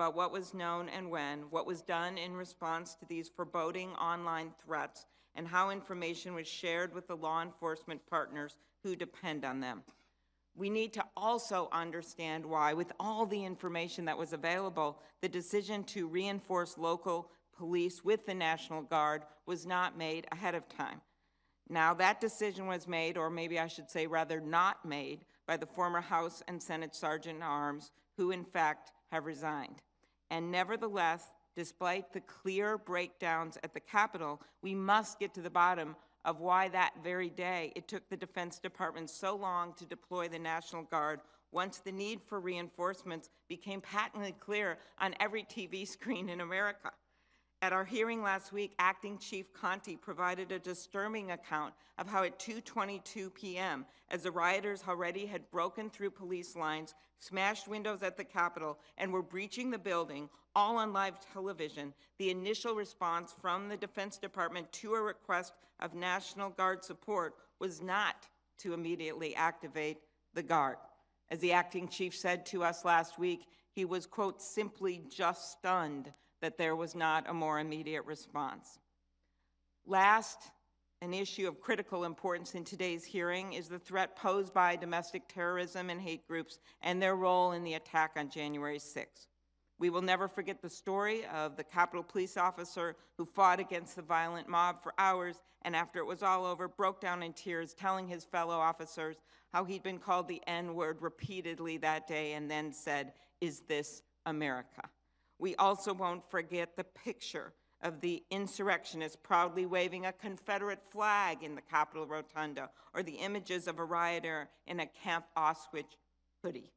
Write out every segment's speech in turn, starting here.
about what was known and when, what was done in response to these foreboding online threats, and how information was shared with the law enforcement partners who depend on them. We need to also understand why, with all the information that was available, the decision to reinforce local police with the National Guard was not made ahead of time. Now, that decision was made, or maybe I should say rather not made, by the former House and Senate Sergeant-at-Arms, who in fact have resigned. And nevertheless, despite the clear breakdowns at the Capitol, we must get to the bottom of why that very day it took the Defense Department so long to deploy the National Guard once the need for reinforcements became patently clear on every TV screen in America. At our hearing last week, Acting Chief Conti provided a disturbing account of how at 2:22 p.m., as the rioters already had broken through police lines, smashed windows at the Capitol, and were breaching the building, all on live television, the initial response from the Defense Department to a request of National Guard support was not to immediately activate the Guard. As the acting chief said to us last week, he was, quote, simply just stunned that there was not a more immediate response. Last, an issue of critical importance in today's hearing is the threat posed by domestic terrorism and hate groups and their role in the attack on January 6th. We will never forget the story of the Capitol Police officer who fought against the violent mob for hours and after it was all over, broke down in tears, telling his fellow officers how he'd been called the N-word repeatedly that day and then said, "Is this America?" We also won't forget the picture of the insurrectionists proudly waving a Confederate flag in the Capitol Rotunda, or the images of a rioter in a Camp Auschwitz hoodie.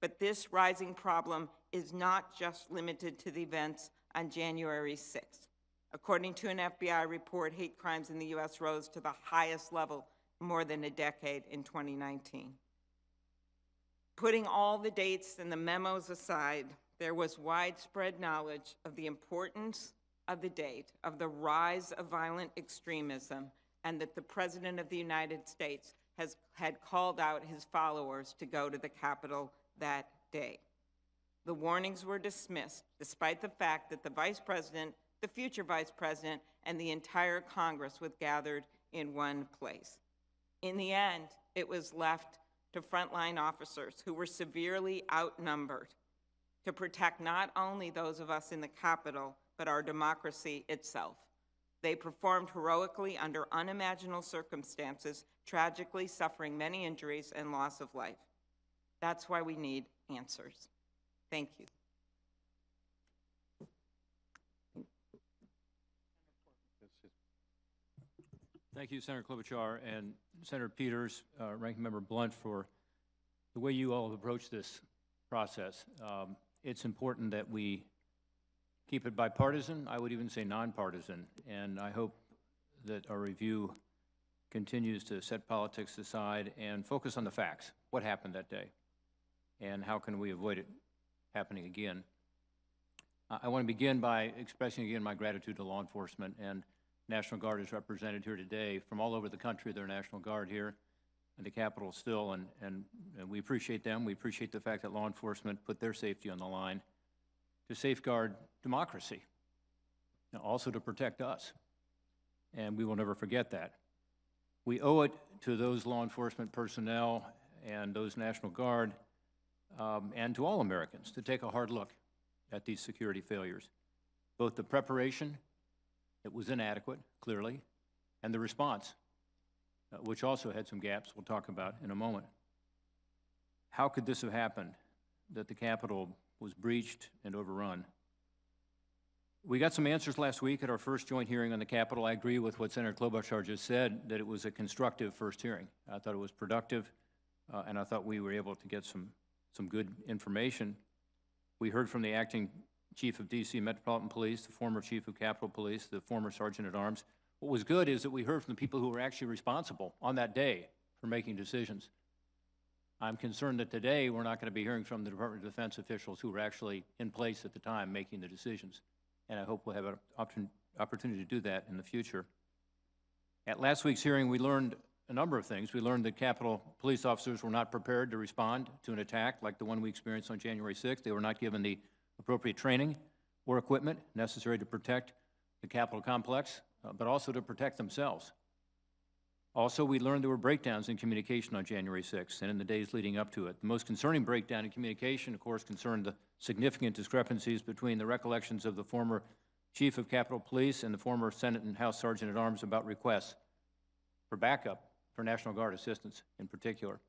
But this rising problem is not just limited to the events on January 6th. According to an FBI report, hate crimes in the U.S. rose to the highest level in more than a decade in 2019. Putting all the dates and the memos aside, there was widespread knowledge of the importance of the date, of the rise of violent extremism, and that the President of the United States had called out his followers to go to the Capitol that day. The warnings were dismissed, despite the fact that the Vice President, the future Vice President, and the entire Congress was gathered in one place. In the end, it was left to frontline officers who were severely outnumbered to protect not only those of us in the Capitol, but our democracy itself. They performed heroically under unimaginable circumstances, tragically suffering many injuries and loss of life. That's why we need answers. Thank you. Thank you, Senator Klobuchar and Senator Peters, Ranking Member Blunt, for the way you all have approached this process. It's important that we keep it bipartisan, I would even say nonpartisan, and I hope that our review continues to set politics aside and focus on the facts, what happened that day, and how can we avoid it happening again. I want to begin by expressing again my gratitude to law enforcement, and National Guard is represented here today from all over the country. Their National Guard here in the Capitol still, and we appreciate them. We appreciate the fact that law enforcement put their safety on the line to safeguard democracy, and also to protect us, and we will never forget that. We owe it to those law enforcement personnel and those National Guard and to all Americans to take a hard look at these security failures, both the preparation that was inadequate, clearly, and the response, which also had some gaps we'll talk about in a moment. How could this have happened, that the Capitol was breached and overrun? We got some answers last week at our first joint hearing on the Capitol. I agree with what Senator Klobuchar just said, that it was a constructive first hearing. I thought it was productive, and I thought we were able to get some good information. We heard from the acting chief of D.C. Metropolitan Police, the former chief of Capitol Police, the former Sergeant-at-Arms. What was good is that we heard from the people who were actually responsible on that day for making decisions. I'm concerned that today we're not going to be hearing from the Department of Defense officials who were actually in place at the time making the decisions, and I hope we'll have an opportunity to do that in the future. At last week's hearing, we learned a number of things. We learned that Capitol police officers were not prepared to respond to an attack like the one we experienced on January 6th. They were not given the appropriate training or equipment necessary to protect the Capitol complex, but also to protect themselves. Also, we learned there were breakdowns in communication on January 6th and in the days leading up to it. The most concerning breakdown in communication, of course, concerned the significant discrepancies between the recollections of the former Chief of Capitol Police and the former Senate and House Sergeant-at-Arms about requests for backup for National Guard assistance in particular.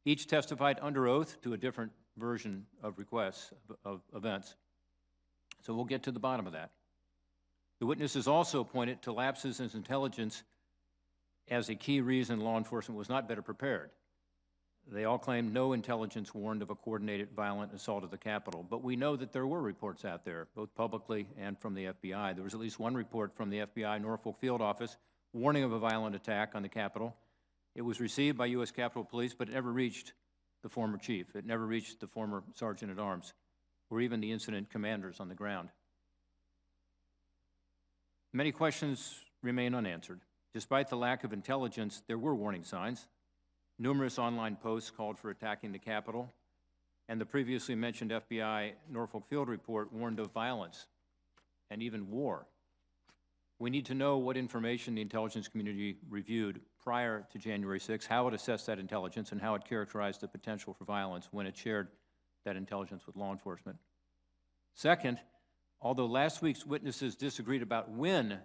Each testified under oath to a different version of requests of events. So we'll get to the bottom of that. The witnesses also pointed to lapses in intelligence as a key reason law enforcement was not better prepared. They all claimed no intelligence warned of a coordinated violent assault of the Capitol, but we know that there were reports out there, both publicly and from the FBI. There was at least one report from the FBI Norfolk Field Office warning of a violent attack on the Capitol. It was received by U.S. Capitol Police, but it never reached the former chief. It never reached the former Sergeant-at-Arms, or even the incident commanders on the ground. Many questions remain unanswered. Despite the lack of intelligence, there were warning signs. Numerous online posts called for attacking the Capitol, and the previously mentioned FBI Norfolk Field report warned of violence and even war. We need to know what information the intelligence community reviewed prior to January 6, how it assessed that intelligence, and how it characterized the potential for violence when it shared that intelligence with law enforcement. Second, although last week's witnesses disagreed about when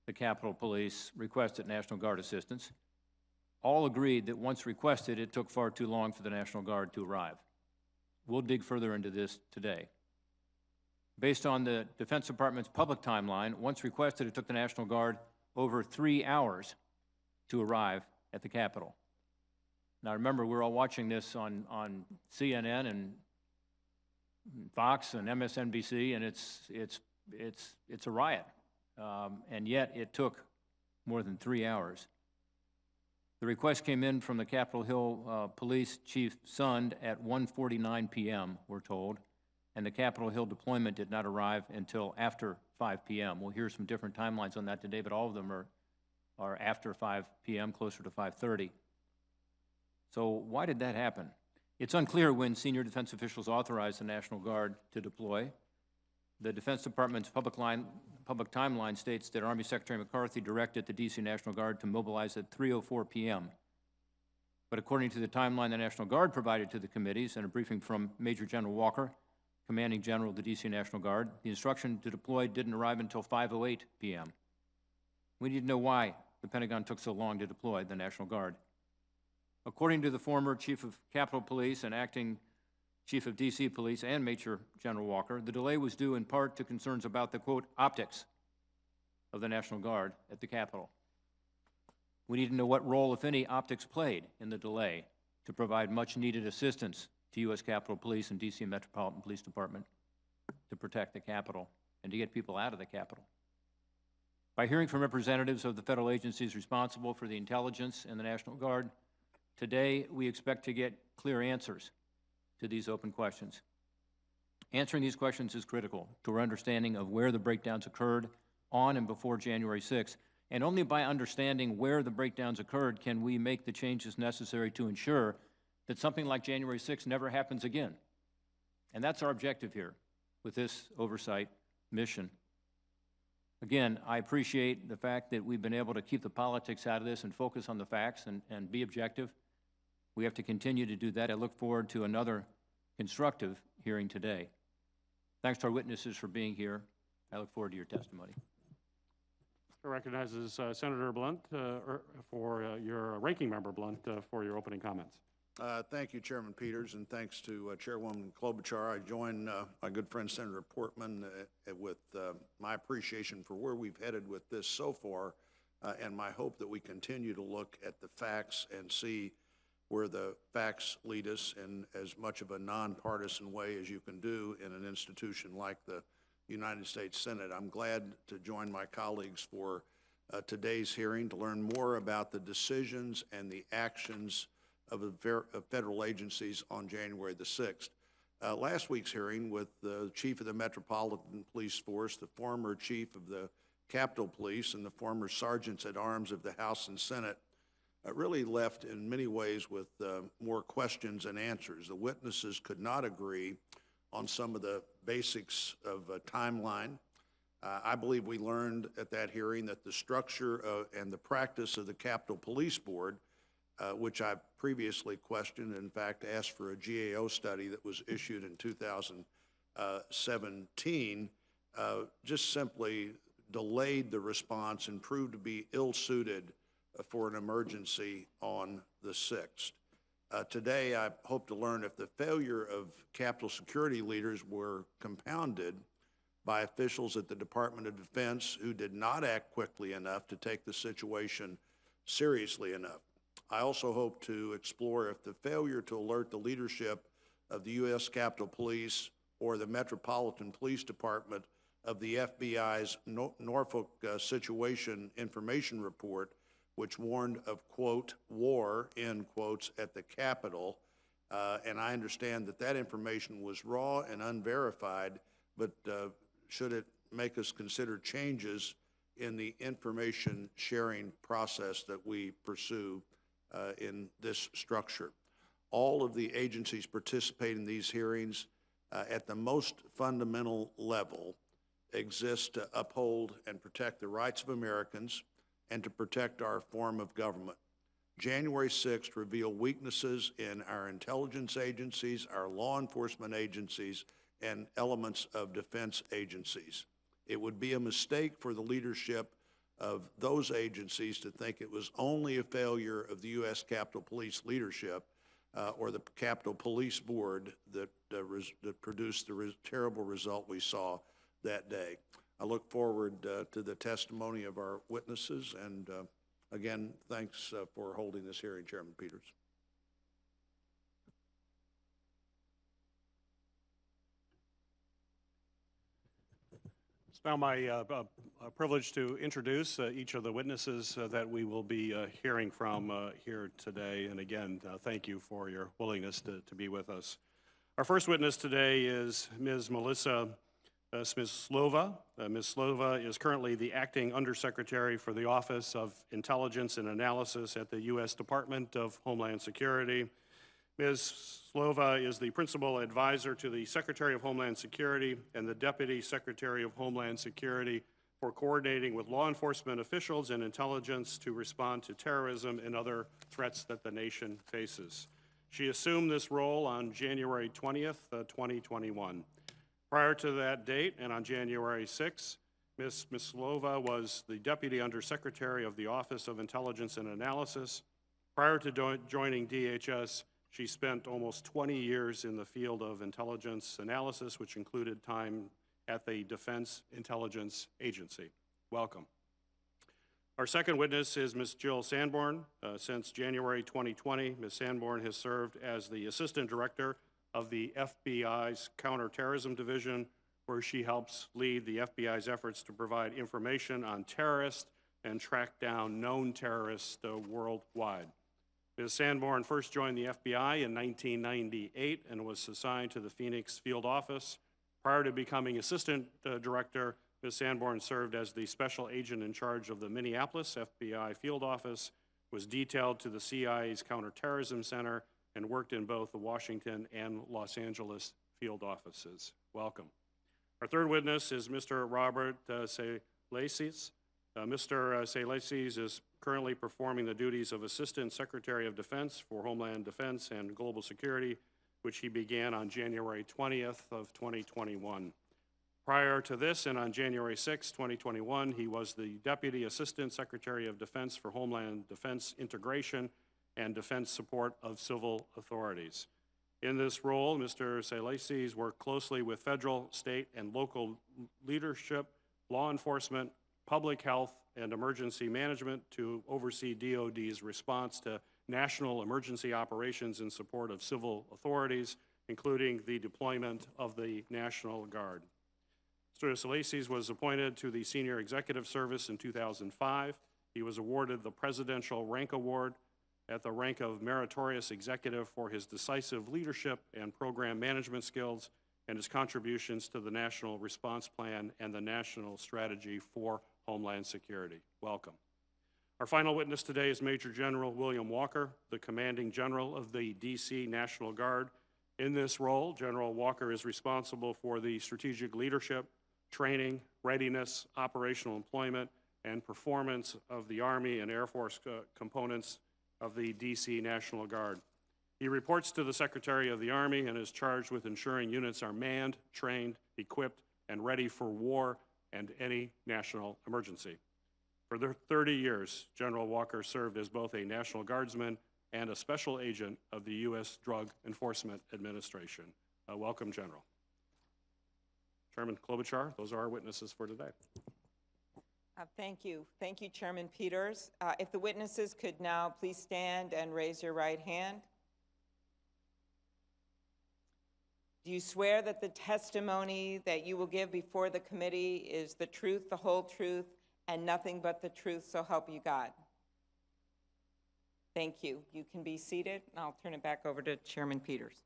the Capitol Police requested National Guard assistance, all agreed that once requested, it took far too long for the National Guard to arrive. We'll dig further into this today. Based on the Defense Department's public timeline, once requested, it took the National Guard over 3 hours to arrive at the Capitol. Now remember, we're all watching this on CNN and Fox and MSNBC, and it's a riot. And yet it took more than 3 hours. The request came in from the Capitol Hill Police Chief Sund at 1:49 p.m., we're told, and the Capitol Hill deployment did not arrive until after 5 p.m. We'll hear some different timelines on that today, but all of them are after 5 p.m., closer to 5:30. So why did that happen? It's unclear when senior defense officials authorized the National Guard to deploy. The Defense Department's public timeline states that Army Secretary McCarthy directed the D.C. National Guard to mobilize at 3:04 p.m. But according to the timeline the National Guard provided to the committees and a briefing from Major General Walker, Commanding General of the D.C. National Guard, the instruction to deploy didn't arrive until 5:08 p.m. We need to know why the Pentagon took so long to deploy the National Guard. According to the former Chief of Capitol Police and acting Chief of D.C. Police and Major General Walker, the delay was due in part to concerns about the, quote, optics of the National Guard at the Capitol. We need to know what role, if any, optics played in the delay to provide much-needed assistance to U.S. Capitol Police and D.C. Metropolitan Police Department to protect the Capitol and to get people out of the Capitol. By hearing from representatives of the federal agencies responsible for the intelligence and the National Guard, today we expect to get clear answers to these open questions. Answering these questions is critical to our understanding of where the breakdowns occurred on and before January 6th, and only by understanding where the breakdowns occurred can we make the changes necessary to ensure that something like January 6th never happens again. And that's our objective here with this oversight mission. Again, I appreciate the fact that we've been able to keep the politics out of this and focus on the facts and be objective. We have to continue to do that. I look forward to another constructive hearing today. Thanks to our witnesses for being here. I look forward to your testimony. Recognizes Senator Blunt for your ranking member Blunt for your opening comments. Thank you, Chairman Peters, and thanks to Chairwoman Klobuchar. I join my good friend Senator Portman with my appreciation for where we've headed with this so far, and my hope that we continue to look at the facts and see where the facts lead us in as much of a nonpartisan way as you can do in an institution like the United States Senate. I'm glad to join my colleagues for today's hearing to learn more about the decisions and the actions of federal agencies on January the 6th. Last week's hearing with the Chief of the Metropolitan Police Force, the former Chief of the Capitol Police, and the former Sergeants at Arms of the House and Senate really left in many ways with more questions than answers. The witnesses could not agree on some of the basics of a timeline. I believe we learned at that hearing that the structure and the practice of the Capitol Police Board, which I previously questioned, in fact asked for a GAO study that was issued in 2017, just simply delayed the response and proved to be ill-suited for an emergency on the 6th. Today, I hope to learn if the failure of Capitol security leaders were compounded by officials at the Department of Defense who did not act quickly enough to take the situation seriously enough. I also hope to explore if the failure to alert the leadership of the U.S. Capitol Police or the Metropolitan Police Department of the FBI's Norfolk Situation Information Report, which warned of, quote, war, end quotes, at the Capitol. And I understand that that information was raw and unverified, but should it make us consider changes in the information sharing process that we pursue in this structure? All of the agencies participating in these hearings at the most fundamental level exist to uphold and protect the rights of Americans and to protect our form of government. January 6th revealed weaknesses in our intelligence agencies, our law enforcement agencies, and elements of defense agencies. It would be a mistake for the leadership of those agencies to think it was only a failure of the U.S. Capitol Police leadership or the Capitol Police Board that produced the terrible result we saw that day. I look forward to the testimony of our witnesses, and again, thanks for holding this hearing, Chairman Peters. It's now my privilege to introduce each of the witnesses that we will be hearing from here today. And again, thank you for your willingness to be with us. Our first witness today is Ms. Melissa Smyslova. Ms. Slova is currently the Acting Undersecretary for the Office of Intelligence and Analysis at the U.S. Department of Homeland Security. Ms. Slova is the Principal Advisor to the Secretary of Homeland Security and the Deputy Secretary of Homeland Security for coordinating with law enforcement officials and intelligence to respond to terrorism and other threats that the nation faces. She assumed this role on January 20th, 2021. Prior to that date, and on January 6, Ms. Smyslova was the Deputy Undersecretary of the Office of Intelligence and Analysis. Prior to joining DHS, she spent almost 20 years in the field of intelligence analysis, which included time at the Defense Intelligence Agency. Welcome. Our second witness is Ms. Jill Sanborn. Since January 2020, Ms. Sanborn has served as the Assistant Director of the FBI's Counterterrorism Division, where she helps lead the FBI's efforts to provide information on terrorists and track down known terrorists worldwide. Ms. Sanborn first joined the FBI in 1998 and was assigned to the Phoenix Field Office. Prior to becoming Assistant Director, Ms. Sanborn served as the Special Agent in charge of the Minneapolis FBI Field Office, was detailed to the CIA's Counterterrorism Center, and worked in both the Washington and Los Angeles field offices. Welcome. Our third witness is Mr. Robert Selaces. Mr. Selaces is currently performing the duties of Assistant Secretary of Defense for Homeland Defense and Global Security, which he began on January 20th of 2021. Prior to this, and on January 6, 2021, he was the Deputy Assistant Secretary of Defense for Homeland Defense Integration and defense support of civil authorities. In this role, Mr. Selaces worked closely with federal, state, and local leadership, law enforcement, public health, and emergency management to oversee DoD's response to national emergency operations in support of civil authorities, including the deployment of the National Guard. Mr. Selaces was appointed to the Senior Executive Service in 2005. He was awarded the Presidential Rank Award at the rank of Meritorious Executive for his decisive leadership and program management skills and his contributions to the National Response Plan and the National Strategy for Homeland Security. Welcome. Our final witness today is Major General William Walker, the Commanding General of the D.C. National Guard. In this role, General Walker is responsible for the strategic leadership, training, readiness, operational employment, and performance of the Army and Air Force components of the D.C. National Guard. He reports to the Secretary of the Army and is charged with ensuring units are manned, trained, equipped, and ready for war and any national emergency. For 30 years, General Walker served as both a National Guardsman and a special agent of the U.S. Drug Enforcement Administration. Welcome, General. Chairman Klobuchar, those are our witnesses for today. Thank you. Thank you, Chairman Peters. If the witnesses could now please stand and raise your right hand. Do you swear that the testimony that you will give before the committee is the truth, the whole truth, and nothing but the truth, so help you God? Thank you. You can be seated, and I'll turn it back over to Chairman Peters.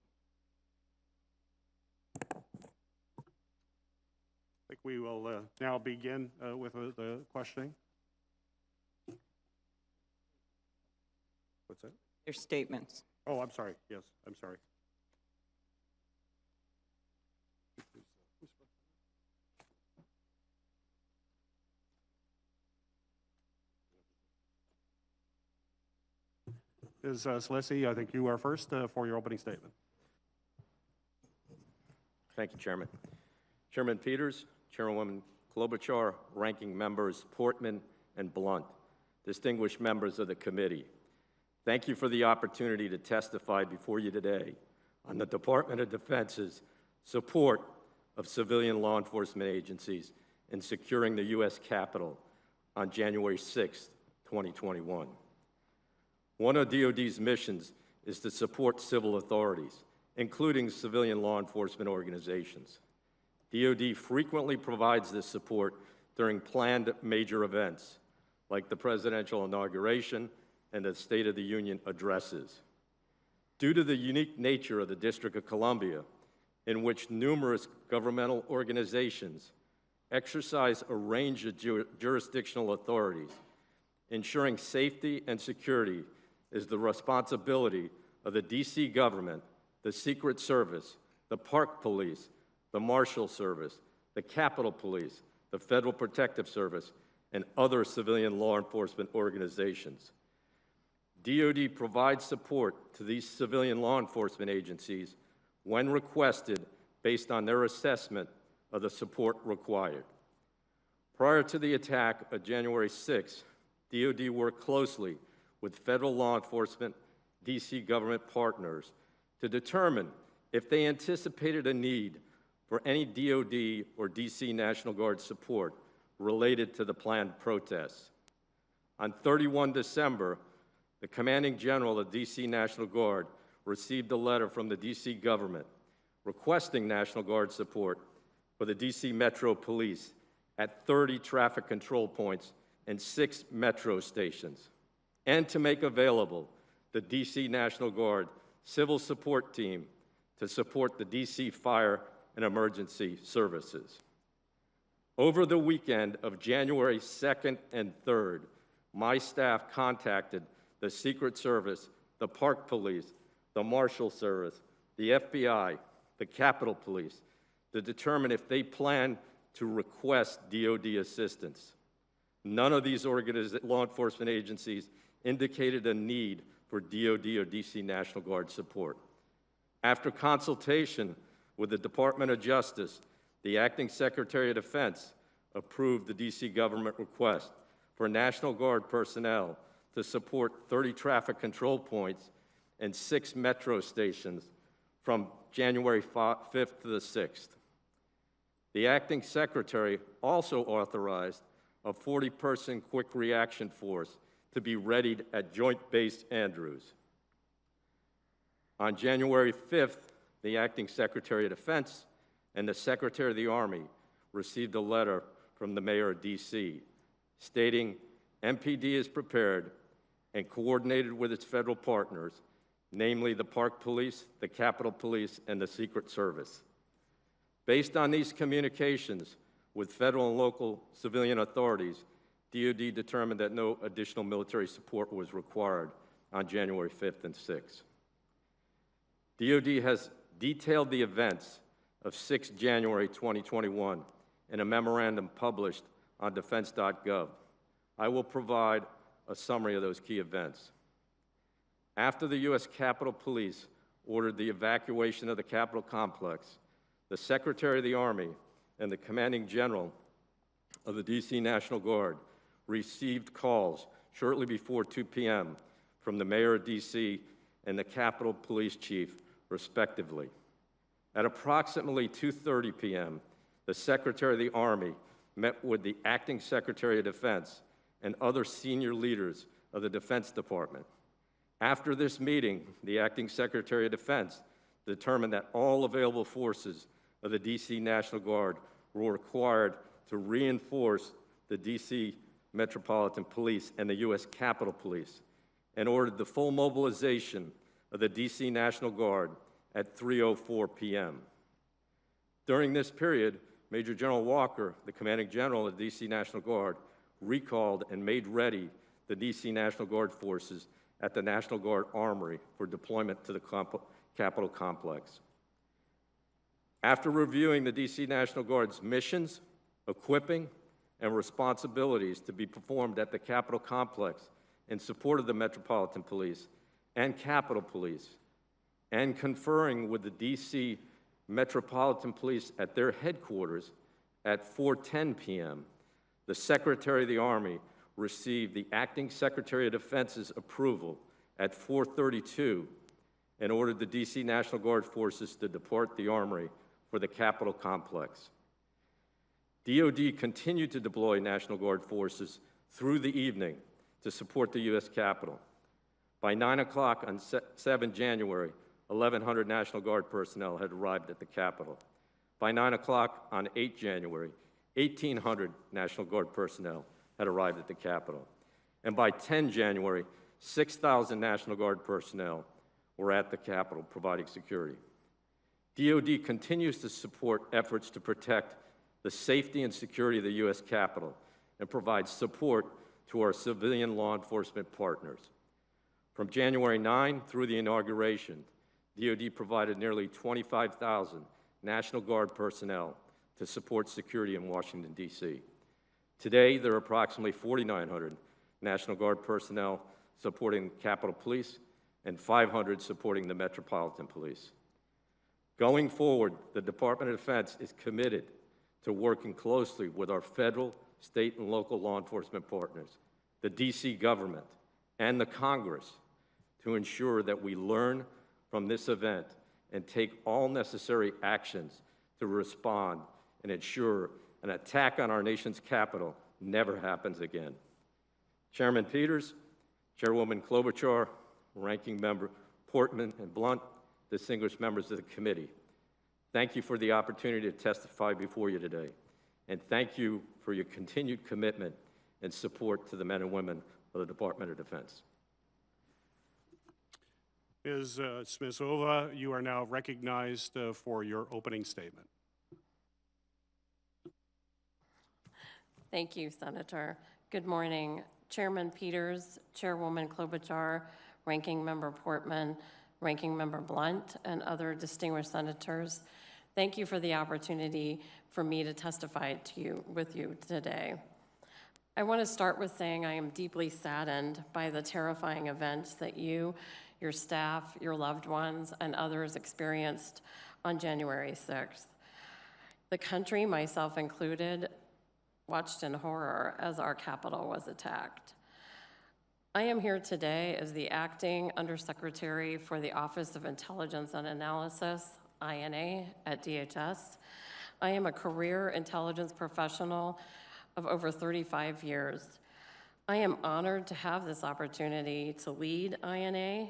I think we will now begin with the questioning. What's that? Your statements. Oh, I'm sorry. Yes, I'm sorry. Ms. Salesi, I think you are first for your opening statement. Thank you, Chairman. Chairman Peters, Chairwoman Klobuchar, Ranking Members Portman and Blunt, distinguished members of the committee, thank you for the opportunity to testify before you today on the Department of Defense's support of civilian law enforcement agencies in securing the U.S. Capitol on January 6, 2021. One of DoD's missions is to support civil authorities, including civilian law enforcement organizations. DoD frequently provides this support during planned major events, like the presidential inauguration and the State of the Union addresses. Due to the unique nature of the District of Columbia, in which numerous governmental organizations exercise a range of jurisdictional authorities, ensuring safety and security is the responsibility of the D.C. government, the Secret Service, the Park Police, the Marshal Service, the Capitol Police, the Federal Protective Service, and other civilian law enforcement organizations. DoD provides support to these civilian law enforcement agencies when requested based on their assessment of the support required. Prior to the attack of January 6, DoD worked closely with federal law enforcement, D.C. government partners to determine if they anticipated a need for any DoD or D.C. National Guard support related to the planned protests. On 31 December, the commanding general of D.C. National Guard received a letter from the D.C. government requesting National Guard support for the D.C. Metro Police at 30 traffic control points and 6 metro stations, and to make available the D.C. National Guard Civil Support Team to support the D.C. Fire and Emergency Services. Over the weekend of January 2nd and 3rd, my staff contacted the Secret Service, the Park Police, the Marshal Service, the FBI, the Capitol Police, to determine if they plan to request DoD assistance. None of these law enforcement agencies indicated a need for DoD or D.C. National Guard support. After consultation with the Department of Justice, the Acting Secretary of Defense approved the D.C. government request for National Guard personnel to support 30 traffic control points and 6 metro stations from January 5th to the 6th. The Acting Secretary also authorized a 40-person quick reaction force to be readied at Joint Base Andrews. On January 5th, the Acting Secretary of Defense and the Secretary of the Army received a letter from the Mayor of D.C. stating MPD is prepared and coordinated with its federal partners, namely the Park Police, the Capitol Police, and the Secret Service. Based on these communications with federal and local civilian authorities, DoD determined that no additional military support was required on January 5th and 6th. DoD has detailed the events of 6 January 2021 in a memorandum published on defense.gov. I will provide a summary of those key events. After the U.S. Capitol Police ordered the evacuation of the Capitol complex, the Secretary of the Army and the Commanding General of the D.C. National Guard received calls shortly before 2 p.m. from the Mayor of D.C. and the Capitol Police Chief, respectively. At approximately 2:30 p.m., the Secretary of the Army met with the Acting Secretary of Defense and other senior leaders of the Defense Department. After this meeting, the Acting Secretary of Defense determined that all available forces of the D.C. National Guard were required to reinforce the D.C. Metropolitan Police and the U.S. Capitol Police, and ordered the full mobilization of the D.C. National Guard at 3:04 p.m. During this period, Major General Walker, the Commanding General of the D.C. National Guard, recalled and made ready the D.C. National Guard forces at the National Guard Armory for deployment to the Capitol complex. After reviewing the D.C. National Guard's missions, equipping, and responsibilities to be performed at the Capitol complex in support of the Metropolitan Police and Capitol Police, and conferring with the D.C. Metropolitan Police at their headquarters at 4:10 p.m., the Secretary of the Army received the Acting Secretary of Defense's approval at 4:32 and ordered the D.C. National Guard forces to depart the Armory for the Capitol complex. DoD continued to deploy National Guard forces through the evening to support the U.S. Capitol. By 9 o'clock on 7 January, 1,100 National Guard personnel had arrived at the Capitol. By 9 o'clock on 8 January, 1,800 National Guard personnel had arrived at the Capitol. And by 10 January, 6,000 National Guard personnel were at the Capitol providing security. DoD continues to support efforts to protect the safety and security of the U.S. Capitol and provide support to our civilian law enforcement partners. From January 9 through the inauguration, DoD provided nearly 25,000 National Guard personnel to support security in Washington, D.C. Today, there are approximately 4,900 National Guard personnel supporting the Capitol Police and 500 supporting the Metropolitan Police. Going forward, the Department of Defense is committed to working closely with our federal, state, and local law enforcement partners, the D.C. government, and the Congress to ensure that we learn from this event and take all necessary actions to respond and ensure an attack on our nation's capital never happens again. Chairman Peters, Chairwoman Klobuchar, Ranking Member Portman and Blunt, distinguished members of the committee, thank you for the opportunity to testify before you today, and thank you for your continued commitment and support to the men and women of the Department of Defense. Ms. Smysova, you are now recognized for your opening statement. Thank you, Senator. Good morning, Chairman Peters, Chairwoman Klobuchar, Ranking Member Portman, Ranking Member Blunt, and other distinguished senators. Thank you for the opportunity for me to testify with you today. I want to start with saying I am deeply saddened by the terrifying events that you, your staff, your loved ones, and others experienced on January 6th. The country, myself included, watched in horror as our Capitol was attacked. I am here today as the Acting Undersecretary for the Office of Intelligence and Analysis, INA, at DHS. I am a career intelligence professional of over 35 years. I am honored to have this opportunity to lead INA.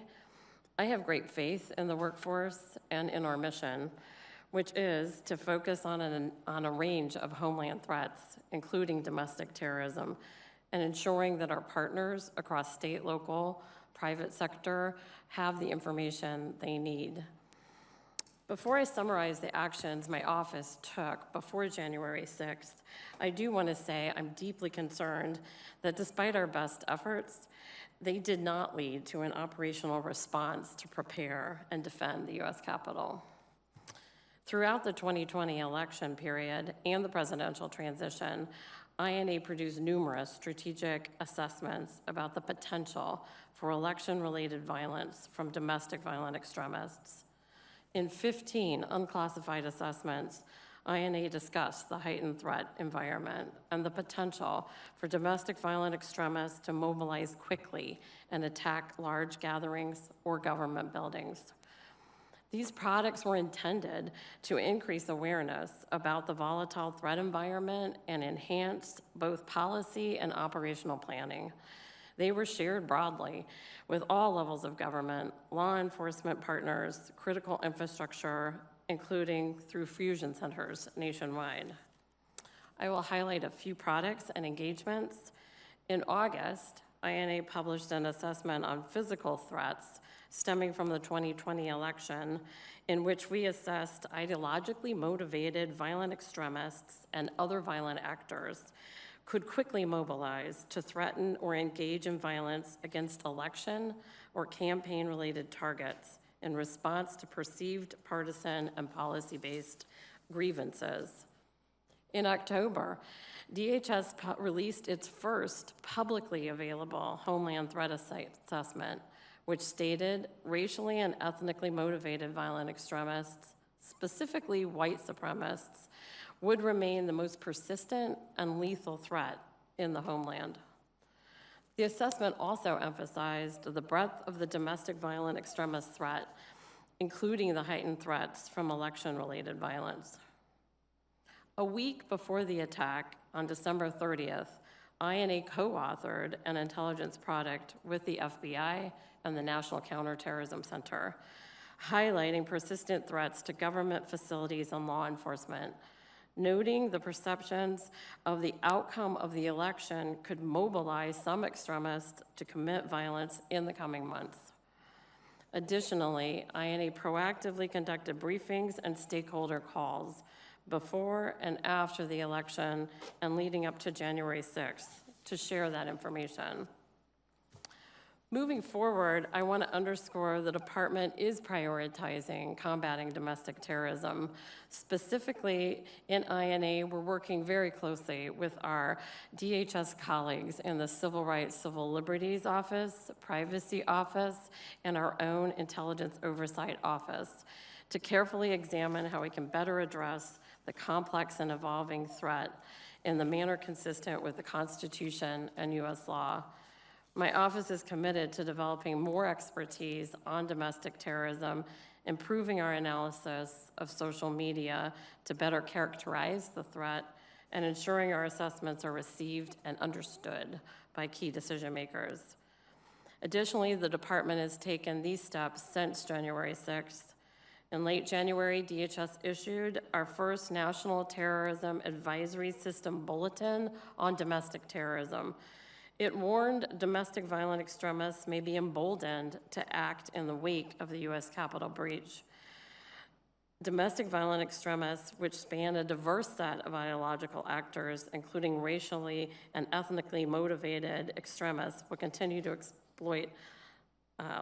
I have great faith in the workforce and in our mission, which is to focus on a range of homeland threats, including domestic terrorism, and ensuring that our partners across state, local, private sector have the information they need. Before I summarize the actions my office took before January 6th, I do want to say I'm deeply concerned that despite our best efforts, they did not lead to an operational response to prepare and defend the U.S. Capitol. Throughout the 2020 election period and the presidential transition, INA produced numerous strategic assessments about the potential for election-related violence from domestic violent extremists. In 15 unclassified assessments, INA discussed the heightened threat environment and the potential for domestic violent extremists to mobilize quickly and attack large gatherings or government buildings. These products were intended to increase awareness about the volatile threat environment and enhance both policy and operational planning. They were shared broadly with all levels of government, law enforcement partners, critical infrastructure, including through fusion centers nationwide. I will highlight a few products and engagements. In August, INA published an assessment on physical threats stemming from the 2020 election, in which we assessed ideologically motivated violent extremists and other violent actors could quickly mobilize to threaten or engage in violence against election or campaign-related targets in response to perceived partisan and policy-based grievances. In October, DHS released its first publicly available Homeland Threat Assessment, which stated racially and ethnically motivated violent extremists, specifically white supremacists, would remain the most persistent and lethal threat in the homeland. The assessment also emphasized the breadth of the domestic violent extremist threat, including the heightened threats from election-related violence. A week before the attack, on December 30th, INA co-authored an intelligence product with the FBI and the National Counterterrorism Center, highlighting persistent threats to government facilities and law enforcement, noting the perceptions of the outcome of the election could mobilize some extremists to commit violence in the coming months. Additionally, INA proactively conducted briefings and stakeholder calls before and after the election and leading up to January 6th to share that information. Moving forward, I want to underscore the department is prioritizing combating domestic terrorism. Specifically, in INA, we're working very closely with our DHS colleagues in the Civil Rights, Civil Liberties Office, Privacy Office, and our own Intelligence Oversight Office to carefully examine how we can better address the complex and evolving threat in the manner consistent with the Constitution and U.S. law. My office is committed to developing more expertise on domestic terrorism, improving our analysis of social media to better characterize the threat, and ensuring our assessments are received and understood by key decision makers. Additionally, the department has taken these steps since January 6th. In late January, DHS issued our first National Terrorism Advisory System Bulletin on domestic terrorism. It warned domestic violent extremists may be emboldened to act in the wake of the U.S. Capitol breach. Domestic violent extremists, which span a diverse set of ideological actors, including racially and ethnically motivated extremists, will continue to exploit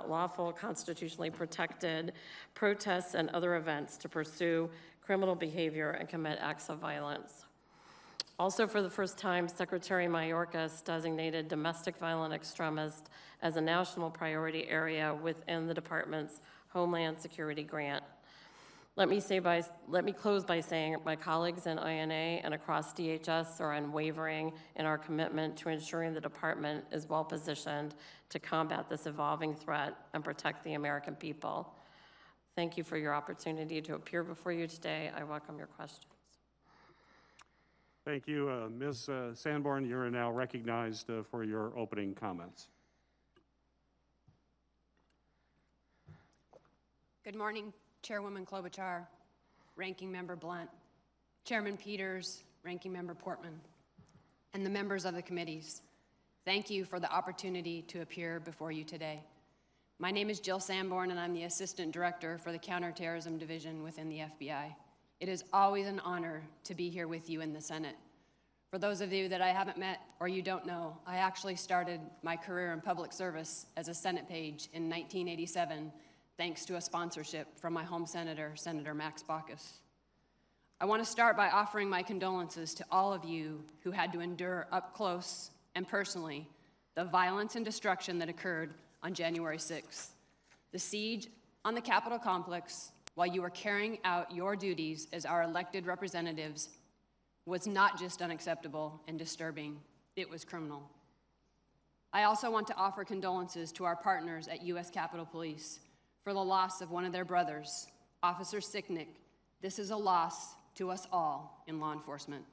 lawful, constitutionally protected protests and other events to pursue criminal behavior and commit acts of violence. Also, for the first time, Secretary Mayorkas designated domestic violent extremists as a national priority area within the department's Homeland Security grant. Let me close by saying my colleagues in INA and across DHS are unwavering in our commitment to ensuring the department is well positioned to combat this evolving threat and protect the American people. Thank you for your opportunity to appear before you today. I welcome your questions. Thank you. Ms. Sanborn, you're now recognized for your opening comments. Good morning, Chairwoman Klobuchar, Ranking Member Blunt, Chairman Peters, Ranking Member Portman, and the members of the committees. Thank you for the opportunity to appear before you today. My name is Jill Sanborn, and I'm the Assistant Director for the Counterterrorism Division within the FBI. It is always an honor to be here with you in the Senate. For those of you that I haven't met or you don't know, I actually started my career in public service as a Senate page in 1987, thanks to a sponsorship from my home senator, Senator Max Baucus. I want to start by offering my condolences to all of you who had to endure up close and personally the violence and destruction that occurred on January 6th. The siege on the Capitol complex, while you were carrying out your duties as our elected representatives, was not just unacceptable and disturbing, it was criminal. I also want to offer condolences to our partners at U.S. Capitol Police for the loss of one of their brothers, Officer Sicknick. This is a loss to us all in law enforcement.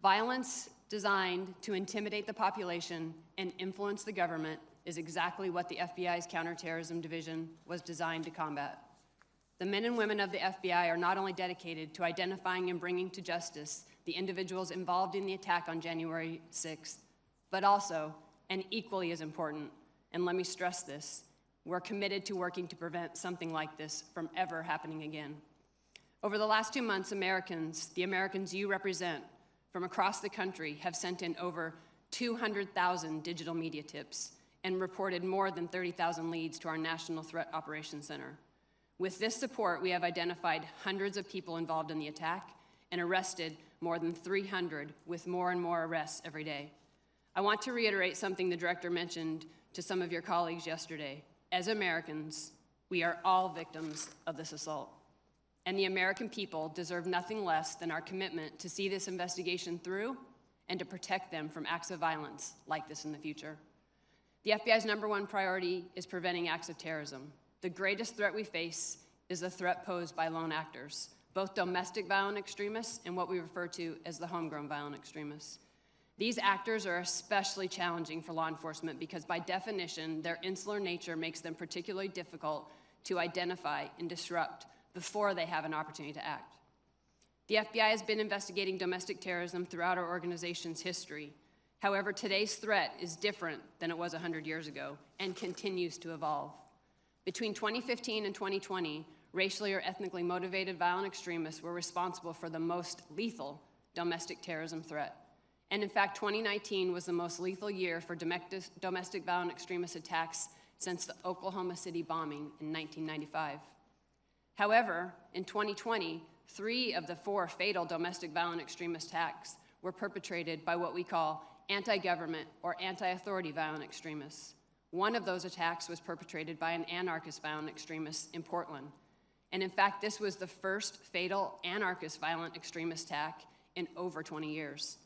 Violence designed to intimidate the population and influence the government is exactly what the FBI's counterterrorism division was designed to combat. The men and women of the FBI are not only dedicated to identifying and bringing to justice the individuals involved in the attack on January 6th, but also, and equally as important, and let me stress this, we're committed to working to prevent something like this from ever happening again. Over the last 2 months, Americans, the Americans you represent from across the country, have sent in over 200,000 digital media tips and reported more than 30,000 leads to our National Threat Operations Center. With this support, we have identified hundreds of people involved in the attack and arrested more than 300, with more and more arrests every day. I want to reiterate something the director mentioned to some of your colleagues yesterday. As Americans, we are all victims of this assault. And the American people deserve nothing less than our commitment to see this investigation through and to protect them from acts of violence like this in the future. The FBI's #1 priority is preventing acts of terrorism. The greatest threat we face is the threat posed by lone actors, both domestic violent extremists and what we refer to as the homegrown violent extremists. These actors are especially challenging for law enforcement because by definition, their insular nature makes them particularly difficult to identify and disrupt before they have an opportunity to act. The FBI has been investigating domestic terrorism throughout our organization's history. However, today's threat is different than it was 100 years ago and continues to evolve. Between 2015 and 2020, racially or ethnically motivated violent extremists were responsible for the most lethal domestic terrorism threat. And in fact, 2019 was the most lethal year for domestic violent extremist attacks since the Oklahoma City bombing in 1995. However, in 2020, 3 of the 4 fatal domestic violent extremist attacks were perpetrated by what we call anti-government or anti-authority violent extremists. One of those attacks was perpetrated by an anarchist violent extremist in Portland. And in fact, this was the first fatal anarchist violent extremist attack in over 20 years.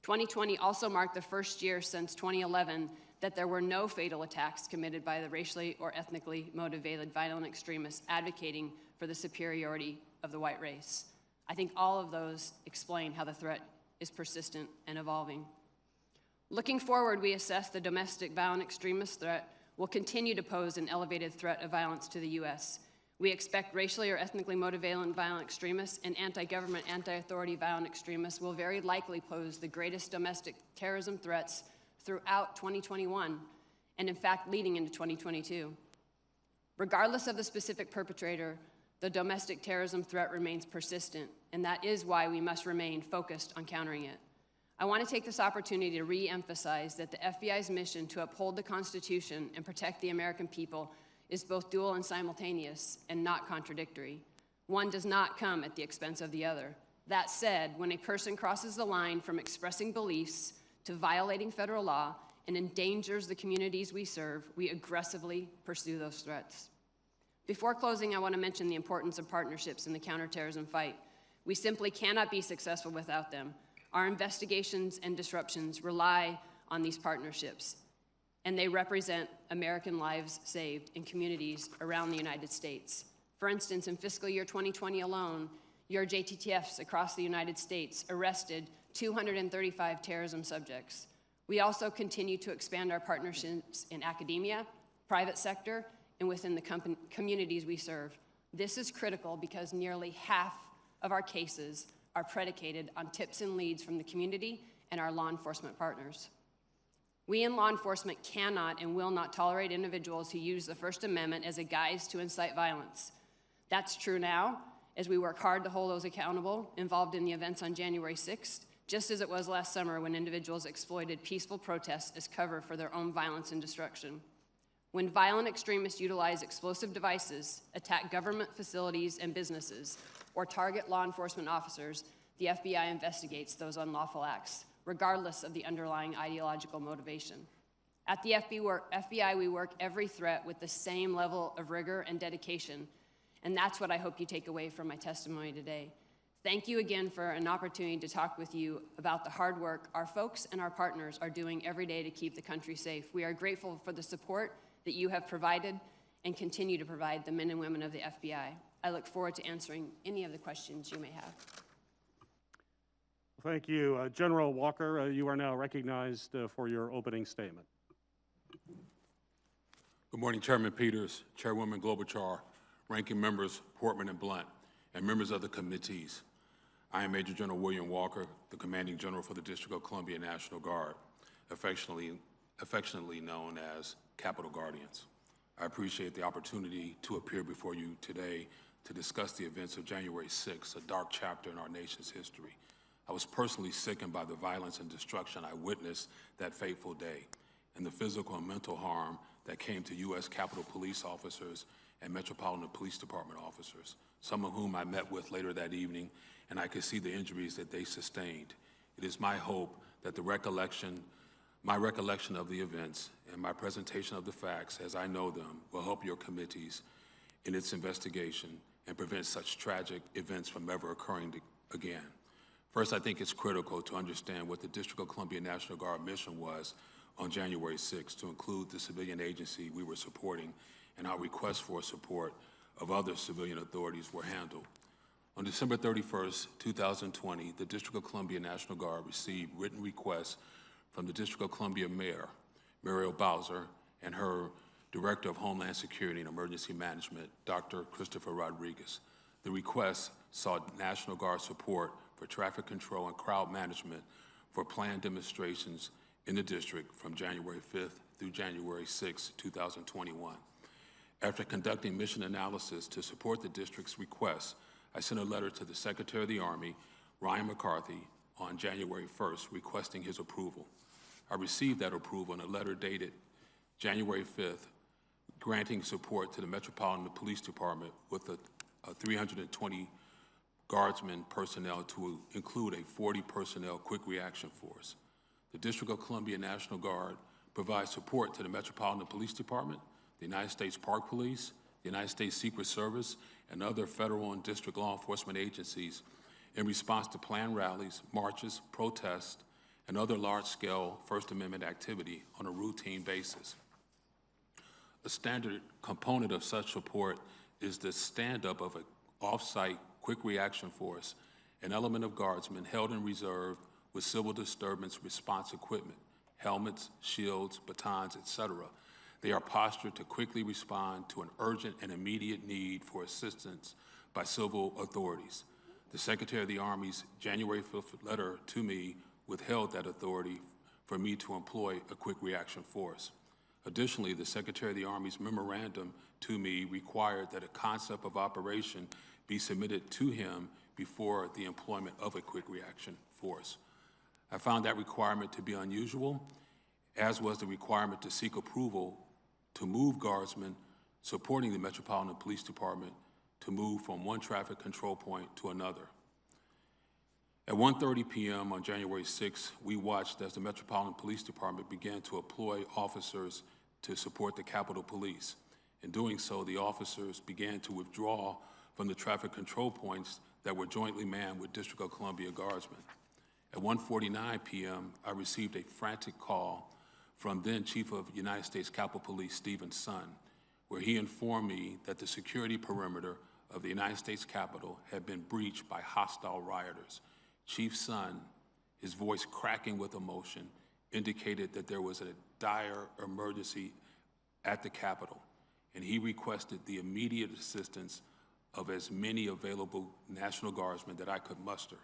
2020 also marked the first year since 2011 that there were no fatal attacks committed by the racially or ethnically motivated violent extremists advocating for the superiority of the white race. I think all of those explain how the threat is persistent and evolving. Looking forward, we assess the domestic violent extremist threat will continue to pose an elevated threat of violence to the U.S. We expect racially or ethnically motivated violent extremists and anti-government, anti-authority violent extremists will very likely pose the greatest domestic terrorism threats throughout 2021, and in fact, leading into 2022. Regardless of the specific perpetrator, the domestic terrorism threat remains persistent, and that is why we must remain focused on countering it. I want to take this opportunity to re-emphasize that the FBI's mission to uphold the Constitution and protect the American people is both dual and simultaneous and not contradictory. One does not come at the expense of the other. That said, when a person crosses the line from expressing beliefs to violating federal law and endangers the communities we serve, we aggressively pursue those threats. Before closing, I want to mention the importance of partnerships in the counterterrorism fight. We simply cannot be successful without them. Our investigations and disruptions rely on these partnerships, and they represent American lives saved in communities around the United States. For instance, in fiscal year 2020 alone, your JTTFs across the United States arrested 235 terrorism subjects. We also continue to expand our partnerships in academia, private sector, and within the communities we serve. This is critical because nearly half of our cases are predicated on tips and leads from the community and our law enforcement partners. We in law enforcement cannot and will not tolerate individuals who use the First Amendment as a guise to incite violence. That's true now, as we work hard to hold those accountable involved in the events on January 6th, just as it was last summer when individuals exploited peaceful protests as cover for their own violence and destruction. When violent extremists utilize explosive devices, attack government facilities and businesses, or target law enforcement officers, the FBI investigates those unlawful acts, regardless of the underlying ideological motivation. At the FBI, we work every threat with the same level of rigor and dedication, and that's what I hope you take away from my testimony today. Thank you again for an opportunity to talk with you about the hard work our folks and our partners are doing every day to keep the country safe. We are grateful for the support that you have provided and continue to provide the men and women of the FBI. I look forward to answering any of the questions you may have. Thank you. General Walker, you are now recognized for your opening statement. Good morning, Chairman Peters, Chairwoman Klobuchar, Ranking Members Portman and Blunt, and members of the committees. I am Major General William Walker, the Commanding General for the District of Columbia National Guard, affectionately known as Capitol Guardians. I appreciate the opportunity to appear before you today to discuss the events of January 6th, a dark chapter in our nation's history. I was personally sickened by the violence and destruction I witnessed that fateful day, and the physical and mental harm that came to U.S. Capitol Police officers and Metropolitan Police Department officers, some of whom I met with later that evening, and I could see the injuries that they sustained. It is my hope that my recollection of the events and my presentation of the facts as I know them will help your committees in its investigation and prevent such tragic events from ever occurring again. First, I think it's critical to understand what the District of Columbia National Guard mission was on January 6th to include the civilian agency we were supporting, and our requests for support of other civilian authorities were handled. On December 31st, 2020, the District of Columbia National Guard received written requests from the District of Columbia Mayor, Muriel Bowser, and her Director of Homeland Security and Emergency Management, Dr. Christopher Rodriguez. The request sought National Guard support for traffic control and crowd management for planned demonstrations in the district from January 5th through January 6, 2021. After conducting mission analysis to support the district's request, I sent a letter to the Secretary of the Army, Ryan McCarthy, on January 1st requesting his approval. I received that approval in a letter dated January 5th, granting support to the Metropolitan Police Department with a 320 Guardsmen personnel to include a 40 personnel quick reaction force. The District of Columbia National Guard provides support to the Metropolitan Police Department, the United States Park Police, the United States Secret Service, and other federal and district law enforcement agencies in response to planned rallies, marches, protests, and other large-scale First Amendment activity on a routine basis. A standard component of such support is the stand-up of an off-site quick reaction force, an element of Guardsmen held in reserve with civil disturbance response equipment, helmets, shields, batons, etc. They are postured to quickly respond to an urgent and immediate need for assistance by civil authorities. The Secretary of the Army's January 5th letter to me withheld that authority for me to employ a quick reaction force. Additionally, the Secretary of the Army's memorandum to me required that a concept of operation be submitted to him before the employment of a quick reaction force. I found that requirement to be unusual, as was the requirement to seek approval to move Guardsmen supporting the Metropolitan Police Department to move from one traffic control point to another. At 1:30 p.m. on January 6th, we watched as the Metropolitan Police Department began to employ officers to support the Capitol Police. In doing so, the officers began to withdraw from the traffic control points that were jointly manned with District of Columbia Guardsmen. At 1:49 p.m., I received a frantic call from then Chief of United States Capitol Police, Stephen Sun, where he informed me that the security perimeter of the United States Capitol had been breached by hostile rioters. Chief Sun, his voice cracking with emotion, indicated that there was a dire emergency at the Capitol, and he requested the immediate assistance of as many available National Guardsmen that I could muster.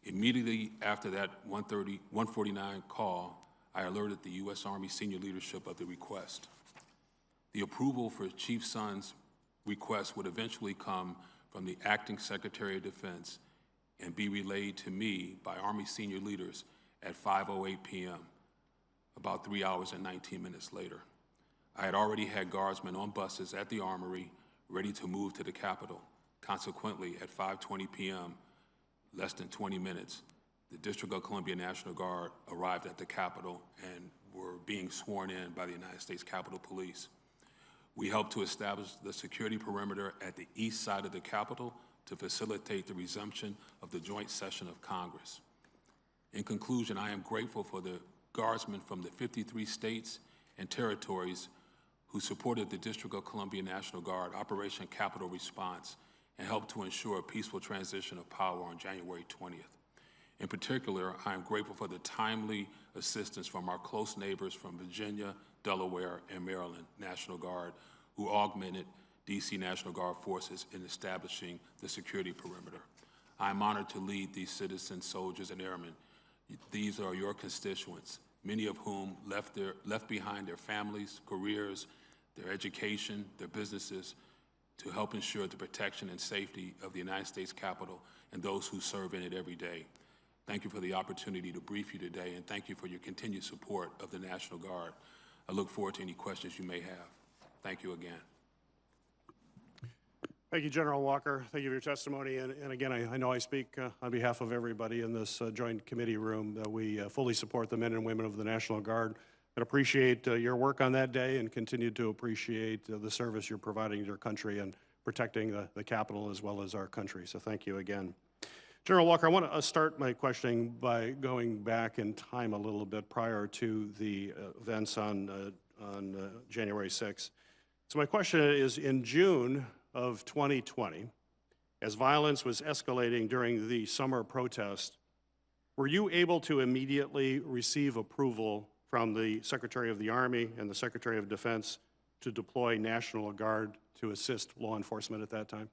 Immediately after that 1:49 call, I alerted the U.S. Army senior leadership of the request. The approval for Chief Sun's request would eventually come from the Acting Secretary of Defense and be relayed to me by Army senior leaders at 5:08 p.m., about 3 hours and 19 minutes later. I had already had Guardsmen on buses at the Armory ready to move to the Capitol. Consequently, at 5:20 p.m., less than 20 minutes, the District of Columbia National Guard arrived at the Capitol and were being sworn in by the United States Capitol Police. We helped to establish the security perimeter at the east side of the Capitol to facilitate the resumption of the joint session of Congress. In conclusion, I am grateful for the Guardsmen from the 53 states and territories who supported the District of Columbia National Guard Operation Capitol Response and helped to ensure a peaceful transition of power on January 20th. In particular, I am grateful for the timely assistance from our close neighbors from Virginia, Delaware, and Maryland National Guard, who augmented D.C. National Guard forces in establishing the security perimeter. I am honored to lead these citizens, soldiers, and airmen. These are your constituents, many of whom left behind their families, careers, their education, their businesses, to help ensure the protection and safety of the United States Capitol and those who serve in it every day. Thank you for the opportunity to brief you today, and thank you for your continued support of the National Guard. I look forward to any questions you may have. Thank you again. Thank you, General Walker. Thank you for your testimony. And again, I know I speak on behalf of everybody in this joint committee room that we fully support the men and women of the National Guard and appreciate your work on that day and continue to appreciate the service you're providing to your country and protecting the Capitol as well as our country. So thank you again. General Walker, I want to start my questioning by going back in time a little bit prior to the events on January 6th. So my question is, in June of 2020, as violence was escalating during the summer protest, were you able to immediately receive approval from the Secretary of the Army and the Secretary of Defense to deploy National Guard to assist law enforcement at that time?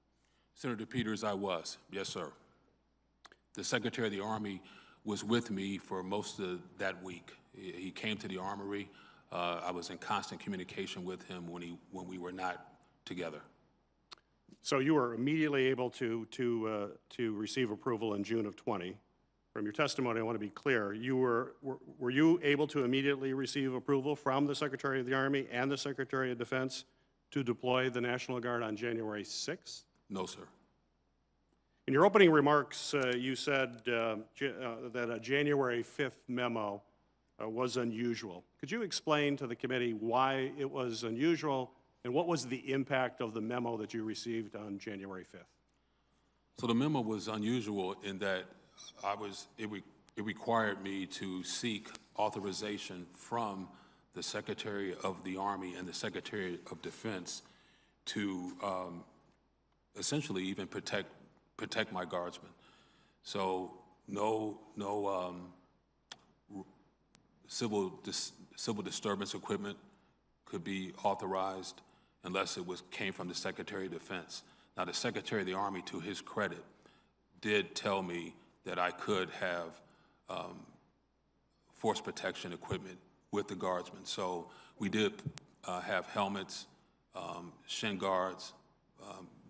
Senator Peters, I was. Yes, sir. The Secretary of the Army was with me for most of that week. He came to the Armory. I was in constant communication with him when we were not together. So you were immediately able to receive approval in June of 20. From your testimony, I want to be clear. Were you able to immediately receive approval from the Secretary of the Army and the Secretary of Defense to deploy the National Guard on January 6th? No, sir. In your opening remarks, you said that a January 5th memo was unusual. Could you explain to the committee why it was unusual and what was the impact of the memo that you received on January 5th? So the memo was unusual in that it required me to seek authorization from the Secretary of the Army and the Secretary of Defense to essentially even protect my guardsmen. So no civil disturbance equipment could be authorized unless it came from the Secretary of Defense. Now, the Secretary of the Army, to his credit, did tell me that I could have force protection equipment with the guardsmen. So we did have helmets, shin guards,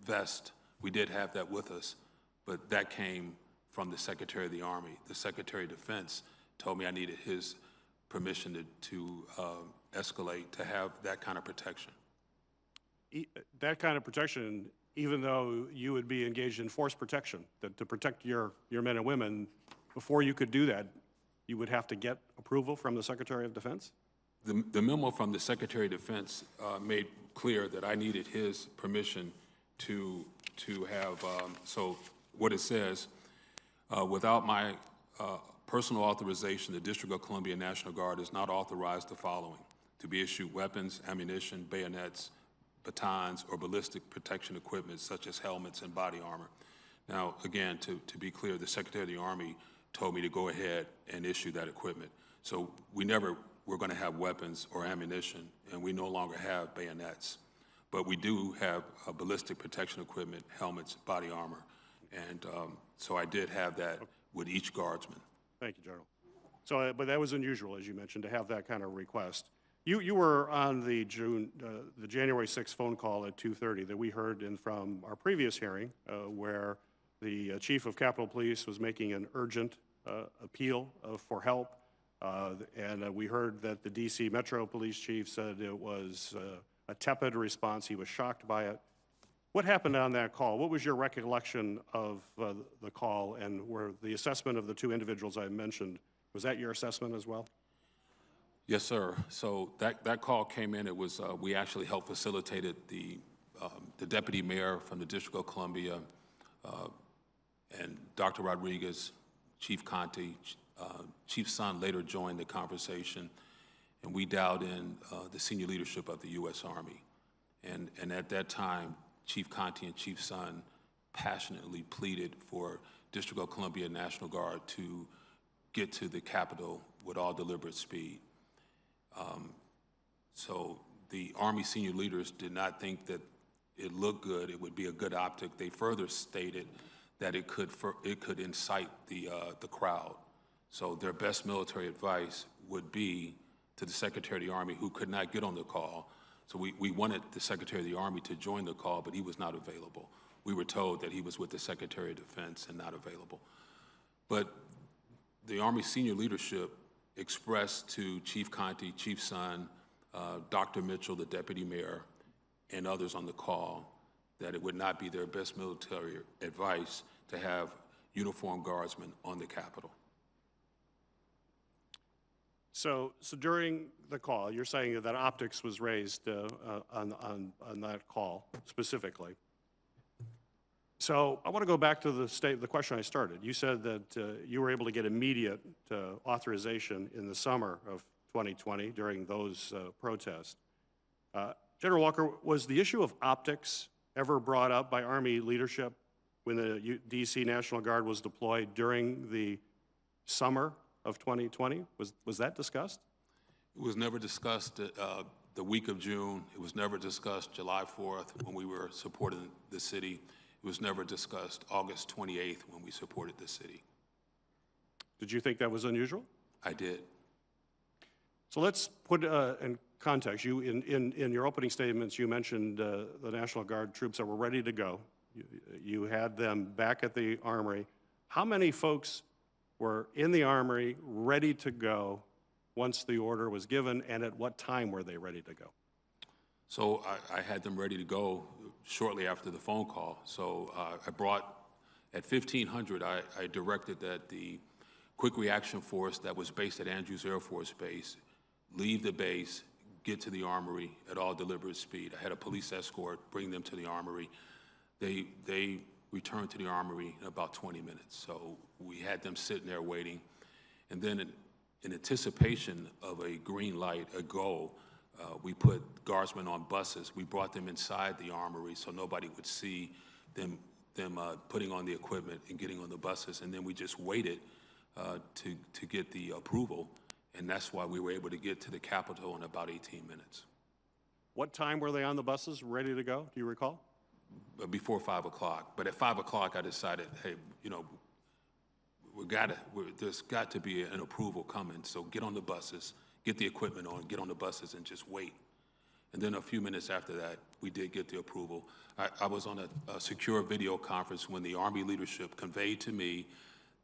vests. We did have that with us, but that came from the Secretary of the Army. The Secretary of Defense told me I needed his permission to escalate, to have that kind of protection. That kind of protection, even though you would be engaged in force protection, that to protect your men and women, before you could do that, you would have to get approval from the Secretary of Defense? The memo from the Secretary of Defense made clear that I needed his permission to have, so what it says, without my personal authorization, the District of Columbia National Guard is not authorized the following: to be issued weapons, ammunition, bayonets, batons, or ballistic protection equipment such as helmets and body armor. Now, again, to be clear, the Secretary of the Army told me to go ahead and issue that equipment. So we never were going to have weapons or ammunition, and we no longer have bayonets. But we do have ballistic protection equipment, helmets, body armor. And so I did have that with each guardsman. Thank you, General. So, but that was unusual, as you mentioned, to have that kind of request. You were on the January 6th phone call at 2:30 that we heard from our previous hearing, where the Chief of Capitol Police was making an urgent appeal for help. And we heard that the D.C. Metro Police Chief said it was a tepid response. He was shocked by it. What happened on that call? What was your recollection of the call, and were the assessment of the two individuals I mentioned, was that your assessment as well? Yes, sir. So that call came in. It was, we actually helped facilitated the deputy mayor from the District of Columbia, and Dr. Rodriguez, Chief Conte, Chief Son later joined the conversation, and we dialed in the senior leadership of the U.S. Army. And at that time, Chief Conte and Chief Son passionately pleaded for District of Columbia National Guard to get to the Capitol with all deliberate speed. So the Army senior leaders did not think that it looked good, it would be a good optic. They further stated that it could incite the crowd. So their best military advice would be to the Secretary of the Army, who could not get on the call. So we wanted the Secretary of the Army to join the call, but he was not available. We were told that he was with the Secretary of Defense and not available. But the Army senior leadership expressed to Chief Conte, Chief Son, Dr. Mitchell, the deputy mayor, and others on the call that it would not be their best military advice to have uniformed guardsmen on the Capitol. So during the call, you're saying that optics was raised on that call specifically. So I want to go back to the question I started. You said that you were able to get immediate authorization in the summer of 2020 during those protests. General Walker, was the issue of optics ever brought up by Army leadership when the D.C. National Guard was deployed during the summer of 2020? Was that discussed? It was never discussed the week of June. It was never discussed July 4th when we were supporting the city. It was never discussed August 28th when we supported the city. Did you think that was unusual? I did. So let's put in context. You, in your opening statements, you mentioned the National Guard troops that were ready to go. You had them back at the Armory. How many folks were in the Armory ready to go once the order was given, and at what time were they ready to go? So I had them ready to go shortly after the phone call. So I brought, at 1500, I directed that the quick reaction force that was based at Andrews Air Force Base leave the base, get to the Armory at all deliberate speed. I had a police escort bring them to the Armory. They returned to the Armory in about 20 minutes. So we had them sitting there waiting. And then in anticipation of a green light, a go, we put guardsmen on buses. We brought them inside the Armory so nobody would see them putting on the equipment and getting on the buses. And then we just waited to get the approval. And that's why we were able to get to the Capitol in about 18 minutes. What time were they on the buses, ready to go? Do you recall? Before 5 o'clock. But at 5 o'clock, I decided, hey, you know, there's got to be an approval coming. So get on the buses, get the equipment on, get on the buses, and just wait. And then a few minutes after that, we did get the approval. I was on a secure video conference when the Army leadership conveyed to me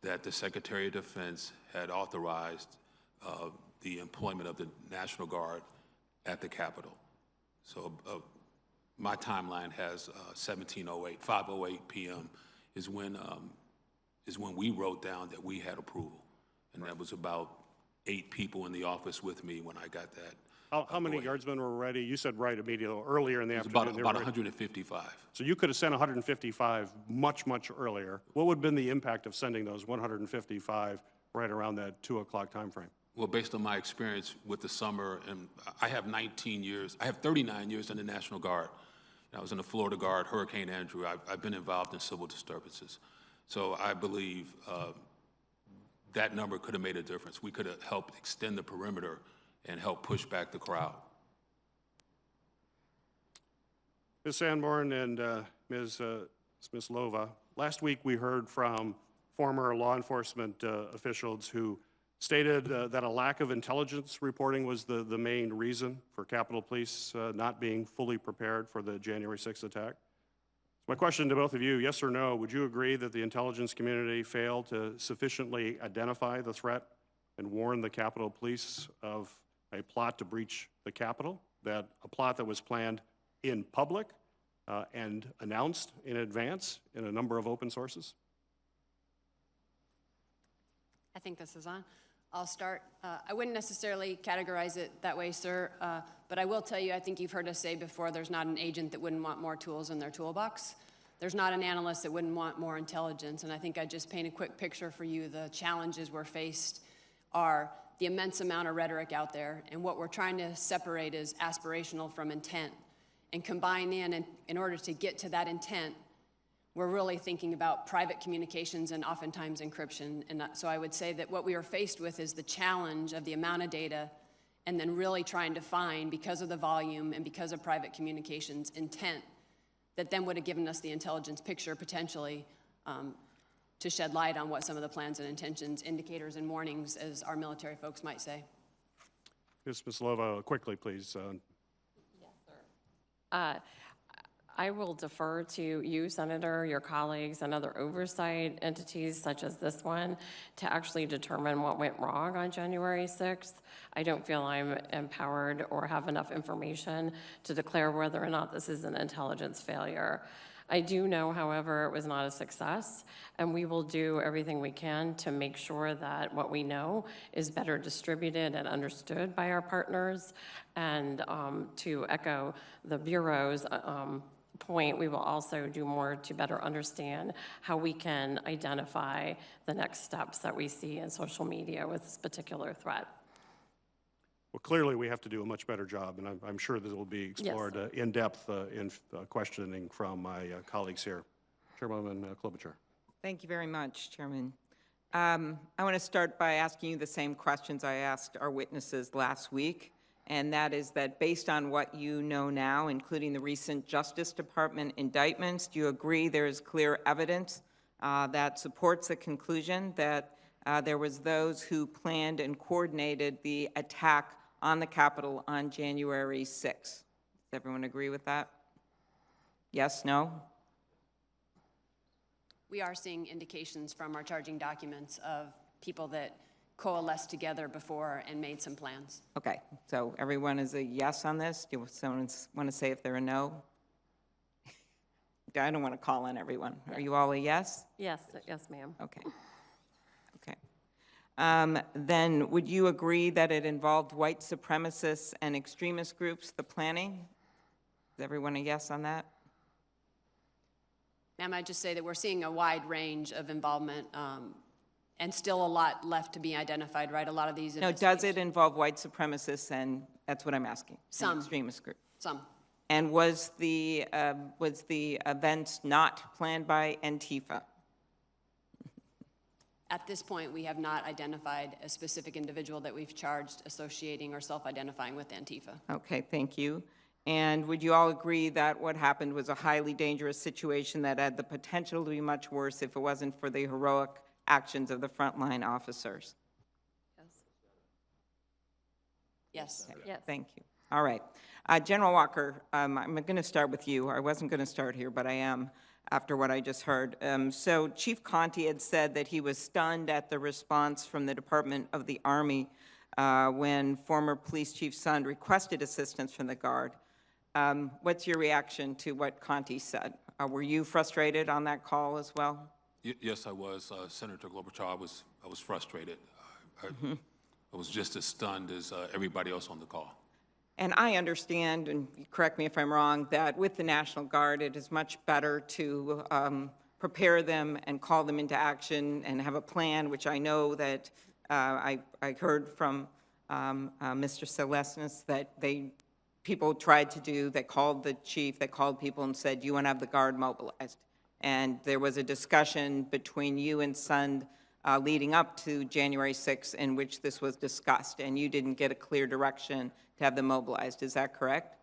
that the Secretary of Defense had authorized the employment of the National Guard at the Capitol. So my timeline has 17:08, 5:08 p.m. is when we wrote down that we had approval, and that was about 8 people in the office with me when I got that. How many guardsmen were ready? You said right immediately, earlier in the It was afternoon. about 155. So you could have sent 155 much, much earlier. What would have been the impact of sending those 155 right around that 2 o'clock time frame? Well, based on my experience with the summer, and I have 39 years in the National Guard. I was in the Florida Guard, Hurricane Andrew. I've been involved in civil disturbances. So I believe that number could have made a difference. We could have helped extend the perimeter and help push back the crowd. Ms. Sanborn and Ms. Lova, last week we heard from former law enforcement officials who stated that a lack of intelligence reporting was the main reason for Capitol Police not being fully prepared for the January 6th attack. So my question to both of you, yes or no, would you agree that the intelligence community failed to sufficiently identify the threat and warn the Capitol Police of a plot to breach the Capitol, that a plot that was planned in public and announced in advance in a number of open sources? I think this is on. I'll start. I wouldn't necessarily categorize it that way, sir, but I will tell you, I think you've heard us say before, there's not an agent that wouldn't want more tools in their toolbox. There's not an analyst that wouldn't want more intelligence, and I think I just paint a quick picture for you. The challenges we're faced are the immense amount of rhetoric out there, and what we're trying to separate is aspirational from intent, and combine in order to get to that intent, we're really thinking about private communications and oftentimes encryption. And so I would say that what we are faced with is the challenge of the amount of data and then really trying to find, because of the volume and because of private communications, intent that then would have given us the intelligence picture potentially to shed light on what some of the plans and intentions, indicators and warnings, as our military folks might say. Ms. Lova, quickly, please. I will defer to you, Senator, your colleagues, and other oversight entities such as this one to actually determine what went wrong on January 6th. I don't feel I'm empowered or have enough information to declare whether or not this is an intelligence failure. I do know, however, it was not a success, and we will do everything we can to make sure that what we know is better distributed and understood by our partners. And to echo the Bureau's point, we will also do more to better understand how we can identify the next steps that we see in social media with this particular threat. Well, clearly, we have to do a much better job, and I'm sure this will be explored in depth in questioning from my colleagues here. Chairwoman Klobuchar. Thank you very much, Chairman. I want to start by asking you the same questions I asked our witnesses last week, and that is that based on what you know now, including the recent Justice Department indictments, do you agree there is clear evidence that supports the conclusion that there was those who planned and coordinated the attack on the Capitol on January 6th? Does everyone agree with that? Yes, no? We are seeing indications from our charging documents of people that coalesced together before and made some plans. Okay, so everyone is a yes on this? Do someone want to say if they're a no? I don't want to call on everyone. Are you all a yes? Yes, yes, ma'am. Okay. Okay. Then would you agree that it involved white supremacists and extremist groups, the planning? Is everyone a yes on that? Ma'am, I'd just say that we're seeing a wide range of involvement and still a lot left to be identified, right? A lot of these No, does it involve white supremacists, and that's what I'm asking? Some. Extremist group. Some. And was the event not planned by Antifa? At this point, we have not identified a specific individual that we've charged associating or self-identifying with Antifa. Okay, thank you. And would you all agree that what happened was a highly dangerous situation that had the potential to be much worse if it wasn't for the heroic actions of the frontline officers? Yes. Okay, Yes. thank you. All right. General Walker, I'm going to start with you. I wasn't going to start here, but I am after what I just heard. So Chief Conte had said that he was stunned at the response from the Department of the Army when former Police Chief Sund requested assistance from the Guard. What's your reaction to what Conte said? Were you frustrated on that call as well? Yes, I was. Senator Klobuchar, I was frustrated. I was just as stunned as everybody else on the call. And I understand, and correct me if I'm wrong, that with the National Guard, it is much better to prepare them and call them into action and have a plan, which I know that I heard from Mr. Celestis that people tried to do. They called the chief, they called people and said, you want to have the Guard mobilized. And there was a discussion between you and Sund leading up to January 6th in which this was discussed, and you didn't get a clear direction to have them mobilized. Is that correct?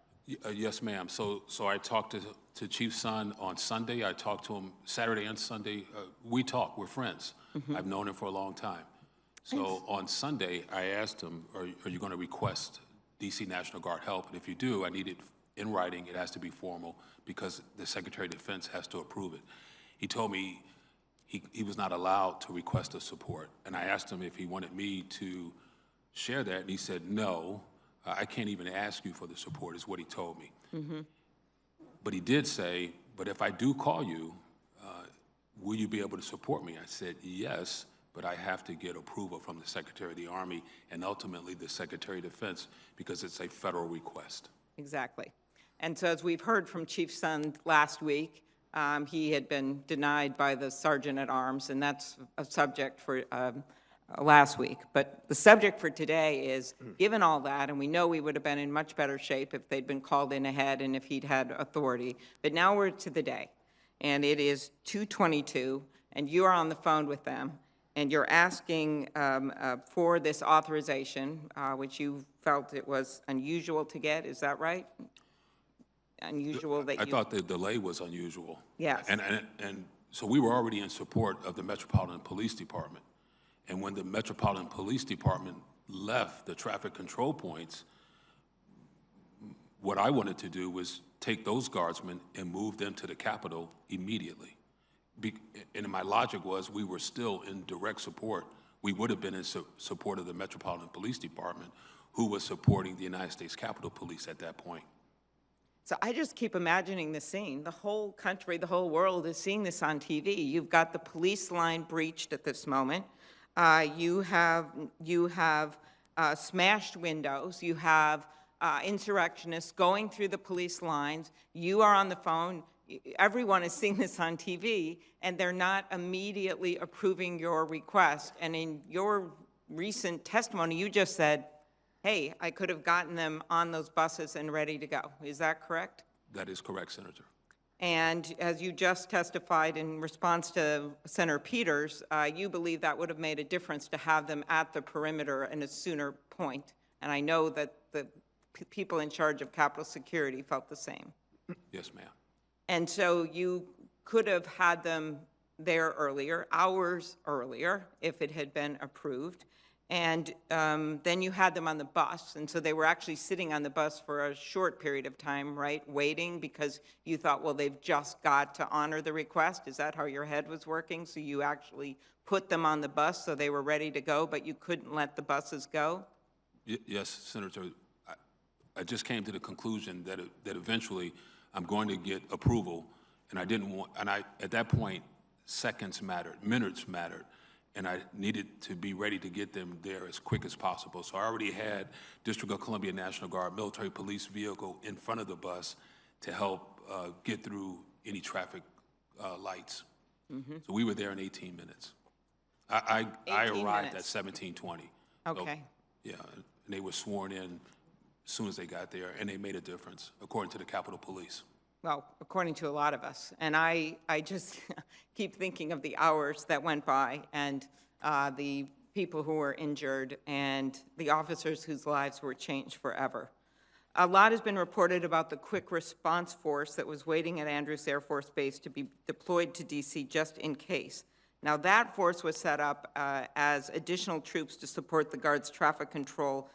Yes, ma'am. So I talked to Chief Sund on Sunday. I talked to him Saturday and Sunday. We talk. We're friends. I've known him for a long time. So on Sunday, I asked him, are you going to request D.C. National Guard help? And if you do, I need it in writing. It has to be formal because the Secretary of Defense has to approve it. He told me he was not allowed to request the support. And I asked him if he wanted me to share that, and he said, no, I can't even ask you for the support, is what he told me. But he did say, but if I do call you, will you be able to support me? I said, yes, but I have to get approval from the Secretary of the Army and ultimately the Secretary of Defense because it's a federal request. Exactly. And so as we've heard from Chief Sund last week, he had been denied by the Sergeant at Arms, and that's a subject for last week. But the subject for today is, given all that, and we know we would have been in much better shape if they'd been called in ahead and if he'd had authority, but now we're to the day, and it is 2:22, and you are on the phone with them, and you're asking for this authorization, which you felt it was unusual to get, is that right? Unusual that you... I thought the delay was unusual. Yes. And so we were already in support of the Metropolitan Police Department. And when the Metropolitan Police Department left the traffic control points, what I wanted to do was take those guardsmen and move them to the Capitol immediately. And my logic was we were still in direct support. We would have been in support of the Metropolitan Police Department, who was supporting the United States Capitol Police at that point. So I just keep imagining the scene. The whole country, the whole world is seeing this on TV. You've got the police line breached at this moment. You have smashed windows. You have insurrectionists going through the police lines. You are on the phone. Everyone is seeing this on TV, and they're not immediately approving your request. And in your recent testimony, you just said, hey, I could have gotten them on those buses and ready to go. Is that correct? That is correct, Senator. And as you just testified in response to Senator Peters, you believe that would have made a difference to have them at the perimeter in a sooner point. And I know that the people in charge of Capitol Security felt the same. Yes, ma'am. And so you could have had them there earlier, hours earlier, if it had been approved. And then you had them on the bus, and so they were actually sitting on the bus for a short period of time, right, waiting, because you thought, well, they've just got to honor the request. Is that how your head was working? So you actually put them on the bus so they were ready to go, but you couldn't let the buses go? Yes, Senator. I just came to the conclusion that eventually I'm going to get approval, and I didn't want, and at that point, seconds mattered, minutes mattered. And I needed to be ready to get them there as quick as possible. So I already had District of Columbia National Guard military police vehicle in front of the bus to help get through any traffic lights. Mm-hmm. So we were there in 18 minutes. I arrived at 17:20. Okay. So, yeah, and they were sworn in as soon as they got there, and they made a difference, according to the Capitol Police. Well, according to a lot of us. And I just keep thinking of the hours that went by and the people who were injured and the officers whose lives were changed forever. A lot has been reported about the quick response force that was waiting at Andrews Air Force Base to be deployed to D.C. just in case. Now, that force was set up as additional troops to support the Guard's traffic control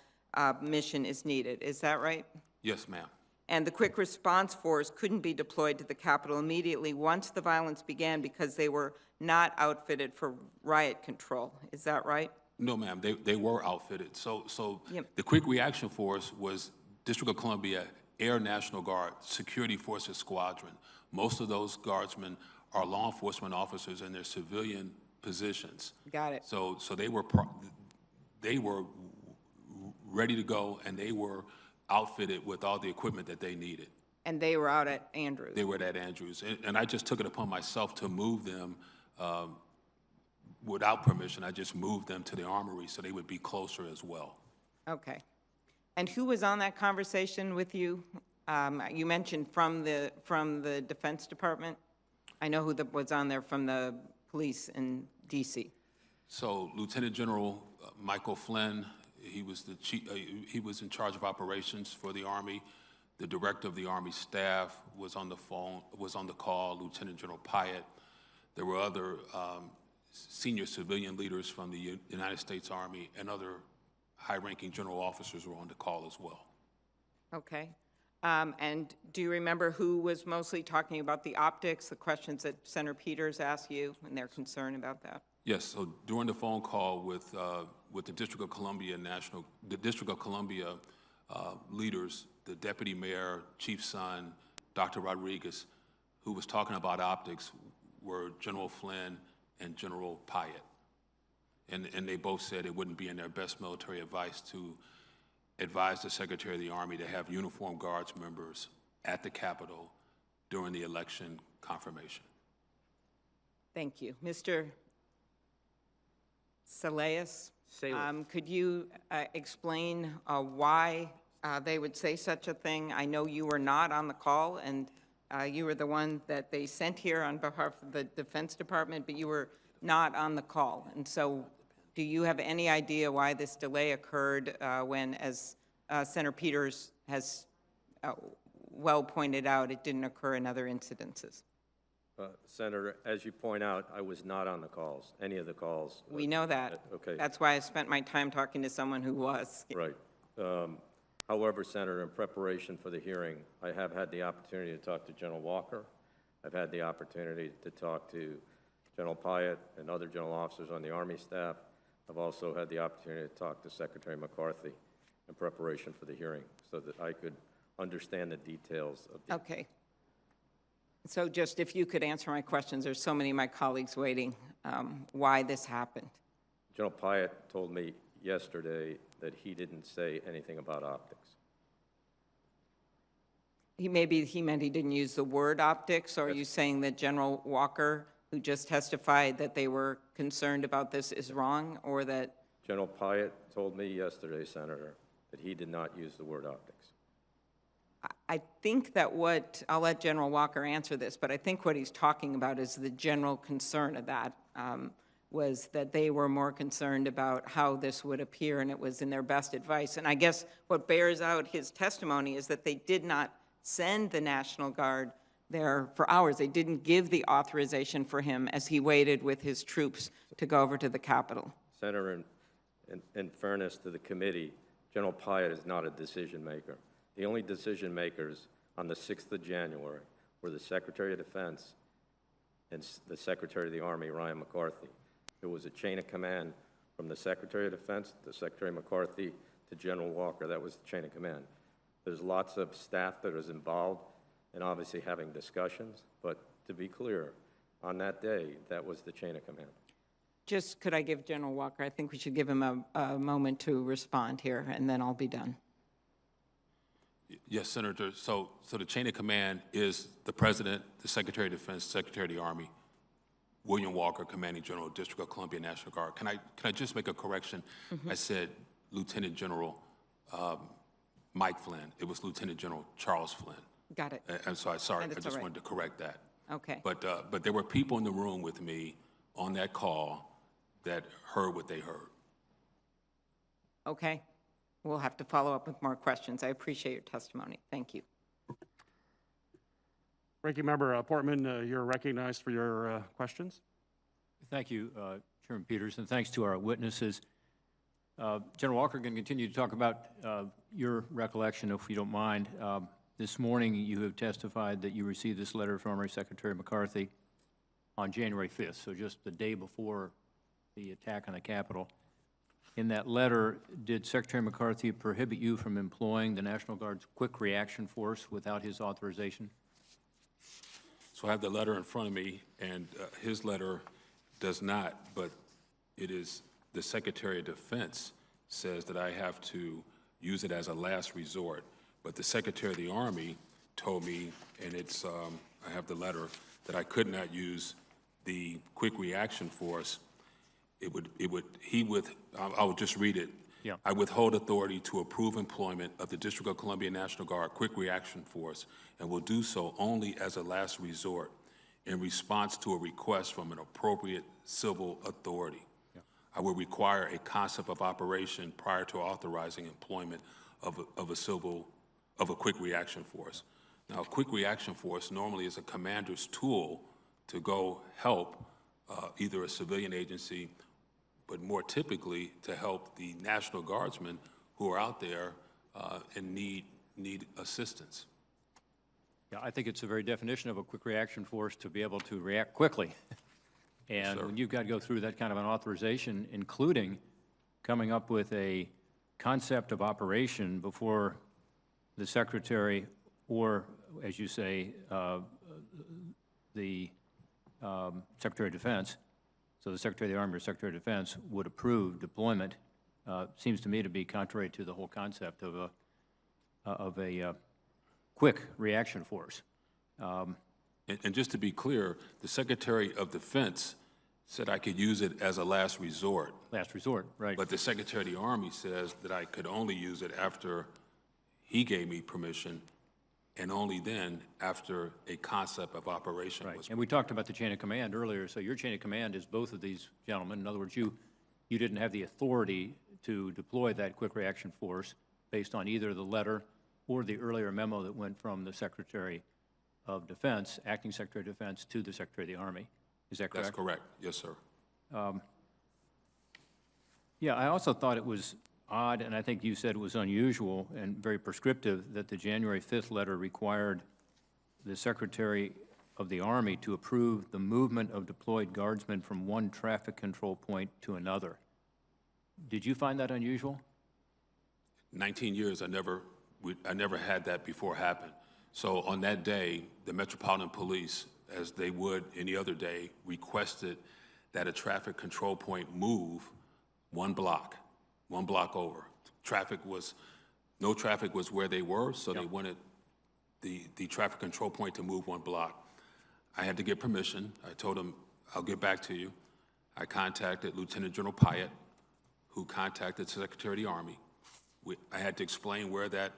mission is needed. Is that right? Yes, ma'am. And the quick response force couldn't be deployed to the Capitol immediately once the violence began because they were not outfitted for riot control. Is that right? No, ma'am. They were outfitted. So Yep. The quick reaction force was District of Columbia Air National Guard Security Forces Squadron. Most of those guardsmen are law enforcement officers in their civilian positions. Got it. So they were ready to go, and they were outfitted with all the equipment that they needed. And they were out at Andrews. They were at Andrews. And I just took it upon myself to move them without permission. I just moved them to the armory so they would be closer as well. Okay. And who was on that conversation with you? You mentioned from the Defense Department. I know who was on there from the police in D.C. So Lieutenant General Michael Flynn, he was the chief. He was in charge of operations for the Army. The director of the Army staff was on the phone, was on the call. Lieutenant General Pyatt. There were other senior civilian leaders from the United States Army, and other high-ranking general officers were on the call as well. Okay. And do you remember who was mostly talking about the optics, the questions that Senator Peters asked you, and their concern about that? Yes. So during the phone call with the District of Columbia leaders, the Deputy Mayor, Chief Sund, Dr. Rodriguez, who was talking about optics, were General Flynn and General Pyatt. And they both said it wouldn't be in their best military advice to advise the Secretary of the Army to have uniformed guards members at the Capitol during the election confirmation. Thank you. Mr. Salas, could you explain why they would say such a thing? I know you were not on the call, and you were the one that they sent here on behalf of the Defense Department, but you were not on the call. And so do you have any idea why this delay occurred when, as Senator Peters has well pointed out, it didn't occur in other incidences? Senator, as you point out, I was not on the calls, any of the calls. We know that. Okay. That's why I spent my time talking to someone who was. Right. However, Senator, in preparation for the hearing, I have had the opportunity to talk to General Walker. I've had the opportunity to talk to General Pyatt and other general officers on the Army staff. I've also had the opportunity to talk to Secretary McCarthy in preparation for the hearing so that I could understand the details of the... Okay. So just if you could answer my questions, there's so many of my colleagues waiting, why this happened. General Pyatt told me yesterday that he didn't say anything about optics. Maybe he meant he didn't use the word optics, or are you saying that General Walker, who just testified that they were concerned about this, is wrong, or that? General Pyatt told me yesterday, Senator, that he did not use the word optics. I think that I'll let General Walker answer this, but I think what he's talking about is the general concern of that, was that they were more concerned about how this would appear, and it was in their best advice. And I guess what bears out his testimony is that they did not send the National Guard there for hours. They didn't give the authorization for him as he waited with his troops to go over to the Capitol. Senator, in fairness to the committee, General Pyatt is not a decision maker. The only decision makers on the 6th of January were the Secretary of Defense and the Secretary of the Army, Ryan McCarthy. There was a chain of command from the Secretary of Defense, the Secretary McCarthy, to General Walker. That was the chain of command. There's lots of staff that is involved in obviously having discussions, but to be clear, on that day, that was the chain of command. Just could I give General Walker, I think we should give him a moment to respond here, and then I'll be done. Yes, Senator. So the chain of command is the President, the Secretary of Defense, Secretary of the Army, William Walker, Commanding General, District of Columbia National Guard. Can I just make a correction? I said Lieutenant General Mike Flynn. It was Lieutenant General Charles Flynn. Got it. I'm sorry. I That's just all right. wanted to correct that. Okay. But there were people in the room with me on that call that heard what they heard. Okay. We'll have to follow up with more questions. I appreciate your testimony. Thank you. Ranking Member Portman, you're recognized for your questions. Thank you, Chairman Peters, and thanks to our witnesses. General Walker can continue to talk about your recollection, if you don't mind. This morning, you have testified that you received this letter from Army Secretary McCarthy on January 5th, so just the day before the attack on the Capitol. In that letter, did Secretary McCarthy prohibit you from employing the National Guard's Quick Reaction Force without his authorization? So I have the letter in front of me, and his letter does not, but it is the Secretary of Defense says that I have to use it as a last resort. But the Secretary of the Army told me, and it's, I have the letter, that I could not use the Quick Reaction Force. I'll just read it. Yeah. I withhold authority to approve employment of the District of Columbia National Guard Quick Reaction Force and will do so only as a last resort in response to a request from an appropriate civil authority. Yeah. I will require a concept of operation prior to authorizing employment of a quick reaction force. Now, a quick reaction force normally is a commander's tool to go help either a civilian agency, but more typically to help the National Guardsmen who are out there and need assistance. Yeah, I think it's the very definition of a quick reaction force to be able to react quickly. And when you've got to go through that kind of an authorization, including coming up with a concept of operation before the Secretary or as you say, the Secretary of Defense, so the Secretary of the Army or Secretary of Defense would approve deployment, seems to me to be contrary to the whole concept of a quick reaction force. And just to be clear, the Secretary of Defense said I could use it as a last resort. Last resort, right. But the Secretary of the Army says that I could only use it after he gave me permission, and only then after a concept of operation Right, was. and we talked about the chain of command earlier, so your chain of command is both of these gentlemen. In other words, you didn't have the authority to deploy that quick reaction force based on either the letter or the earlier memo that went from the Secretary of Defense, Acting Secretary of Defense, to the Secretary of the Army. Is that correct? That's correct, yes, sir. Yeah, I also thought it was odd, and I think you said it was unusual and very prescriptive, that the January 5th letter required the Secretary of the Army to approve the movement of deployed guardsmen from one traffic control point to another. Did you find that unusual? 19 years, I never had that before happen. So on that day, the Metropolitan Police, as they would any other day, requested that a traffic control point move one block over. No traffic was where they were, so they wanted the traffic control point to move one block. I had to get permission. I told them, I'll get back to you. I contacted Lieutenant General Pyatt, who contacted the Secretary of the Army. I had to explain where that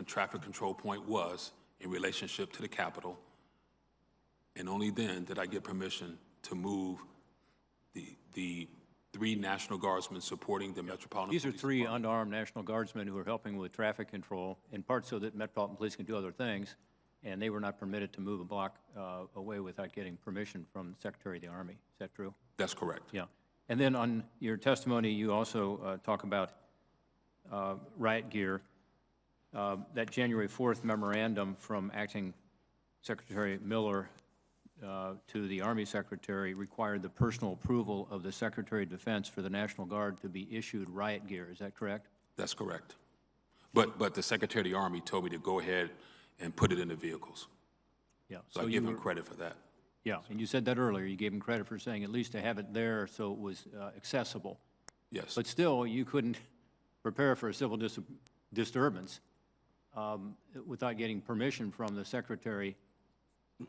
traffic control point was in relationship to the Capitol, and only then did I get permission to move the 3 National Guardsmen supporting the Metropolitan Police. These are 3 Department. unarmed National Guardsmen who are helping with traffic control, in part so that Metropolitan Police can do other things, and they were not permitted to move a block away without getting permission from the Secretary of the Army. Is that true? That's correct. Yeah. And then on your testimony, you also talk about riot gear. That January 4th memorandum from Acting Secretary Miller to the Army Secretary required the personal approval of the Secretary of Defense for the National Guard to be issued riot gear. Is that correct? That's correct. But the Secretary of the Army told me to go ahead and put it in the vehicles. Yeah. So I give him credit for that. Yeah, and you said that earlier. You gave him credit for saying at least to have it there so it was accessible. Yes. But still, you couldn't prepare for a civil disturbance without getting permission from the Secretary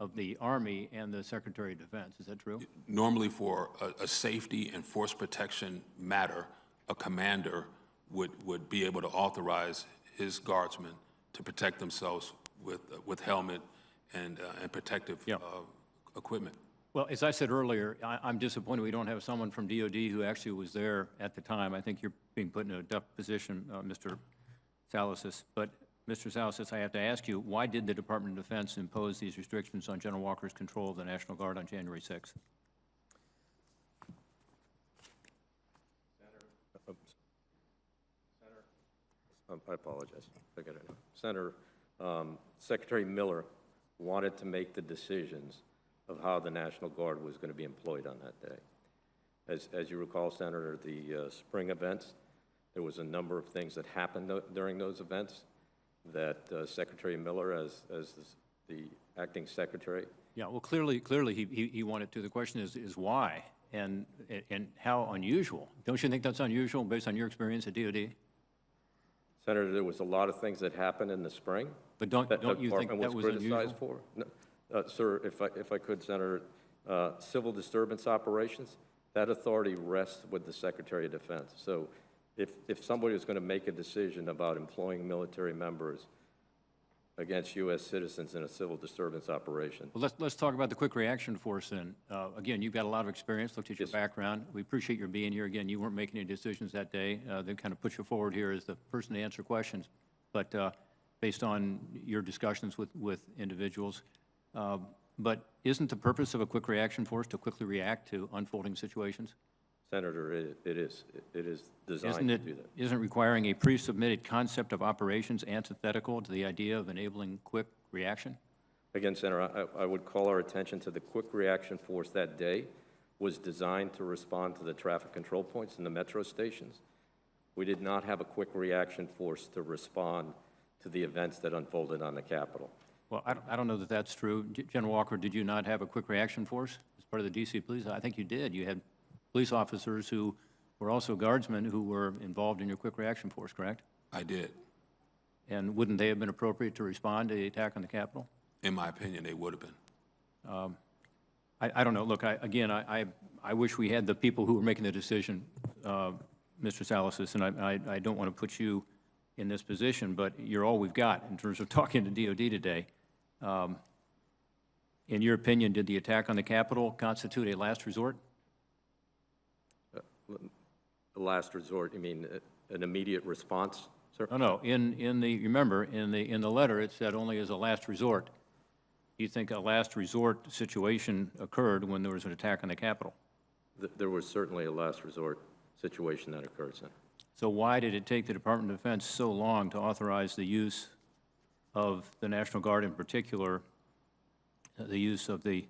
of the Army and the Secretary of Defense. Is that true? Normally for a safety and force protection matter, a commander would be able to authorize his guardsmen to protect themselves with helmet and protective equipment. Well, as I said earlier, I'm disappointed we don't have someone from DOD who actually was there at the time. I think you're being put in a tough position, Mr. Salasas. But, Mr. Salasas, I have to ask you, why did the Department of Defense impose these restrictions on General Walker's control of the National Guard on January 6th? I apologize. I got it now. Senator, Secretary Miller wanted to make the decisions of how the National Guard was going to be employed on that day. As you recall, Senator, the spring events, there was a number of things that happened during those events that Secretary Miller, as the acting secretary. Yeah, well, clearly he wanted to. The question is why and how unusual. Don't you think that's unusual based on your experience at DOD? Senator, there was a lot of things that happened in the spring. But don't you think that was criticized unusual? for? No, sir, if I could, Senator, civil disturbance operations, that authority rests with the Secretary of Defense. So if somebody is going to make a decision about employing military members against U.S. citizens in a civil disturbance operation. Well, let's talk about the quick reaction force then. Again, you've got a lot of experience, looked at your Yes. background. We appreciate your being here. Again, you weren't making any decisions that day. They kind of put you forward here as the person to answer questions. But based on your discussions with individuals, but isn't the purpose of a quick reaction force to quickly react to unfolding situations? Senator, it is designed to do that. Isn't requiring a pre-submitted concept of operations antithetical to the idea of enabling quick reaction? Again, Senator, I would call our attention to the quick reaction force that day was designed to respond to the traffic control points in the metro stations. We did not have a quick reaction force to respond to the events that unfolded on the Capitol. Well, I don't know that that's true. General Walker, did you not have a quick reaction force as part of the DC police? I think you did. You had police officers who were also guardsmen who were involved in your quick reaction force, correct? I did. And wouldn't they have been appropriate to respond to the attack on the Capitol? In my opinion, they would have been. I don't know. Look, I wish we had the people who were making the decision, Mr. Salas, and I don't want to put you in this position, but you're all we've got in terms of talking to DOD today. In your opinion, did the attack on the Capitol constitute a last resort? Last resort, you mean an immediate response, sir? No. Remember, in the letter, it said only as a last resort. Do you think a last resort situation occurred when there was an attack on the Capitol? There was certainly a last resort situation that occurred, Senator. So why did it take the Department of Defense so long to authorize the use of the National Guard, in particular, the use of the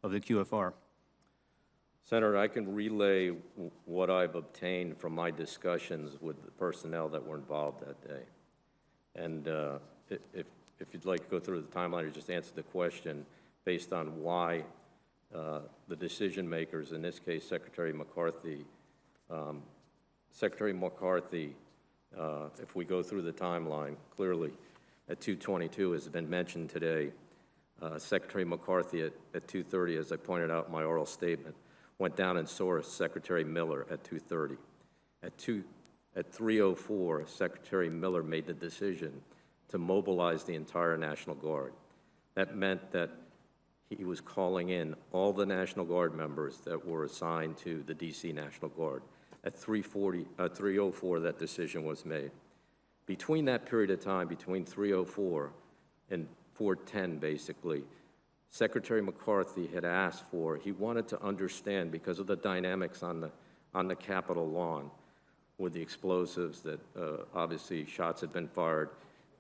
QFR? Senator, I can relay what I've obtained from my discussions with the personnel that were involved that day. And if you'd like to go through the timeline or just answer the question based on why the decision makers, in this case Secretary McCarthy, if we go through the timeline, clearly at 2:22 has been mentioned today. Secretary McCarthy at 2:30, as I pointed out in my oral statement, went down and saw Secretary Miller at 2:30. At 3:04, Secretary Miller made the decision to mobilize the entire National Guard. That meant that he was calling in all the National Guard members that were assigned to the DC National Guard. At 3:04, that decision was made. Between that period of time, between 3:04 and 4:10, basically, Secretary McCarthy had asked for, he wanted to understand, because of the dynamics on the Capitol lawn, with the explosives that obviously shots had been fired,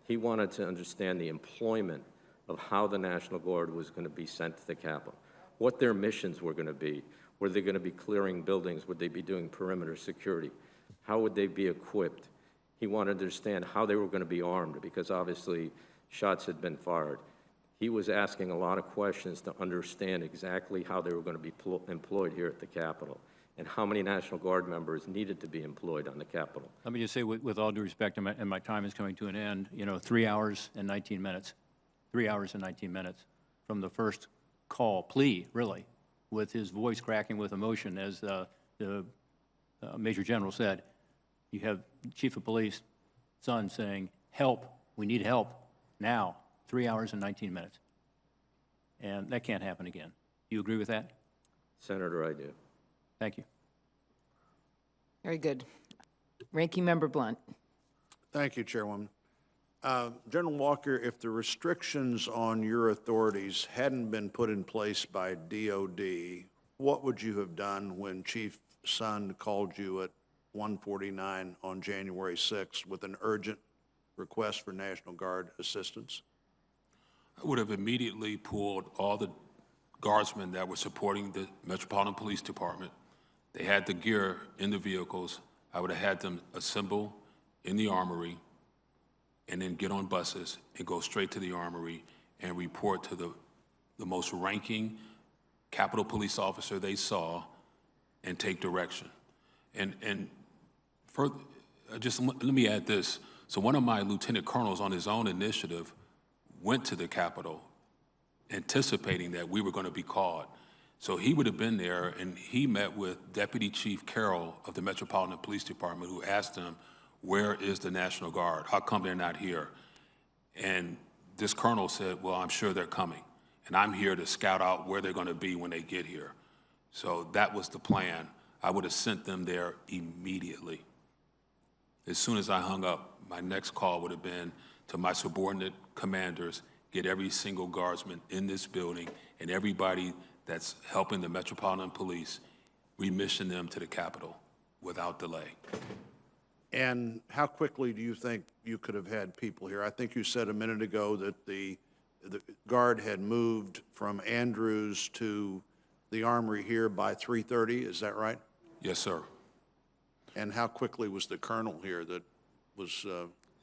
he wanted to understand the employment of how the National Guard was going to be sent to the Capitol, what their missions were going to be. Were they going to be clearing buildings? Would they be doing perimeter security? How would they be equipped? He wanted to understand how they were going to be armed, because obviously shots had been fired. He was asking a lot of questions to understand exactly how they were going to be employed here at the Capitol and how many National Guard members needed to be employed on the Capitol. Let me just say, with all due respect, and my time is coming to an end, 3 hours and 19 minutes. 3 hours and 19 minutes from the first call, plea, really, with his voice cracking with emotion, as the Major General said. You have Chief of Police, son, saying, help, we need help, now, 3 hours and 19 minutes. And that can't happen again. Do you agree with that? Senator, I do. Thank you. Very good. Ranking Member Blunt. Thank you, Chairwoman. General Walker, if the restrictions on your authorities hadn't been put in place by DOD, what would you have done when Chief Sun called you at 1:49 on January 6th with an urgent request for National Guard assistance? I would have immediately pulled all the guardsmen that were supporting the Metropolitan Police Department. They had the gear in the vehicles. I would have had them assemble in the armory and then get on buses and go straight to the armory and report to the most ranking Capitol Police officer they saw and take direction. And further, just let me add this. So one of my lieutenant colonels on his own initiative went to the Capitol anticipating that we were going to be called. So he would have been there, and he met with Deputy Chief Carroll of the Metropolitan Police Department, who asked him, where is the National Guard? How come they're not here? And this colonel said, well, I'm sure they're coming, and I'm here to scout out where they're going to be when they get here. So that was the plan. I would have sent them there immediately. As soon as I hung up, my next call would have been to my subordinate commanders, get every single guardsman in this building and everybody that's helping the Metropolitan Police, remission them to the Capitol without delay. And how quickly do you think you could have had people here? I think you said a minute ago that the Guard had moved from Andrews to the Armory here by 3:30, is that right? Yes, sir. And how quickly was the colonel here that was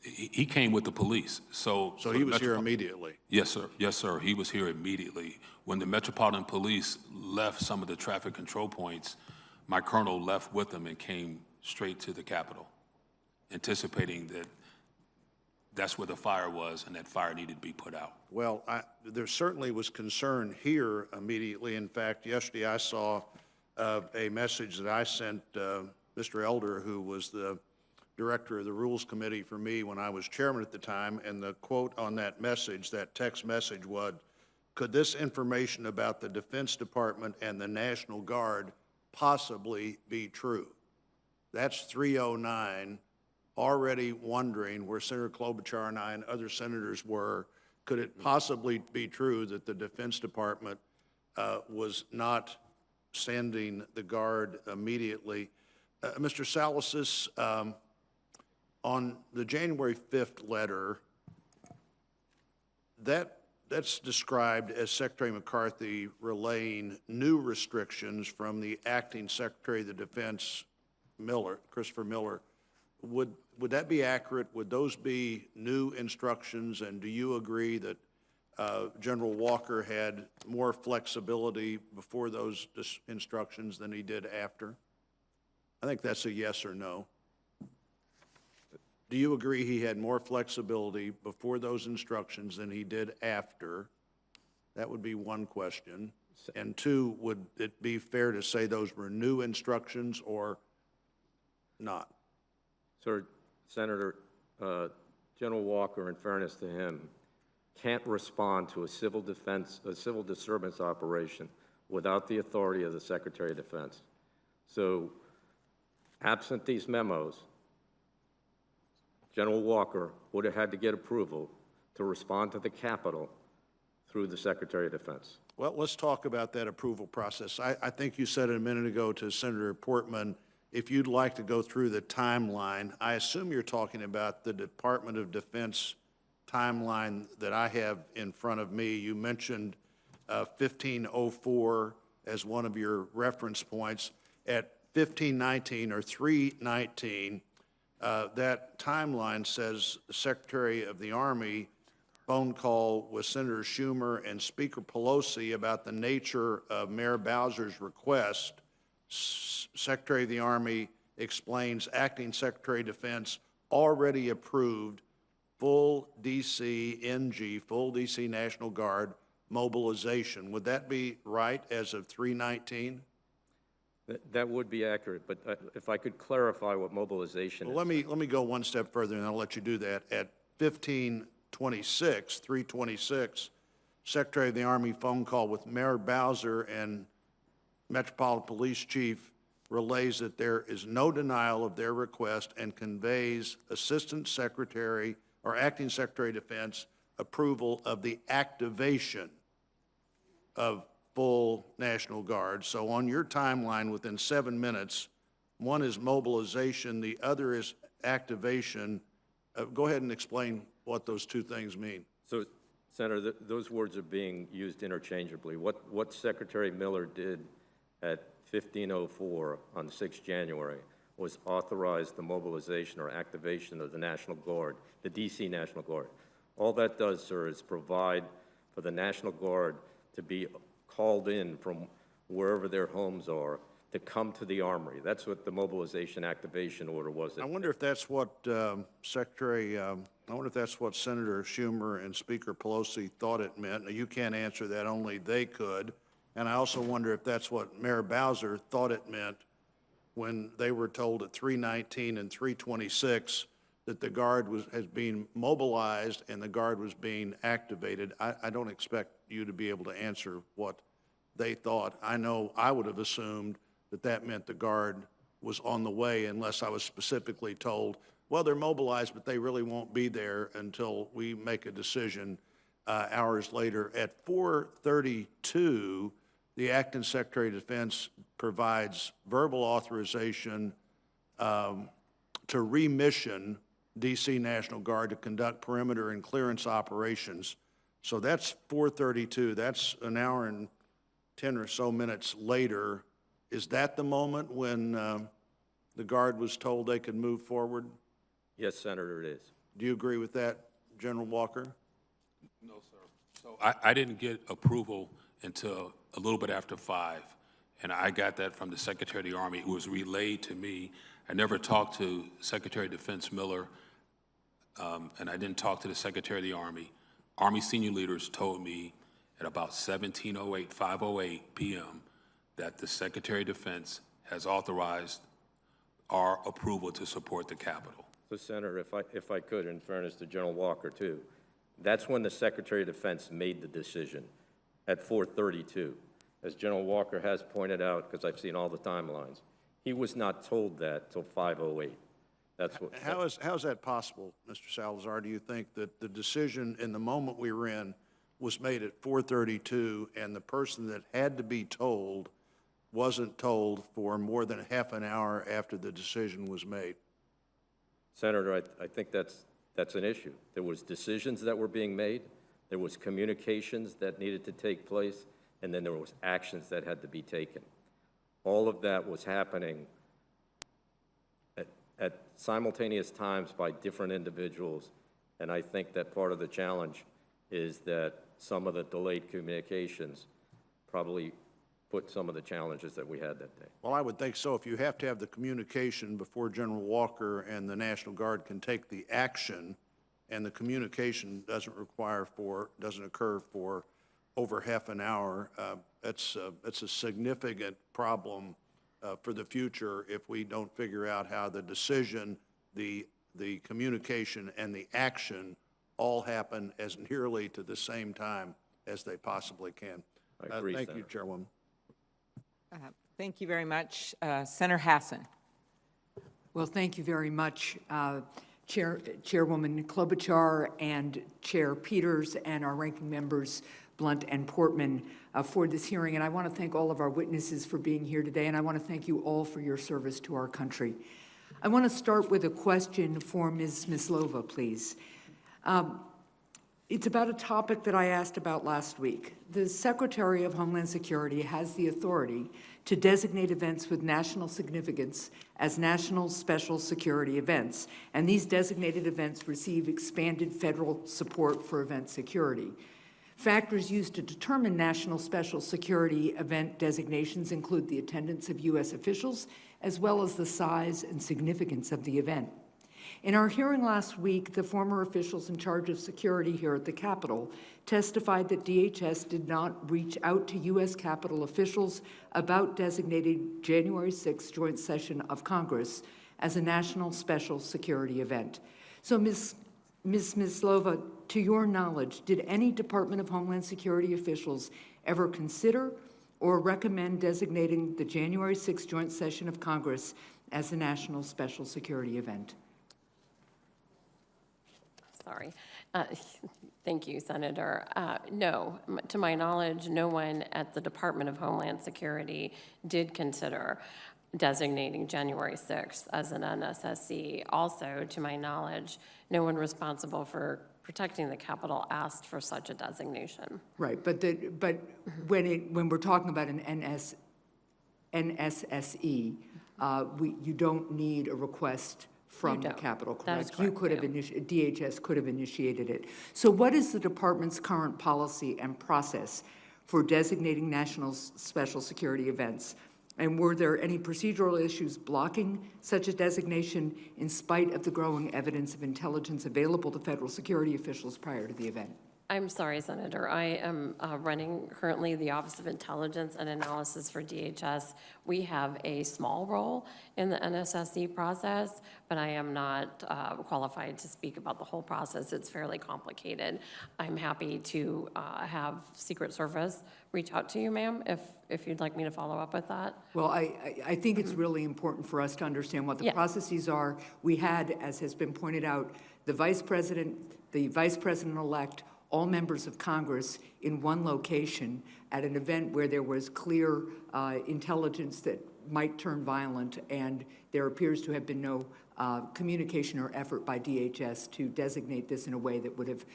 He came with the police, so. So he was here immediately. Yes, sir. Yes, sir. He was here immediately. When the Metropolitan Police left some of the traffic control points, my colonel left with them and came straight to the Capitol, anticipating that that's where the fire was and that fire needed to be put out. Well, there certainly was concern here immediately. In fact, yesterday I saw a message that I sent Mr. Elder, who was the director of the Rules Committee for me when I was chairman at the time, and the quote on that message, that text message was, "Could this information about the Defense Department and the National Guard possibly be true?" That's 309, already wondering where Senator Klobuchar and I and other senators were. Could it possibly be true that the Defense Department was not sending the Guard immediately? Mr. Salasys, on the January 5th letter, that's described as Secretary McCarthy relaying new restrictions from the acting Secretary of the Defense, Christopher Miller. Would that be accurate? Would those be new instructions? And do you agree that General Walker had more flexibility before those instructions than he did after? I think that's a yes or no. Do you agree he had more flexibility before those instructions than he did after? That would be one question. And two, would it be fair to say those were new instructions or not? Sir, Senator, General Walker, in fairness to him, can't respond to a civil disturbance operation without the authority of the Secretary of Defense. So, absent these memos, General Walker would have had to get approval to respond to the Capitol through the Secretary of Defense. Well, let's talk about that approval process. I think you said it a minute ago to Senator Portman, if you'd like to go through the timeline. I assume you're talking about the Department of Defense timeline that I have in front of me. You mentioned 1504 as one of your reference points. At 1519 or 319, that timeline says the Secretary of the Army phone call with Senator Schumer and Speaker Pelosi about the nature of Mayor Bowser's request. Secretary of the Army explains acting Secretary of Defense already approved full DC NG, full DC National Guard mobilization. Would that be right as of 319? That would be accurate, but if I could clarify what mobilization is. Let me go one step further, and I'll let you do that. At 1526, 326, Secretary of the Army phone call with Mayor Bowser and Metropolitan Police Chief relays that there is no denial of their request and conveys Assistant Secretary or Acting Secretary of Defense approval of the activation of full National Guard. So on your timeline, within 7 minutes, one is mobilization, the other is activation. Go ahead and explain what those two things mean. So, Senator, those words are being used interchangeably. What Secretary Miller did at 1504 on 6 January was authorize the mobilization or activation of the National Guard, the DC National Guard. All that does, sir, is provide for the National Guard to be called in from wherever their homes are to come to the Armory. That's what the mobilization activation order was. I wonder if that's what I wonder if that's what Senator Schumer and Speaker Pelosi thought it meant. Now, you can't answer that, only they could. And I also wonder if that's what Mayor Bowser thought it meant when they were told at 319 and 326 that the Guard has been mobilized and the Guard was being activated. I don't expect you to be able to answer what they thought. I know I would have assumed that that meant the Guard was on the way unless I was specifically told, well, they're mobilized, but they really won't be there until we make a decision hours later. At 4:32, the Acting Secretary of Defense provides verbal authorization to remission DC National Guard to conduct perimeter and clearance operations. So that's 4:32. That's an hour and 10 or so minutes later. Is that the moment when the Guard was told they could move forward? Yes, Senator, it is. Do you agree with that, General Walker? No, sir. So I didn't get approval until a little bit after 5, and I got that from the Secretary of the Army. It was relayed to me. I never talked to Secretary of Defense Miller, and I didn't talk to the Secretary of the Army. Army senior leaders told me at about 17:08, 5:08 p.m. that the Secretary of Defense has authorized our approval to support the Capitol. So, Senator, if I could, in fairness to General Walker, too, that's when the Secretary of Defense made the decision at 4:32. As General Walker has pointed out, because I've seen all the timelines, he was not told that till 5:08. That's what. How is that possible, Mr. Salazar? Do you think that the decision in the moment we were in was made at 4:32, and the person that had to be told wasn't told for more than half an hour after the decision was made? Senator, I think that's an issue. There was decisions that were being made, there was communications that needed to take place, and then there was actions that had to be taken. All of that was happening at simultaneous times by different individuals, and I think that part of the challenge is that some of the delayed communications probably put some of the challenges that we had that day. Well, I would think so. If you have to have the communication before General Walker and the National Guard can take the action, and the communication doesn't occur for over half an hour, it's a significant problem for the future if we don't figure out how the decision, the communication, and the action all happen as nearly to the same time as they possibly can. I agree, Thank you, Senator. Chairwoman. Thank you very much. Senator Hassan. Well, thank you very much, Chairwoman Klobuchar and Chair Peters and our ranking members Blunt and Portman for this hearing. And I want to thank all of our witnesses for being here today, and I want to thank you all for your service to our country. I want to start with a question for Ms. Myslova, please. It's about a topic that I asked about last week. The Secretary of Homeland Security has the authority to designate events with national significance as national special security events, and these designated events receive expanded federal support for event security. Factors used to determine national special security event designations include the attendance of U.S. officials, as well as the size and significance of the event. In our hearing last week, the former officials in charge of security here at the Capitol testified that DHS did not reach out to U.S. Capitol officials about designating January 6th joint session of Congress as a national special security event. So, Ms. Myslova, to your knowledge, did any Department of Homeland Security officials ever consider or recommend designating the January 6th joint session of Congress as a national special security event? Sorry. Thank you, Senator. No, to my knowledge, no one at the Department of Homeland Security did consider designating January 6th as an NSSC. Also, to my knowledge, no one responsible for protecting the Capitol asked for such a designation. Right, but when we're talking about an NSSE, you don't need a request from the Capitol, correct? That is correct, You could have DHS could have initiated it. So what is the department's current policy and process for designating national special security events? And were there any procedural issues blocking such a designation in spite of the growing evidence of intelligence available to federal security officials prior to the event? I'm sorry, Senator. I am running currently the Office of Intelligence and Analysis for DHS. We have a small role in the NSSC process, but I am not qualified to speak about the whole process. It's fairly complicated. I'm happy to have Secret Service reach out to you, ma'am, if you'd like me to follow up with that. Well, I think it's really important for us to understand what the processes are. We had, as has been pointed out, the Vice President-elect, all members of Congress in one location at an event where there was clear intelligence that might turn violent, and there appears to have been no communication or effort by DHS to designate this in a way that would have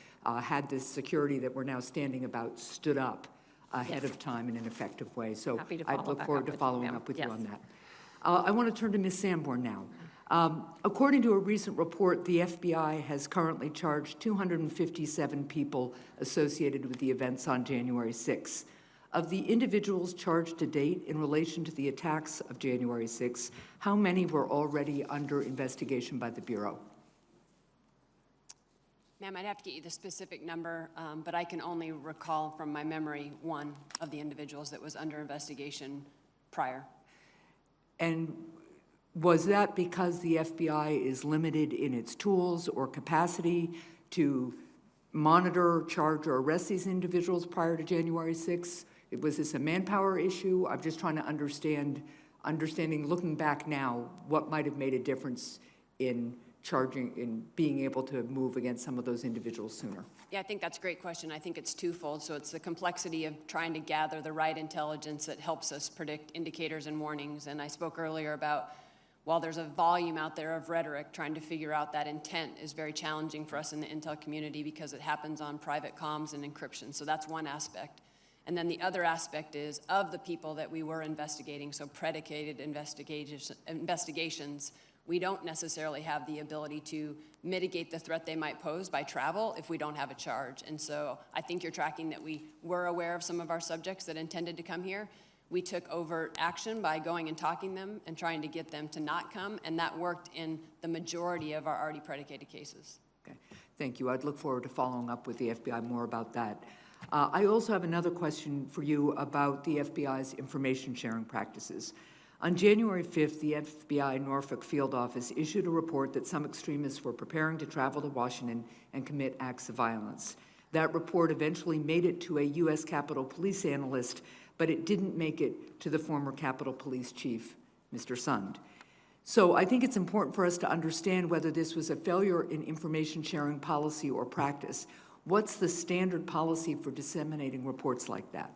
had this security that we're now standing about stood up ahead of time in an effective way. So Happy to I follow look back forward up to with you, following ma'am. up with you Yes. on that. I want to turn to Ms. Sanborn now. According to a recent report, the FBI has currently charged 257 people associated with the events on January 6th. Of the individuals charged to date in relation to the attacks of January 6th, how many were already under investigation by the Bureau? Ma'am, I'd have to get you the specific number, but I can only recall from my memory one of the individuals that was under investigation prior. And was that because the FBI is limited in its tools or capacity to monitor, charge, or arrest these individuals prior to January 6th? Was this a manpower issue? I'm just trying to understanding, looking back now, what might have made a difference in charging, in being able to move against some of those individuals sooner? Yeah, I think that's a great question. I think it's twofold. So it's the complexity of trying to gather the right intelligence that helps us predict indicators and warnings. And I spoke earlier about, while there's a volume out there of rhetoric, trying to figure out that intent is very challenging for us in the intel community because it happens on private comms and encryption. So that's one aspect. And then the other aspect is, of the people that we were investigating, so predicated investigations, we don't necessarily have the ability to mitigate the threat they might pose by travel if we don't have a charge. And so I think you're tracking that we were aware of some of our subjects that intended to come here. We took overt action by going and talking them and trying to get them to not come, and that worked in the majority of our already predicated cases. Okay, thank you. I'd look forward to following up with the FBI more about that. I also have another question for you about the FBI's information sharing practices. On January 5th, the FBI Norfolk Field Office issued a report that some extremists were preparing to travel to Washington and commit acts of violence. That report eventually made it to a U.S. Capitol Police analyst, but it didn't make it to the former Capitol Police Chief, Mr. Sund. So I think it's important for us to understand whether this was a failure in information sharing policy or practice. What's the standard policy for disseminating reports like that?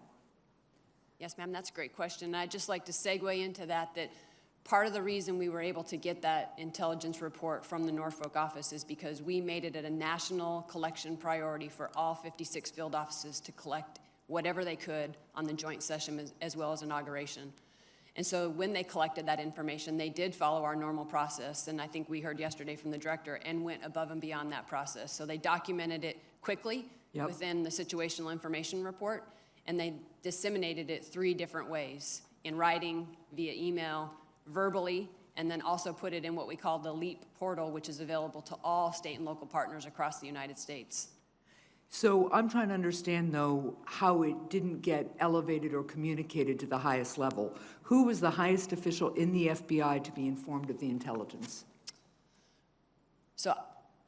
Yes, ma'am, that's a great question. I'd just like to segue into that part of the reason we were able to get that intelligence report from the Norfolk office is because we made it a national collection priority for all 56 field offices to collect whatever they could on the joint session as well as inauguration. And so when they collected that information, they did follow our normal process, and I think we heard yesterday from the director, and went above and beyond that process. So they documented it quickly within the situational information report, and they disseminated it 3 different ways: in writing, via email, verbally, and then also put it in what we call the LEAP portal, which is available to all state and local partners across the United States. So I'm trying to understand, though, how it didn't get elevated or communicated to the highest level. Who was the highest official in the FBI to be informed of the intelligence? So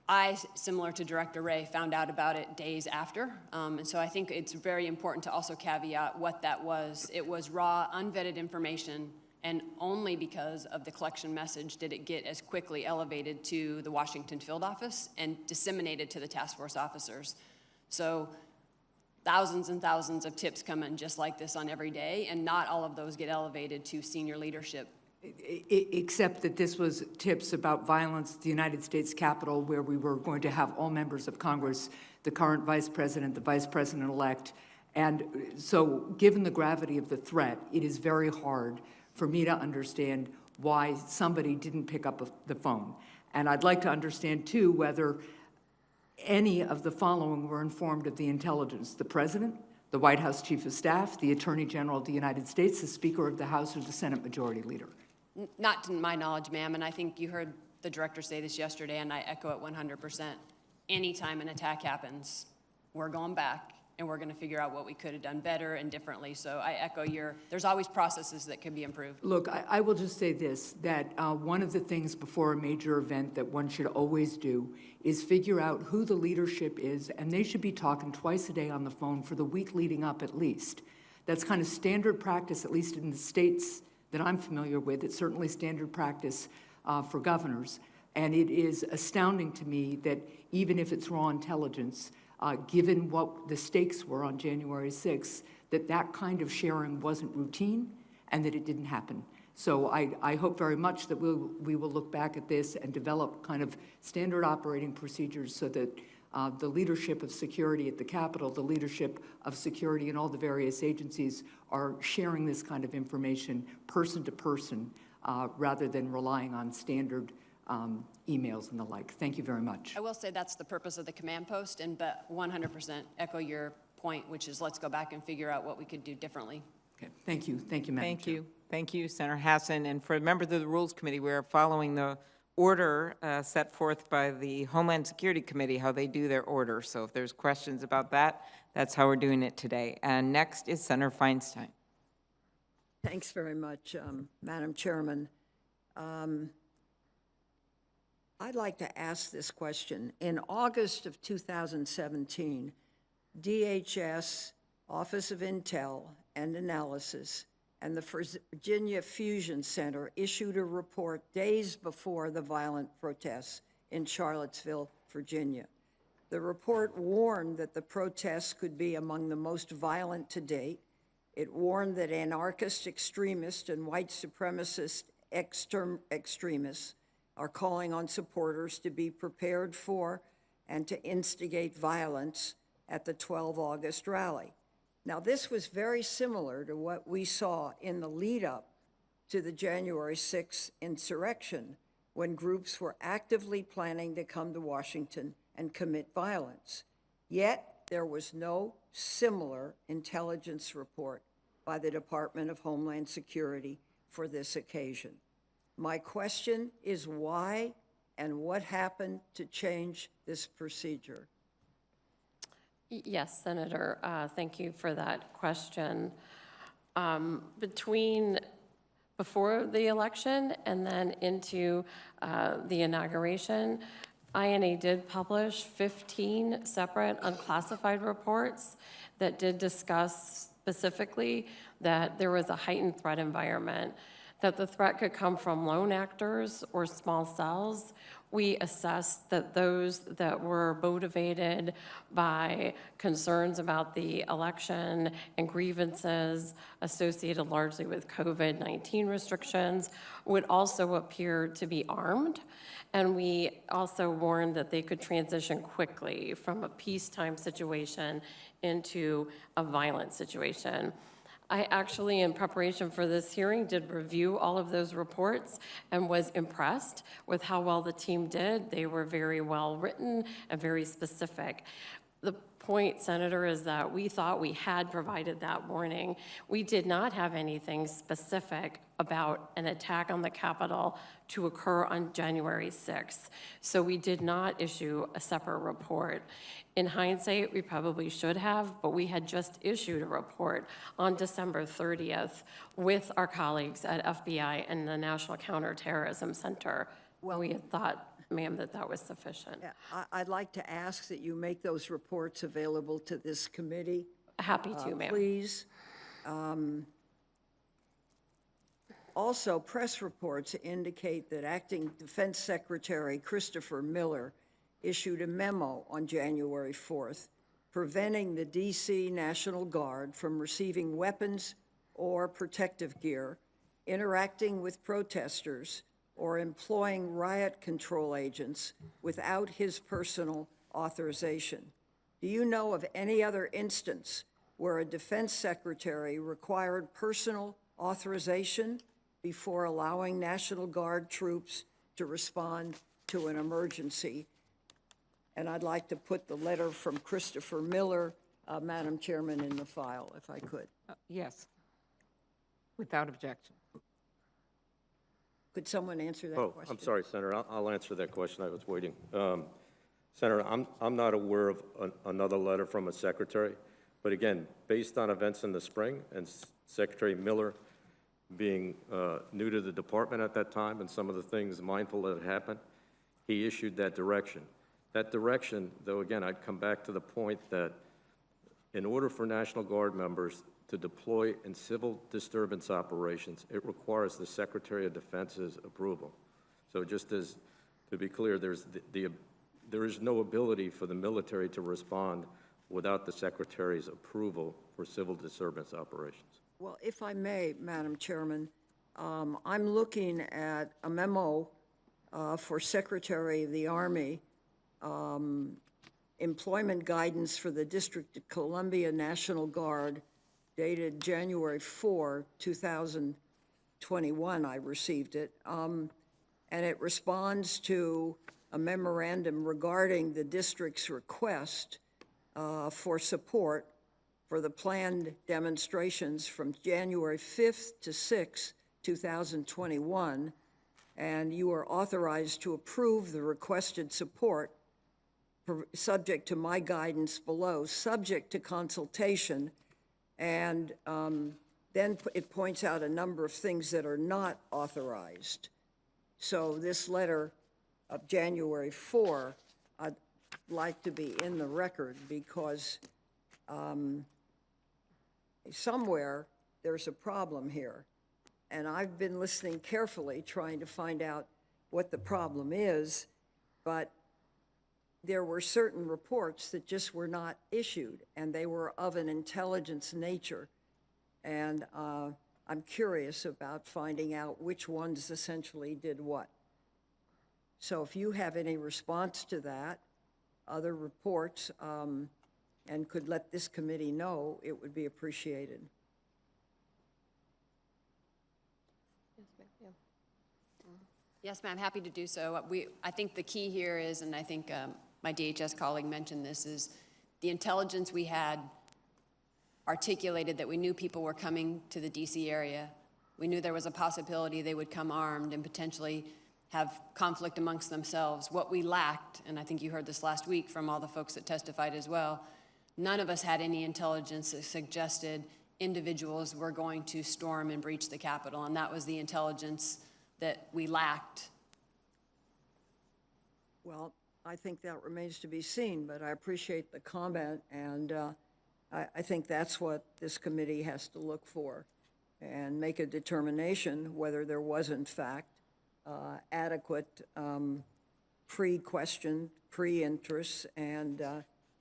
I, similar to Director Ray, found out about it days after. And so I think it's very important to also caveat what that was. It was raw, unvetted information, and only because of the collection message did it get as quickly elevated to the Washington field office and disseminated to the task force officers. So thousands and thousands of tips come in just like this on every day, and not all of those get elevated to senior leadership. Except that this was tips about violence at the United States Capitol, where we were going to have all members of Congress, the current vice president, the vice president-elect. And so given the gravity of the threat, it is very hard for me to understand why somebody didn't pick up the phone. And I'd like to understand, too, whether any of the following were informed of the intelligence: the president, the White House Chief of Staff, the Attorney General of the United States, the Speaker of the House, or the Senate Majority Leader. Not to my knowledge, ma'am, and I think you heard the director say this yesterday, and I echo it 100%. Anytime an attack happens, we're going back, and we're going to figure out what we could have done better and differently. So I echo there's always processes that can be improved. Look, I will just say this, that one of the things before a major event that one should always do is figure out who the leadership is, and they should be talking twice a day on the phone for the week leading up at least. That's kind of standard practice, at least in the states that I'm familiar with. It's certainly standard practice for governors. And it is astounding to me that even if it's raw intelligence, given what the stakes were on January 6th, that kind of sharing wasn't routine and that it didn't happen. So I hope very much that we will look back at this and develop kind of standard operating procedures so that the leadership of security at the Capitol, the leadership of security in all the various agencies are sharing this kind of information person to person rather than relying on standard emails and the like. Thank you very much. I will say that's the purpose of the command post, and but 100% echo your point, which is let's go back and figure out what we could do differently. Okay, thank you. Thank you, Madam Thank Chair. you. Thank you, Senator Hassan. And for members of the Rules Committee, we're following the order set forth by the Homeland Security Committee, how they do their order. So if there's questions about that, that's how we're doing it today. And next is Senator Feinstein. Thanks very much, Madam Chairman. I'd like to ask this question. In August of 2017, DHS, Office of Intel and Analysis, and the Virginia Fusion Center issued a report days before the violent protests in Charlottesville, Virginia. The report warned that the protests could be among the most violent to date. It warned that anarchist extremists and white supremacist extremists are calling on supporters to be prepared for and to instigate violence at the 12 August rally. Now, this was very similar to what we saw in the lead-up to the January 6th insurrection, when groups were actively planning to come to Washington and commit violence. Yet, there was no similar intelligence report by the Department of Homeland Security for this occasion. My question is why and what happened to change this procedure? Yes, Senator, thank you for that question. Before the election and then into the inauguration, INA did publish 15 separate unclassified reports that did discuss specifically that there was a heightened threat environment, that the threat could come from lone actors or small cells. We assessed that those that were motivated by concerns about the election and grievances associated largely with COVID-19 restrictions would also appear to be armed. And we also warned that they could transition quickly from a peacetime situation into a violent situation. I actually, in preparation for this hearing, did review all of those reports and was impressed with how well the team did. They were very well written and very specific. The point, Senator, is that we thought we had provided that warning. We did not have anything specific about an attack on the Capitol to occur on January 6th. So we did not issue a separate report. In hindsight, we probably should have, but we had just issued a report on December 30th with our colleagues at FBI and the National Counterterrorism Center. Well, we had thought, ma'am, that that was sufficient. Yeah, I'd like to ask that you make those reports available to this committee. Happy to, ma'am. Please. Also, press reports indicate that Acting Defense Secretary Christopher Miller issued a memo on January 4th preventing the D.C. National Guard from receiving weapons or protective gear, interacting with protesters, or employing riot control agents without his personal authorization. Do you know of any other instance where a defense secretary required personal authorization before allowing National Guard troops to respond to an emergency? And I'd like to put the letter from Christopher Miller, Madam Chairman, in the file, if I could. Yes, without objection. Could someone answer that question? I'm sorry, Senator. I'll answer that question. I was waiting. Senator, I'm not aware of another letter from a secretary. But again, based on events in the spring and Secretary Miller being new to the department at that time and some of the things mindful that had happened, he issued that direction. That direction, though, again, I'd come back to the point that in order for National Guard members to deploy in civil disturbance operations, it requires the Secretary of Defense's approval. So just as, to be clear, there is no ability for the military to respond without the Secretary's approval for civil disturbance operations. Well, if I may, Madam Chairman, I'm looking at a memo for Secretary of the Army, employment guidance for the District of Columbia National Guard, dated January 4, 2021, I received it. and it responds to a memorandum regarding the district's request for support for the planned demonstrations from January 5th to 6th, 2021, and you are authorized to approve the requested support subject to my guidance below, subject to consultation, and then it points out a number of things that are not authorized. So this letter of January 4, I'd like to be in the record because somewhere there's a problem here. And I've been listening carefully, trying to find out what the problem is, but there were certain reports that just were not issued, and they were of an intelligence nature. And I'm curious about finding out which ones essentially did what. So if you have any response to that, other reports, and could let this committee know, it would be appreciated. Yes, ma'am, happy to do so. I think the key here is, and I think my DHS colleague mentioned this, is the intelligence we had articulated that we knew people were coming to the DC area. We knew there was a possibility they would come armed and potentially have conflict amongst themselves. What we lacked, and I think you heard this last week from all the folks that testified as well, none of us had any intelligence that suggested individuals were going to storm and breach the Capitol, and that was the intelligence that we lacked. Well, I think that remains to be seen, but I appreciate the comment, and I think that's what this committee has to look for and make a determination whether there was, in fact, adequate pre-question, pre-interest, and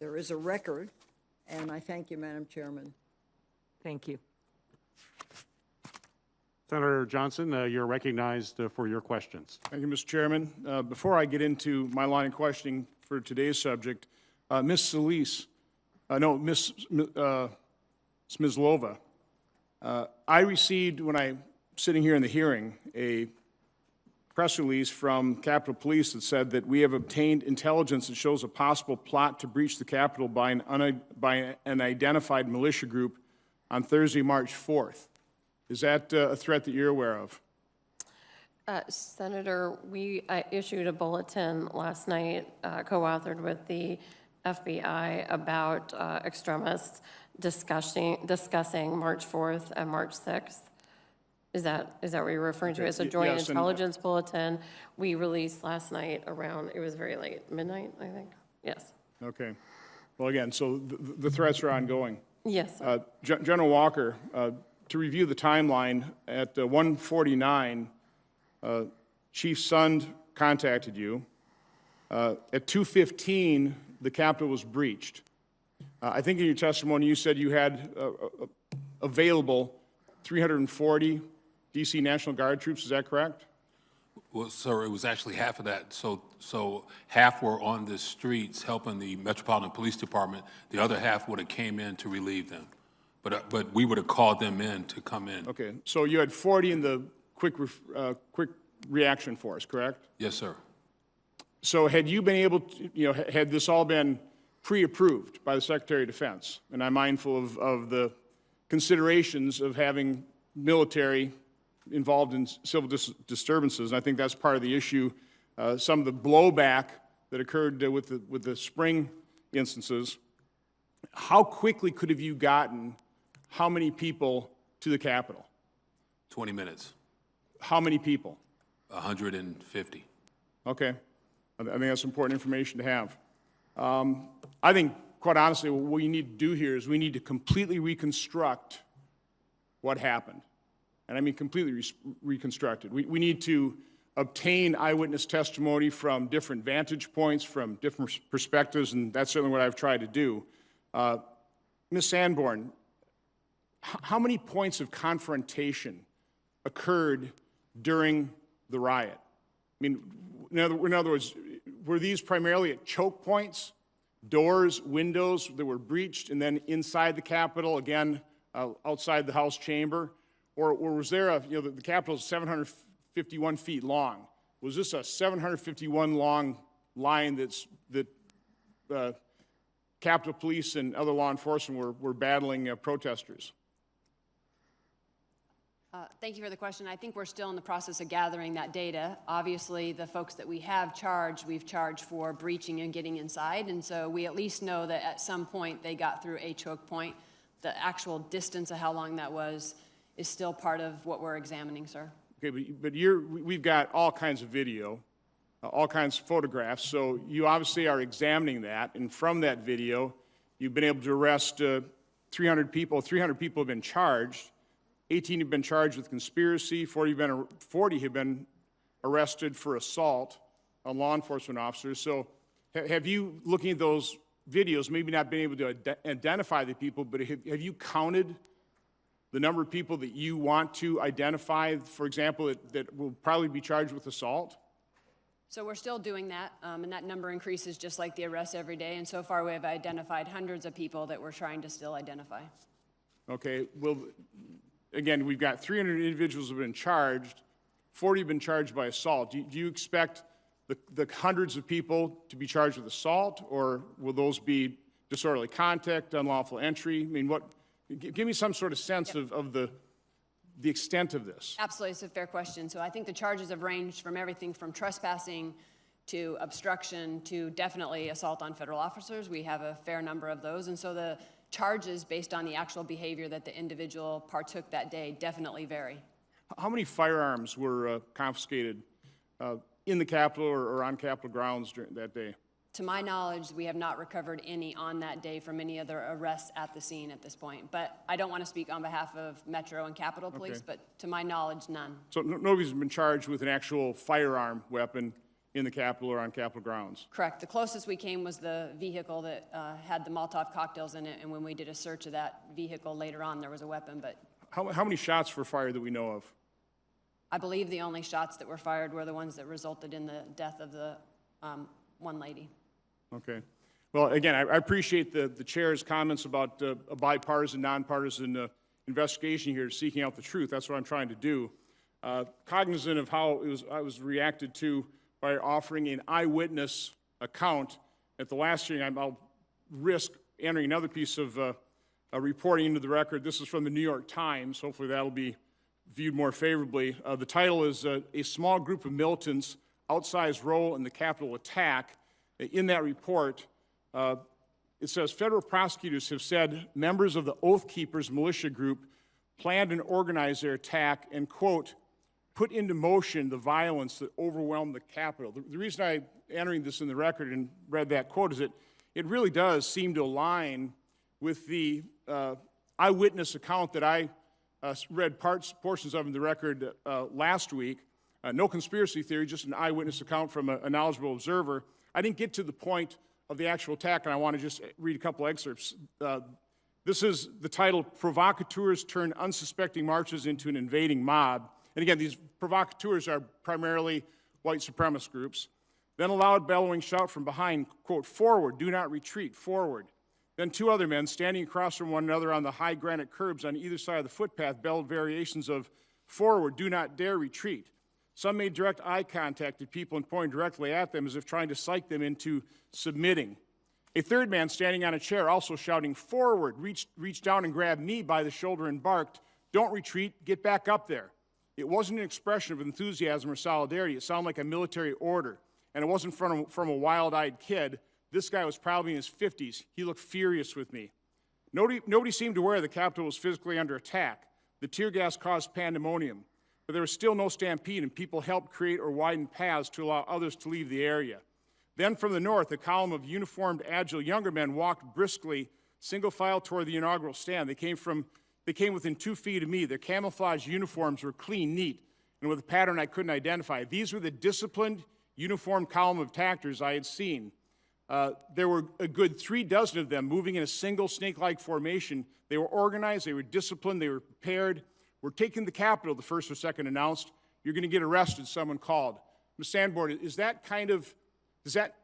there is a record, and I thank you, Madam Chairman. Thank you. Senator Johnson, you're recognized for your questions. Thank you, Mr. Chairman. Before I get into my line of questioning for today's subject, Ms. Solis, Ms. Smyslova, I received, when I'm sitting here in the hearing, a press release from Capitol Police that said that we have obtained intelligence that shows a possible plot to breach the Capitol by an identified militia group on Thursday, March 4th. Is that a threat that you're aware of? Senator, we issued a bulletin last night, co-authored with the FBI, about extremists discussing March 4th and March 6th. Is that what you're referring to? It's a joint Yes, intelligence bulletin we released last night around, it was very late, midnight, I think. Yes. Okay. Well, again, so the threats are ongoing. Yes. General Walker, to review the timeline, at 1:49, Chief Sund contacted you. At 2:15, the Capitol was breached. I think in your testimony you said you had available 340 DC National Guard troops. Is that correct? Well, sir, it was actually half of that. So half were on the streets helping the Metropolitan Police Department. The other half would have came in to relieve them. But we would have called them in to come in. Okay, so you had 40 in the quick reaction force, correct? Yes, sir. So had you been able to, had this all been pre-approved by the Secretary of Defense? And I'm mindful of the considerations of having military involved in civil disturbances, and I think that's part of the issue. Some of the blowback that occurred with the spring instances. How quickly could have you gotten how many people to the Capitol? 20 minutes. How many people? 150. Okay. I think that's important information to have. I think, quite honestly, what we need to do here is we need to completely reconstruct what happened. And I mean completely reconstructed. We need to obtain eyewitness testimony from different vantage points, from different perspectives, and that's certainly what I've tried to do. Ms. Sanborn, how many points of confrontation occurred during the riot? I mean, in other words, were these primarily at choke points, doors, windows that were breached, and then inside the Capitol, again, outside the House chamber? Or was there the Capitol is 751 feet long. was this a 751-long line that Capitol Police and other law enforcement were battling protesters? Thank you for the question. I think we're still in the process of gathering that data. Obviously, the folks that we have charged, we've charged for breaching and getting inside, and so we at least know that at some point they got through a choke point. The actual distance of how long that was is still part of what we're examining, sir. Okay, but we've got all kinds of video, all kinds of photographs, so you obviously are examining that, and from that video, you've been able to arrest 300 people. 300 people have been charged. 18 have been charged with conspiracy, 40 have been arrested for assault on law enforcement officers. So have you, looking at those videos, maybe not been able to identify the people, but have you counted the number of people that you want to identify, for example, that will probably be charged with assault? So we're still doing that, and that number increases just like the arrests every day, and so far we have identified hundreds of people that we're trying to still identify. Okay, well, again, we've got 300 individuals who have been charged, 40 have been charged by assault. Do you expect the hundreds of people to be charged with assault, or will those be disorderly conduct, unlawful entry? I mean, give me some sort of sense of the extent of this. Absolutely, it's a fair question. So I think the charges have ranged from everything from trespassing to obstruction to definitely assault on federal officers. We have a fair number of those, and so the charges based on the actual behavior that the individual partook that day definitely vary. How many firearms were confiscated in the Capitol or on Capitol grounds during that day? To my knowledge, we have not recovered any on that day from any other arrests at the scene at this point. But I don't want to speak on behalf of Metro and Capitol Police, but to my knowledge, none. So nobody's been charged with an actual firearm weapon in the Capitol or on Capitol grounds? Correct. The closest we came was the vehicle that had the Molotov cocktails in it, and when we did a search of that vehicle later on, there was a weapon, but How many shots were fired that we know of? I believe the only shots that were fired were the ones that resulted in the death of the one lady. Okay. Well, again, I appreciate the chair's comments about a bipartisan, nonpartisan investigation here, seeking out the truth. That's what I'm trying to do. Cognizant of how I was reacted to by offering an eyewitness account at the last hearing, I'll risk entering another piece of reporting into the record. This is from the New York Times. Hopefully that'll be viewed more favorably. The title is A Small Group of Militants, Outsized Role in the Capitol Attack. In that report, it says federal prosecutors have said members of the Oath Keepers militia group planned and organized their attack and, quote, put into motion the violence that overwhelmed the Capitol. The reason I'm entering this in the record and read that quote is that it really does seem to align with the eyewitness account that I read portions of in the record last week. No conspiracy theory, just an eyewitness account from a knowledgeable observer. I didn't get to the point of the actual attack, and I want to just read a couple excerpts. This is the title, Provocateurs Turn Unsuspecting Marches into an Invading Mob. And again, these provocateurs are primarily white supremacist groups. Then a loud bellowing shout from behind, quote, forward, do not retreat, forward. Then two other men standing across from one another on the high granite curbs on either side of the footpath bellowed variations of forward, do not dare retreat. Some made direct eye contact at people and pointed directly at them as if trying to psych them into submitting. A third man standing on a chair also shouting forward, reached down and grabbed me by the shoulder and barked, don't retreat, get back up there. It wasn't an expression of enthusiasm or solidarity. It sounded like a military order. And it wasn't from a wild-eyed kid. This guy was probably in his 50s. He looked furious with me. Nobody seemed to aware the Capitol was physically under attack. The tear gas caused pandemonium. But there was still no stampede, and people helped create or widen paths to allow others to leave the area. Then from the north, a column of uniformed, agile younger men walked briskly, single file toward the inaugural stand. They came within 2 feet of me. Their camouflage uniforms were clean, neat, and with a pattern I couldn't identify. These were the disciplined, uniformed column of attackers I had seen. There were a good 3 dozen of them moving in a single snake-like formation. They were organized, they were disciplined, they were prepared. We're taking the Capitol, the first or second announced. You're going to get arrested, someone called. Ms. Sandborn, does that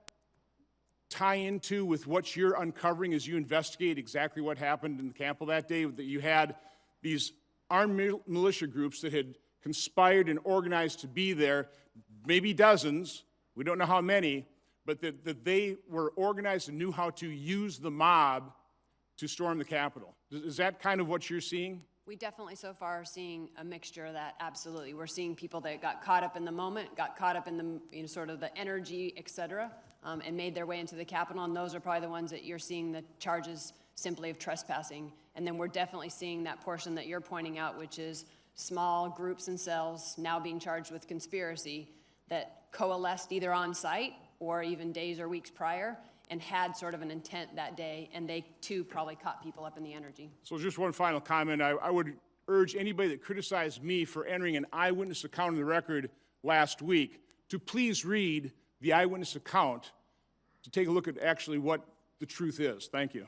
tie into with what you're uncovering as you investigate exactly what happened in the Capitol that day, that you had these armed militia groups that had conspired and organized to be there, maybe dozens, we don't know how many, but that they were organized and knew how to use the mob to storm the Capitol. Is that kind of what you're seeing? We definitely so far are seeing a mixture of that, absolutely. We're seeing people that got caught up in the moment, got caught up in the, sort of the energy, et cetera, and made their way into the Capitol, and those are probably the ones that you're seeing the charges simply of trespassing. And then we're definitely seeing that portion that you're pointing out, which is small groups and cells now being charged with conspiracy that coalesced either on site or even days or weeks prior and had sort of an intent that day, and they too probably caught people up in the energy. So just one final comment. I would urge anybody that criticized me for entering an eyewitness account in the record last week to please read the eyewitness account to take a look at actually what the truth is. Thank you.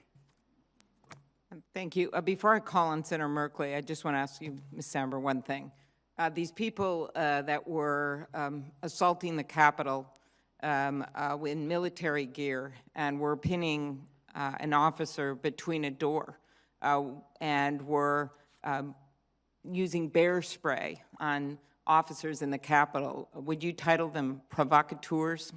Thank you. Before I call on Senator Merkley, I just want to ask you, Ms. Samber, one thing. These people that were assaulting the Capitol in military gear and were pinning an officer between a door and were using bear spray on officers in the Capitol, would you title them provocateurs?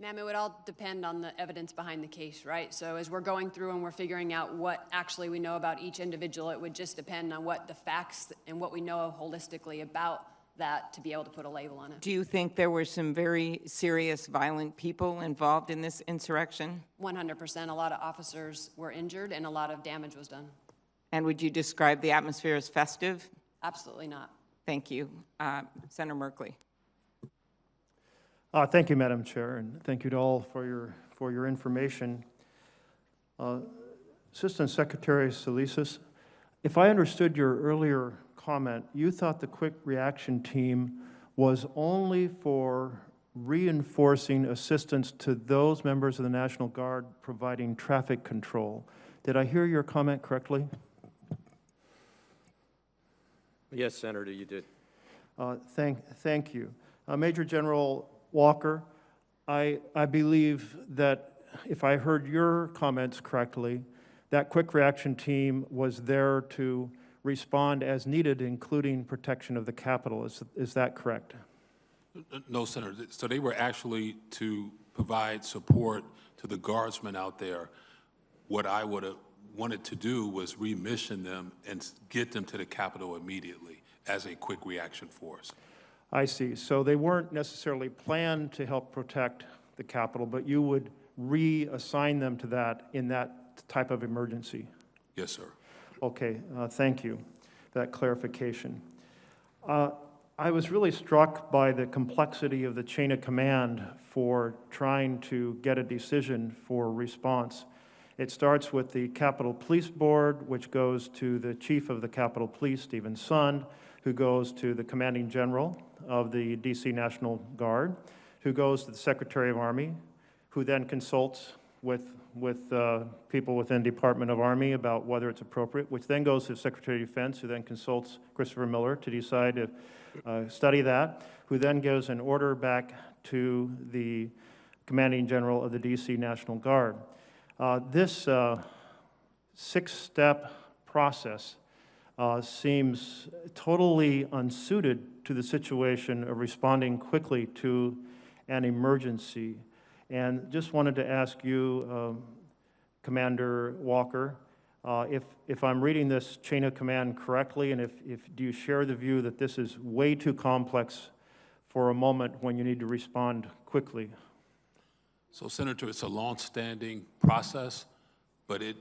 Ma'am, it would all depend on the evidence behind the case, right? So as we're going through and we're figuring out what actually we know about each individual, it would just depend on what the facts and what we know holistically about that to be able to put a label on it. Do you think there were some very serious, violent people involved in this insurrection? 100%. A lot of officers were injured and a lot of damage was done. And would you describe the atmosphere as festive? Absolutely not. Thank you. Senator Merkley. Thank you, Madam Chair, and thank you to all for your information. Assistant Secretary Salisis, if I understood your earlier comment, you thought the quick reaction team was only for reinforcing assistance to those members of the National Guard providing traffic control. Did I hear your comment correctly? Yes, Senator, you did. Thank you. Major General Walker, I believe that if I heard your comments correctly, that quick reaction team was there to respond as needed, including protection of the Capitol. Is that correct? No, Senator. So they were actually to provide support to the guardsmen out there. What I would have wanted to do was remission them and get them to the Capitol immediately as a quick reaction force. I see. So they weren't necessarily planned to help protect the Capitol, but you would reassign them to that in that type of emergency? Yes, sir. Okay, thank you for that clarification. I was really struck by the complexity of the chain of command for trying to get a decision for response. It starts with the Capitol Police Board, which goes to the Chief of the Capitol Police, Stephen Sund, who goes to the Commanding General of the D.C. National Guard, who goes to the Secretary of Army, who then consults with people within Department of Army about whether it's appropriate, which then goes to the Secretary of Defense, who then consults Christopher Miller to decide to study that, who then gives an order back to the Commanding General of the D.C. National Guard. This six-step process seems totally unsuited to the situation of responding quickly to an emergency. And just wanted to ask you, Commander Walker, if I'm reading this chain of command correctly, and do you share the view that this is way too complex for a moment when you need to respond quickly? So, Senator, it's a long-standing process, but it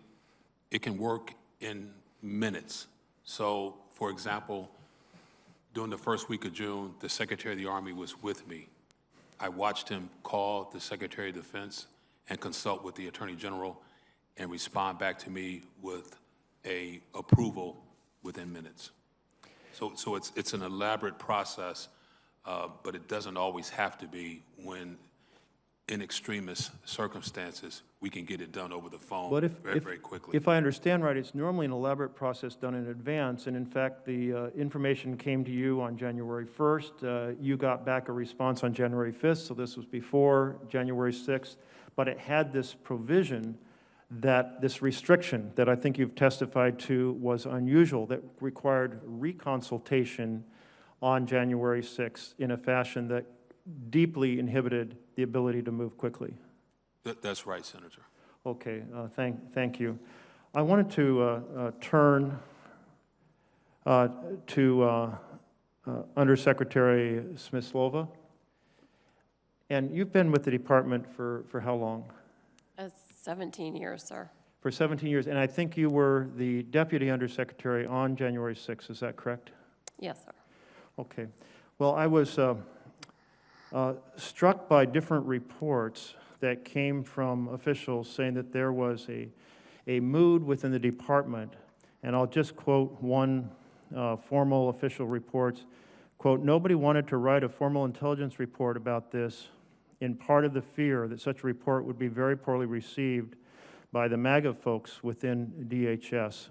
can work in minutes. So, for example, during the first week of June, the Secretary of the Army was with me. I watched him call the Secretary of Defense and consult with the Attorney General and respond back to me with a approval within minutes. So it's an elaborate process, but it doesn't always have to be when in extremist circumstances, we can get it done over the phone very quickly. If I understand right, it's normally an elaborate process done in advance, and in fact, the information came to you on January 1st. You got back a response on January 5th, so this was before January 6th, but it had this provision that this restriction that I think you've testified to was unusual, that required reconsultation on January 6th in a fashion that deeply inhibited the ability to move quickly. That's right, Senator. Okay, thank you. I wanted to turn to Undersecretary Smyslova. And you've been with the department for how long? 17 years, sir. For 17 years, and I think you were the Deputy Undersecretary on January 6th, is that correct? Yes, sir. Okay. Well, I was struck by different reports that came from officials saying that there was a mood within the department, and I'll just quote one formal official report, quote, "Nobody wanted to write a formal intelligence report about this, in part of the fear that such a report would be very poorly received by the MAGA folks within DHS."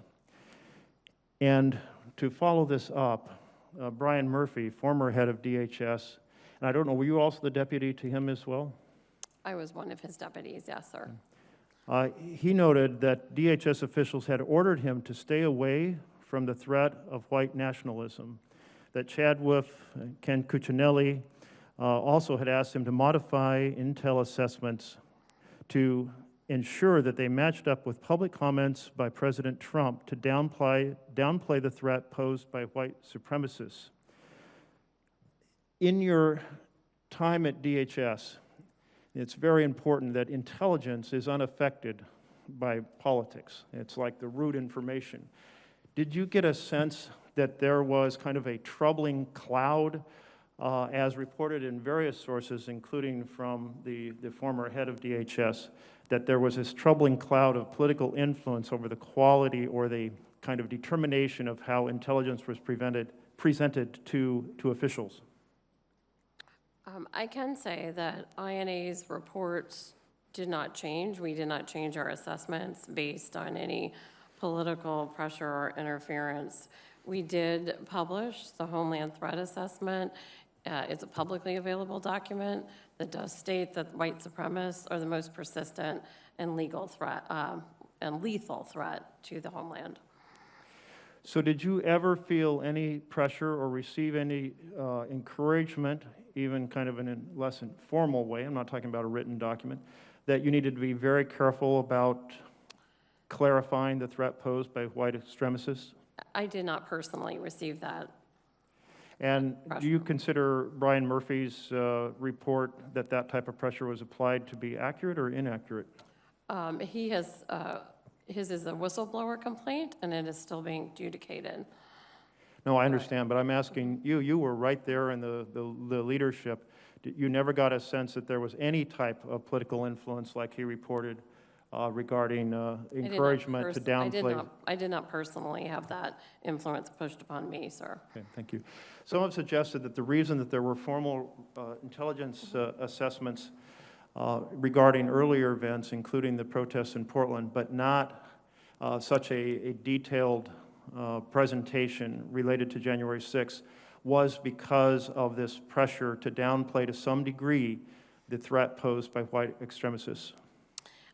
And to follow this up, Brian Murphy, former head of DHS, and I don't know, were you also the deputy to him as well? I was one of his deputies, yes, sir. He noted that DHS officials had ordered him to stay away from the threat of white nationalism, that Chad Wolf, Ken Cuccinelli also had asked him to modify intel assessments to ensure that they matched up with public comments by President Trump to downplay the threat posed by white supremacists. In your time at DHS, it's very important that intelligence is unaffected by politics. It's like the root information. Did you get a sense that there was kind of a troubling cloud, as reported in various sources, including from the former head of DHS, that there was this troubling cloud of political influence over the quality or the kind of determination of how intelligence was presented to officials? I can say that INA's reports did not change. We did not change our assessments based on any political pressure or interference. We did publish the Homeland Threat Assessment. It's a publicly available document that does state that white supremacists are the most persistent and lethal threat to the homeland. So did you ever feel any pressure or receive any encouragement, even kind of in a less informal way, I'm not talking about a written document, that you needed to be very careful about clarifying the threat posed by white extremists? I did not personally receive that. And do you consider Brian Murphy's report that that type of pressure was applied to be accurate or inaccurate? He has, his is a whistleblower complaint, and it is still being adjudicated. No, I understand, but I'm asking you, you were right there in the leadership. You never got a sense that there was any type of political influence like he reported regarding encouragement to downplay? I did not personally have that influence pushed upon me, sir. Okay, thank you. Some have suggested that the reason that there were formal intelligence assessments regarding earlier events, including the protests in Portland, but not such a detailed presentation related to January 6th, was because of this pressure to downplay to some degree the threat posed by white extremists.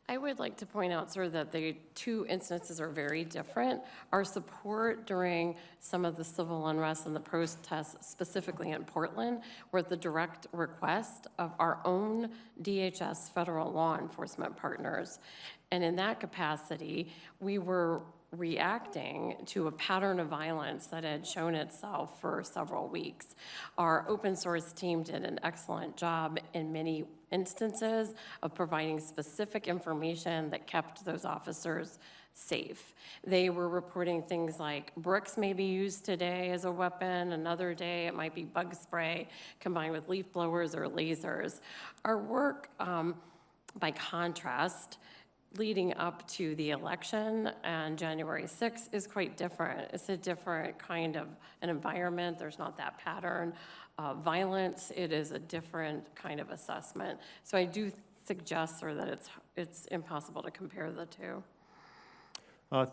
I would like to point out, sir, that the two instances are very different. Our support during some of the civil unrest and the protests, specifically in Portland, were at the direct request of our own DHS federal law enforcement partners. And in that capacity, we were reacting to a pattern of violence that had shown itself for several weeks. Our open source team did an excellent job in many instances of providing specific information that kept those officers safe. They were reporting things like bricks may be used today as a weapon, another day it might be bug spray combined with leaf blowers or lasers. Our work, by contrast, leading up to the election and January 6th is quite different. It's a different kind of an environment. There's not that pattern of violence. It is a different kind of assessment. So I do suggest, sir, that it's impossible to compare the two.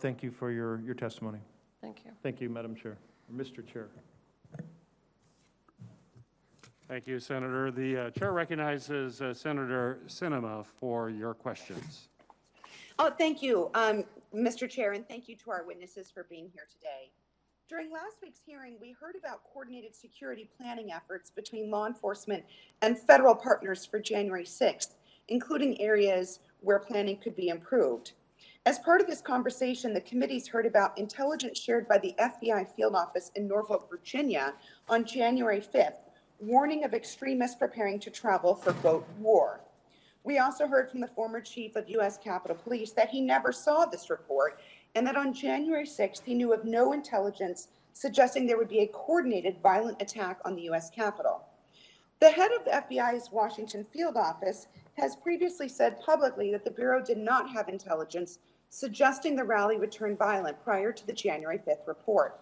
Thank you for your testimony. Thank you. Thank you, Madam Chair. Mr. Chair. Thank you, Senator. The chair recognizes Senator Sinema for your questions. Oh, thank you, Mr. Chair, and thank you to our witnesses for being here today. During last week's hearing, we heard about coordinated security planning efforts between law enforcement and federal partners for January 6th, including areas where planning could be improved. As part of this conversation, the committees heard about intelligence shared by the FBI field office in Norfolk, Virginia on January 5th, warning of extremists preparing to travel for, quote, war. We also heard from the former chief of U.S. Capitol Police that he never saw this report and that on January 6th, he knew of no intelligence suggesting there would be a coordinated violent attack on the U.S. Capitol. The head of the FBI's Washington field office has previously said publicly that the Bureau did not have intelligence suggesting the rally would turn violent prior to the January 5th report.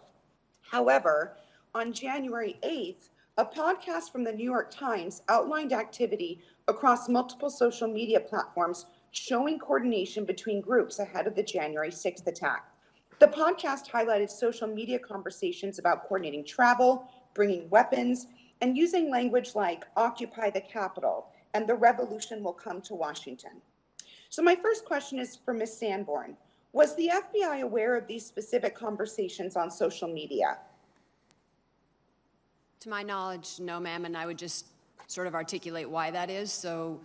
However, on January 8th, a podcast from the New York Times outlined activity across multiple social media platforms showing coordination between groups ahead of the January 6th attack. The podcast highlighted social media conversations about coordinating travel, bringing weapons, and using language like Occupy the Capitol and the revolution will come to Washington. So my first question is for Ms. Sanborn. Was the FBI aware of these specific conversations on social media? To my knowledge, no, ma'am, and I would just sort of articulate why that is. So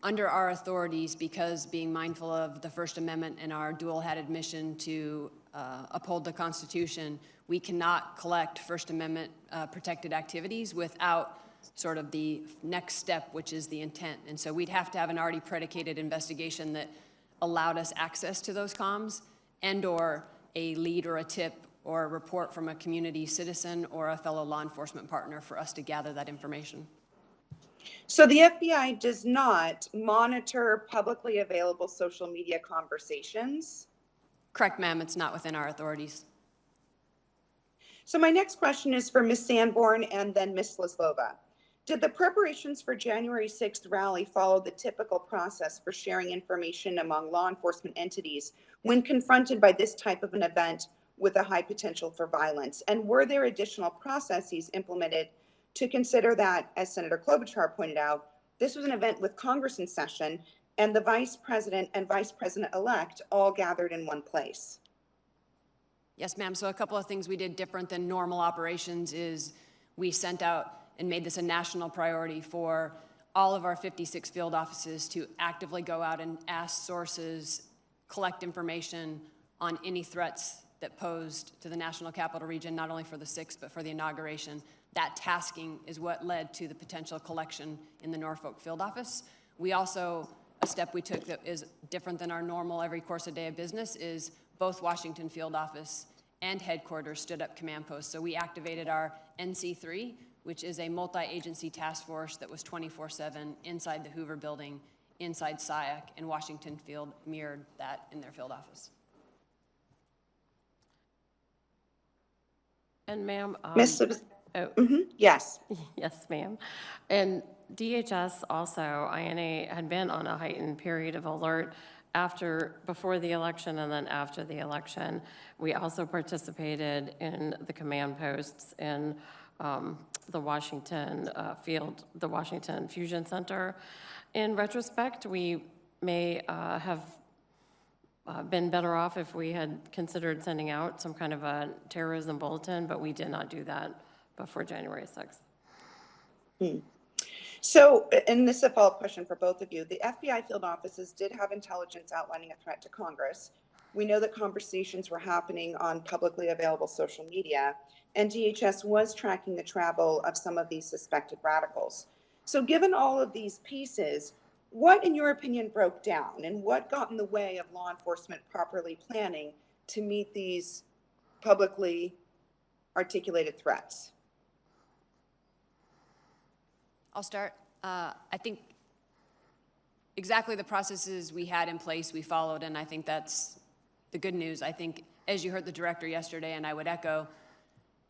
under our authorities, because being mindful of the First Amendment and our dual-headed mission to uphold the Constitution, we cannot collect First Amendment protected activities without sort of the next step, which is the intent. And so we'd have to have an already predicated investigation that allowed us access to those comms and or a lead or a tip or a report from a community citizen or a fellow law enforcement partner for us to gather that information. So the FBI does not monitor publicly available social media conversations? Correct, ma'am. It's not within our authorities. So my next question is for Ms. Sanborn and then Ms. Slislova. Did the preparations for January 6th rally follow the typical process for sharing information among law enforcement entities when confronted by this type of an event with a high potential for violence? And were there additional processes implemented to consider that, as Senator Klobuchar pointed out, this was an event with Congress in session and the Vice President and Vice President-elect all gathered in one place? Yes, ma'am. So a couple of things we did different than normal operations is we sent out and made this a national priority for all of our 56 field offices to actively go out and ask sources, collect information on any threats that posed to the National Capital Region, not only for the 6th, but for the inauguration. That tasking is what led to the potential collection in the Norfolk field office. We also, a step we took that is different than our normal every course a day of business is both Washington field office and headquarters stood up command posts. So we activated our NC3, which is a multi-agency task force that was 24/7 inside the Hoover building, inside SIAC, and Washington Field mirrored that in their field office. And ma'am, Yes. yes, ma'am. And DHS also, INA, had been on a heightened period of alert before the election and then after the election. We also participated in the command posts in the Washington the Washington Fusion Center. In retrospect, we may have been better off if we had considered sending out some kind of a terrorism bulletin, but we did not do that before January 6th. So, and this is a follow-up question for both of you. The FBI field offices did have intelligence outlining a threat to Congress. We know that conversations were happening on publicly available social media, and DHS was tracking the travel of some of these suspected radicals. So given all of these pieces, what, in your opinion, broke down, and what got in the way of law enforcement properly planning to meet these publicly articulated threats? I'll start. I think exactly the processes we had in place, we followed, and I think that's the good news. I think, as you heard the director yesterday, and I would echo,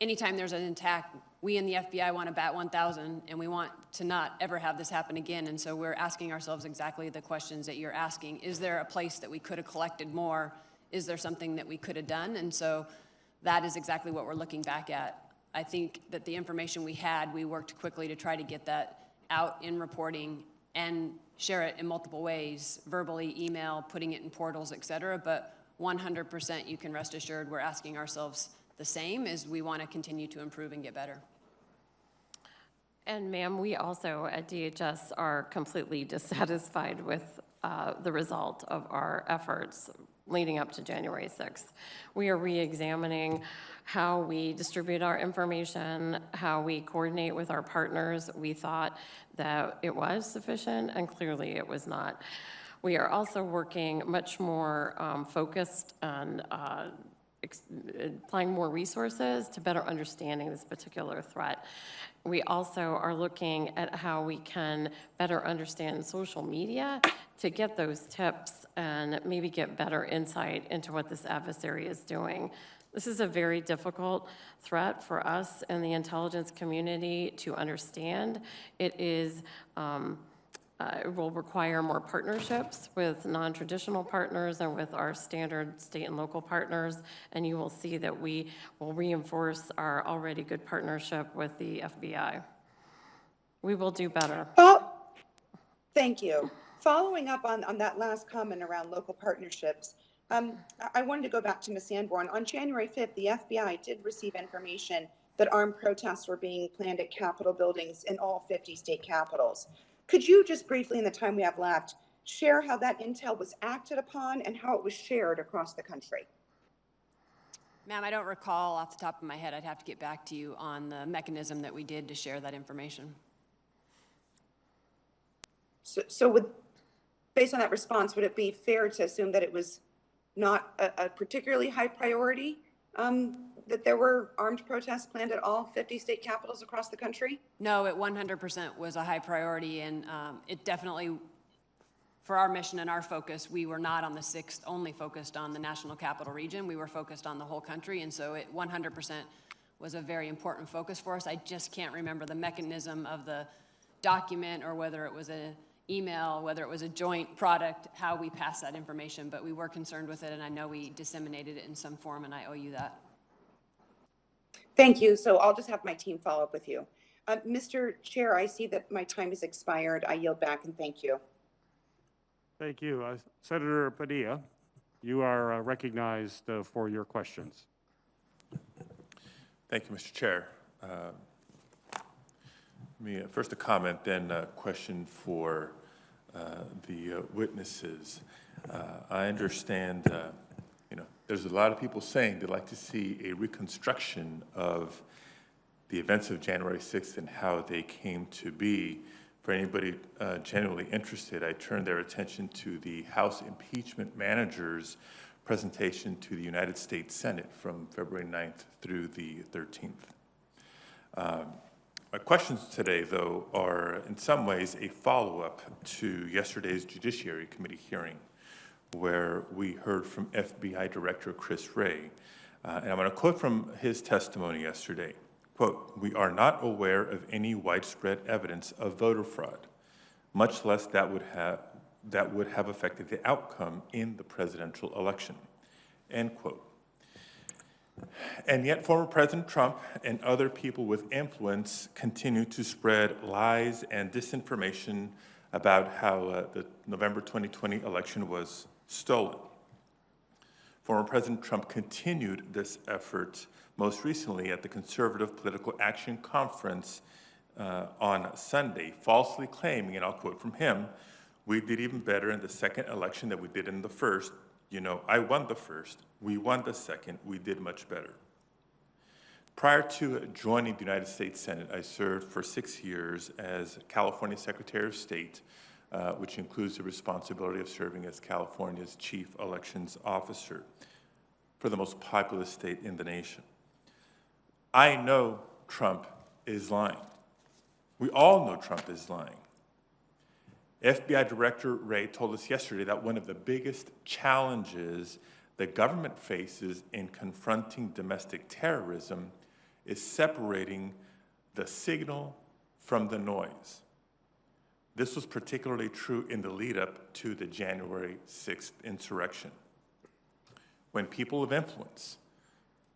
anytime there's an attack, we in the FBI want to bat 1,000, and we want to not ever have this happen again. And so we're asking ourselves exactly the questions that you're asking. Is there a place that we could have collected more? Is there something that we could have done? And so that is exactly what we're looking back at. I think that the information we had, we worked quickly to try to get that out in reporting and share it in multiple ways, verbally, email, putting it in portals, et cetera. But 100% you can rest assured we're asking ourselves the same as we want to continue to improve and get better. And ma'am, we also at DHS are completely dissatisfied with the result of our efforts leading up to January 6th. We are re-examining how we distribute our information, how we coordinate with our partners. We thought that it was sufficient, and clearly it was not. We are also working much more focused on applying more resources to better understanding this particular threat. We also are looking at how we can better understand social media to get those tips and maybe get better insight into what this adversary is doing. This is a very difficult threat for us in the intelligence community to understand. It is it will require more partnerships with non-traditional partners and with our standard state and local partners, and you will see that we will reinforce our already good partnership with the FBI. We will do better. Well, thank you. Following up on that last comment around local partnerships, I wanted to go back to Ms. Sanborn. On January 5th, the FBI did receive information that armed protests were being planned at Capitol buildings in all 50 state capitals. Could you just briefly, in the time we have left, share how that intel was acted upon and how it was shared across the country? Ma'am, I don't recall off the top of my head. I'd have to get back to you on the mechanism that we did to share that information. So based on that response, would it be fair to assume that it was not a particularly high priority, that there were armed protests planned at all 50 state capitals across the country? No, it 100% was a high priority, and it definitely, for our mission and our focus, we were not on the 6th only focused on the National Capital Region. We were focused on the whole country, and so it 100% was a very important focus for us. I just can't remember the mechanism of the document or whether it was an email, whether it was a joint product, how we passed that information, but we were concerned with it, and I know we disseminated it in some form, and I owe you that. Thank you. So I'll just have my team follow up with you. Mr. Chair, I see that my time has expired. I yield back and thank you. Thank you. Senator Padilla, you are recognized for your questions. Thank you, Mr. Chair. First a comment, then a question for the witnesses. I understand, there's a lot of people saying they'd like to see a reconstruction of the events of January 6th and how they came to be. For anybody genuinely interested, I turn their attention to the House Impeachment Manager's presentation to the United States Senate from February 9th through the 13th. My questions today, though, are in some ways a follow-up to yesterday's Judiciary Committee hearing, where we heard from FBI Director Chris Wray. And I'm going to quote from his testimony yesterday. Quote, "We are not aware of any widespread evidence of voter fraud, much less that would have affected the outcome in the presidential election." End quote. And yet former President Trump and other people with influence continue to spread lies and disinformation about how the November 2020 election was stolen. Former President Trump continued this effort most recently at the Conservative Political Action Conference on Sunday, falsely claiming, and I'll quote from him, "We did even better in the second election than we did in the first. You know, I won the first, we won the second, we did much better." Prior to joining the United States Senate, I served for 6 years as California Secretary of State, which includes the responsibility of serving as California's chief elections officer for the most populous state in the nation. I know Trump is lying. We all know Trump is lying. FBI Director Wray told us yesterday that one of the biggest challenges the government faces in confronting domestic terrorism is separating the signal from the noise. This was particularly true in the lead up to the January 6th insurrection, when people of influence,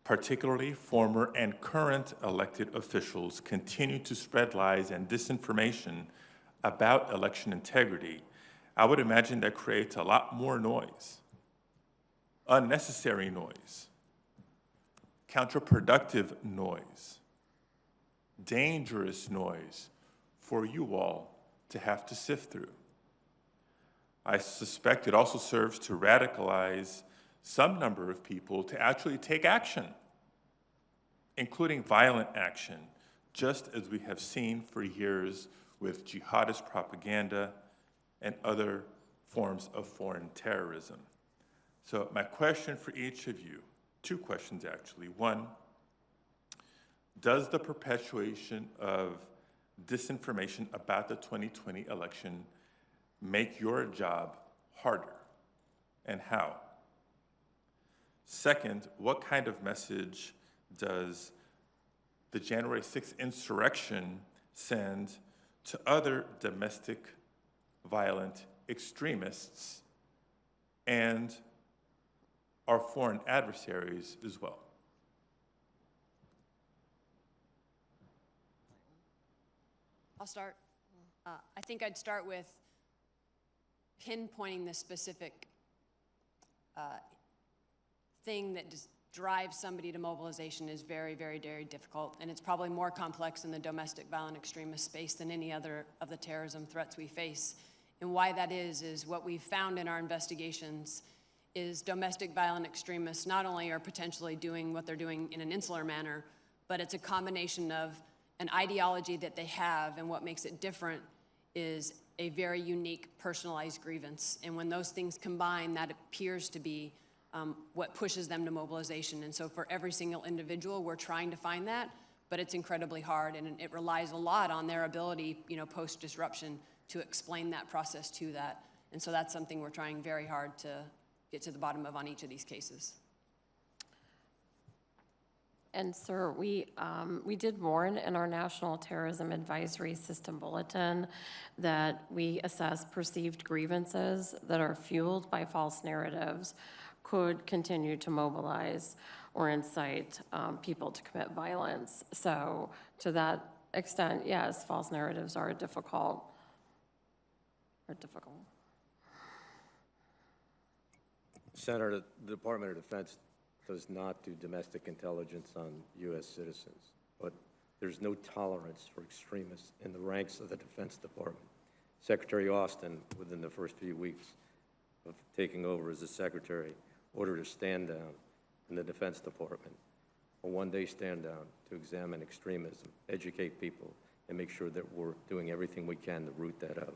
particularly former and current elected officials, continue to spread lies and disinformation about election integrity. I would imagine that creates a lot more noise, unnecessary noise, counterproductive noise, dangerous noise for you all to have to sift through. I suspect it also serves to radicalize some number of people to actually take action, including violent action, just as we have seen for years with jihadist propaganda and other forms of foreign terrorism. So my question for each of you, two questions actually. One, does the perpetuation of disinformation about the 2020 election make your job harder, and how? Second, what kind of message does the January 6th insurrection send to other domestic violent extremists and our foreign adversaries as well? I'll start. I think I'd start with pinpointing the specific thing that just drives somebody to mobilization is very, very, very difficult, and it's probably more complex in the domestic violent extremist space than any other of the terrorism threats we face. And why that is what we've found in our investigations is domestic violent extremists not only are potentially doing what they're doing in an insular manner, but it's a combination of an ideology that they have, and what makes it different is a very unique personalized grievance. And when those things combine, that appears to be what pushes them to mobilization. And so for every single individual, we're trying to find that, but it's incredibly hard, and it relies a lot on their ability, post-disruption, to explain that process to that. And so that's something we're trying very hard to get to the bottom of on each of these cases. And sir, we did warn in our National Terrorism Advisory System Bulletin that we assess perceived grievances that are fueled by false narratives could continue to mobilize or incite people to commit violence. So to that extent, yes, false narratives are difficult. Senator, the Department of Defense does not do domestic intelligence on U.S. citizens, but there's no tolerance for extremists in the ranks of the Defense Department. Secretary Austin, within the first few weeks of taking over as the Secretary, ordered a stand down in the Defense Department, a one-day stand down to examine extremism, educate people, and make sure that we're doing everything we can to root that out.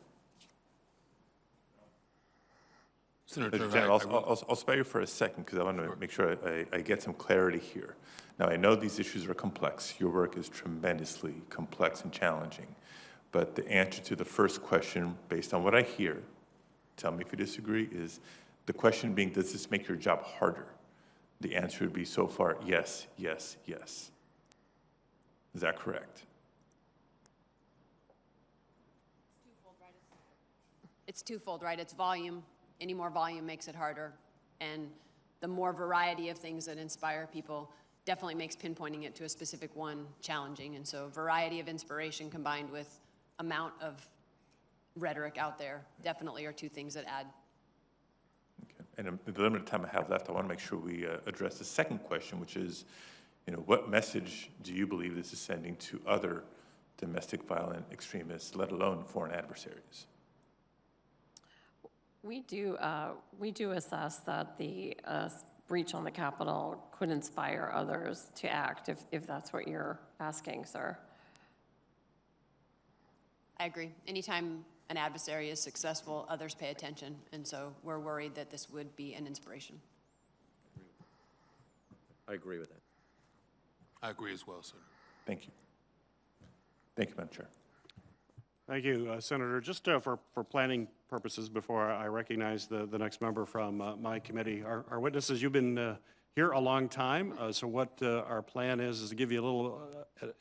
Senator, General, I'll spare you for a second because I want to make sure I get some clarity here. Now, I know these issues are complex. Your work is tremendously complex and challenging. But the answer to the first question, based on what I hear, tell me if you disagree, is the question being, does this make your job harder? The answer would be so far, yes, yes, yes. Is that correct? It's twofold, right? It's volume. Any more volume makes it harder. And the more variety of things that inspire people definitely makes pinpointing it to a specific one challenging. And so variety of inspiration combined with amount of rhetoric out there definitely are two things that add. Okay. And in the limited time I have left, I want to make sure we address the second question, which is, what message do you believe this is sending to other domestic violent extremists, let alone foreign adversaries? We do assess that the breach on the Capitol could inspire others to act, if that's what you're asking, sir. I agree. Anytime an adversary is successful, others pay attention, and so we're worried that this would be an inspiration. I agree with that. I agree as well, sir. Thank you. Thank you, Madam Chair. Thank you, Senator. Just for planning purposes, before I recognize the next member from my committee, our witnesses, you've been here a long time, so what our plan is to give you a little,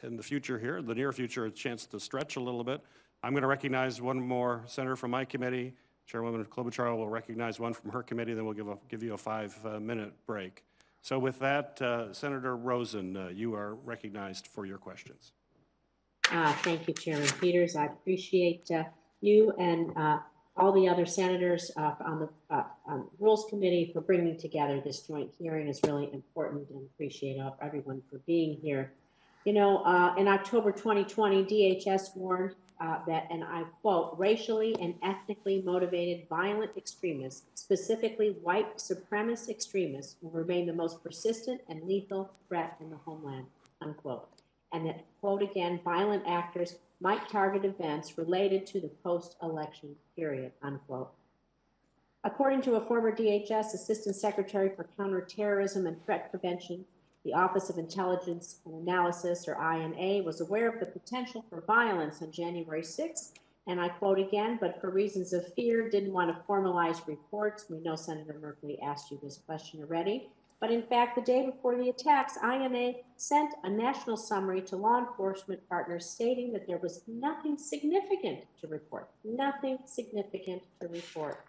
in the future here, the near future, a chance to stretch a little bit. I'm going to recognize one more senator from my committee. Chairwoman Klobuchar will recognize one from her committee, then we'll give you a 5-minute break. So with that, Senator Rosen, you are recognized for your questions. Thank you, Chairman Peters. I appreciate you and all the other senators on the Rules Committee for bringing together this joint hearing is really important, and appreciate everyone for being here. You know, in October 2020, DHS warned that, and I quote, racially and ethnically motivated violent extremists, specifically white supremacist extremists, will remain the most persistent and lethal threat in the homeland, unquote. And that, quote again, violent actors might target events related to the post-election period, unquote. According to a former DHS Assistant Secretary for Counterterrorism and Threat Prevention, the Office of Intelligence and Analysis, or INA, was aware of the potential for violence on January 6th, and I quote again, but for reasons of fear, didn't want to formalize reports. We know Senator Merkley asked you this question already. But in fact, the day before the attacks, INA sent a national summary to law enforcement partners stating that there was nothing significant to report, nothing significant to report.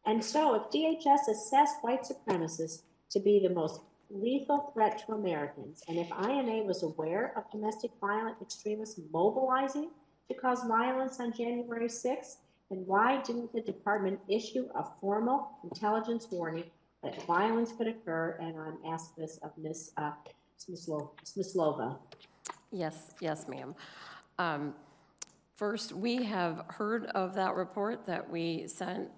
And so if DHS assessed white supremacists to be the most lethal threat to Americans, and if INA was aware of domestic violent extremists mobilizing to cause violence on January 6th, then why didn't the department issue a formal intelligence warning that violence could occur? And I'm asked this of Ms. Smyslova. Yes, ma'am. First, we have heard of that report that we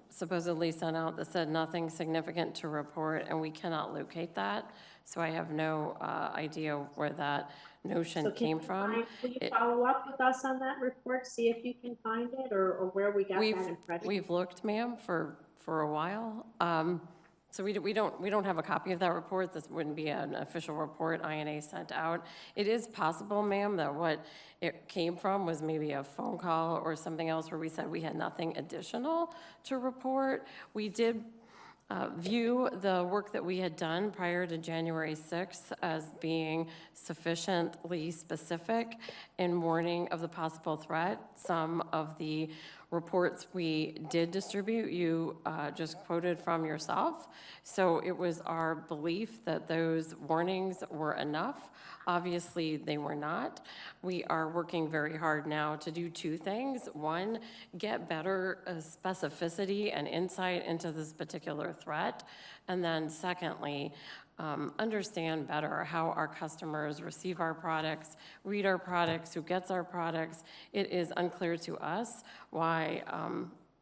supposedly sent out that said nothing significant to report, and we cannot locate that. So I have no idea where that notion came from. Will you follow up with us on that report, see if you can find it, or where we got that impression? We've looked, ma'am, for a while. So we don't have a copy of that report. This wouldn't be an official report INA sent out. It is possible, ma'am, that what it came from was maybe a phone call or something else where we said we had nothing additional to report. We did view the work that we had done prior to January 6th as being sufficiently specific in warning of the possible threat. Some of the reports we did distribute, you just quoted from yourself. So it was our belief that those warnings were enough. Obviously, they were not. We are working very hard now to do two things. One, get better specificity and insight into this particular threat. And then secondly, understand better how our customers receive our products, read our products, who gets our products. It is unclear to us why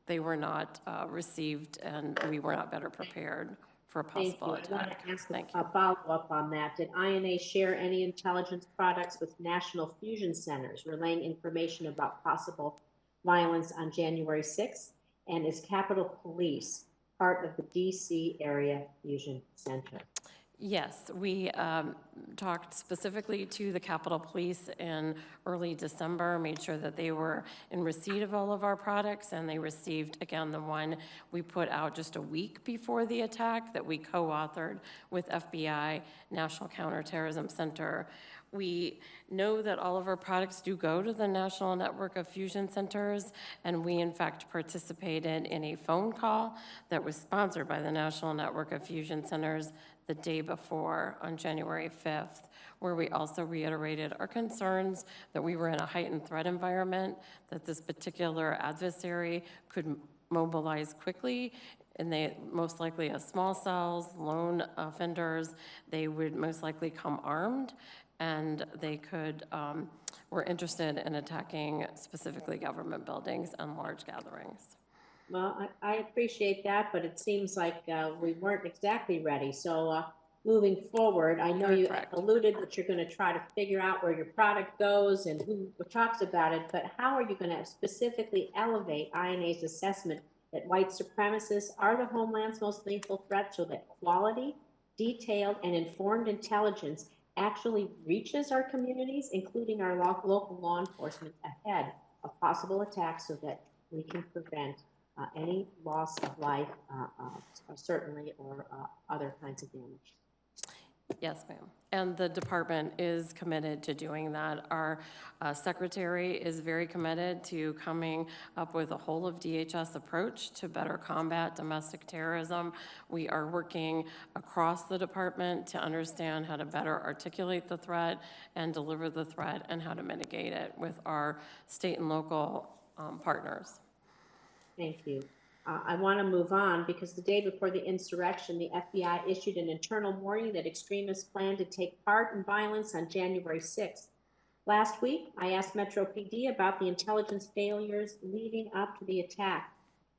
they were not received and we were not better prepared for a possible attack. I want to ask a follow-up on that. Did INA share any intelligence products with national fusion centers relaying information about possible violence on January 6th? And is Capitol Police part of the DC area fusion center? Yes, we talked specifically to the Capitol Police in early December, made sure that they were in receipt of all of our products, and they received, again, the one we put out just a week before the attack that we co-authored with FBI, National Counterterrorism Center. We know that all of our products do go to the National Network of Fusion Centers, and we, in fact, participated in a phone call that was sponsored by the National Network of Fusion Centers the day before, on January 5th, where we also reiterated our concerns that we were in a heightened threat environment, that this particular adversary could mobilize quickly, and they most likely as small cells, lone offenders, they would most likely come armed, and they could, were interested in attacking specifically government buildings and large gatherings. Well, I appreciate that, but it seems like we weren't exactly ready. So moving forward, I know you alluded that you're going to try to figure out where your product goes and who talks about it, but how are you going to specifically elevate INA's assessment that white supremacists are the homeland's most lethal threat so that quality, detailed, and informed intelligence actually reaches our communities, including our local law enforcement, ahead of possible attacks so that we can prevent any loss of life, certainly, or other kinds of damage? Yes, ma'am. And the department is committed to doing that. Our secretary is very committed to coming up with a whole of DHS approach to better combat domestic terrorism. We are working across the department to understand how to better articulate the threat and deliver the threat and how to mitigate it with our state and local partners. Thank you. I want to move on because the day before the insurrection, the FBI issued an internal warning that extremists plan to take part in violence on January 6th. Last week, I asked Metro PD about the intelligence failures leading up to the attack.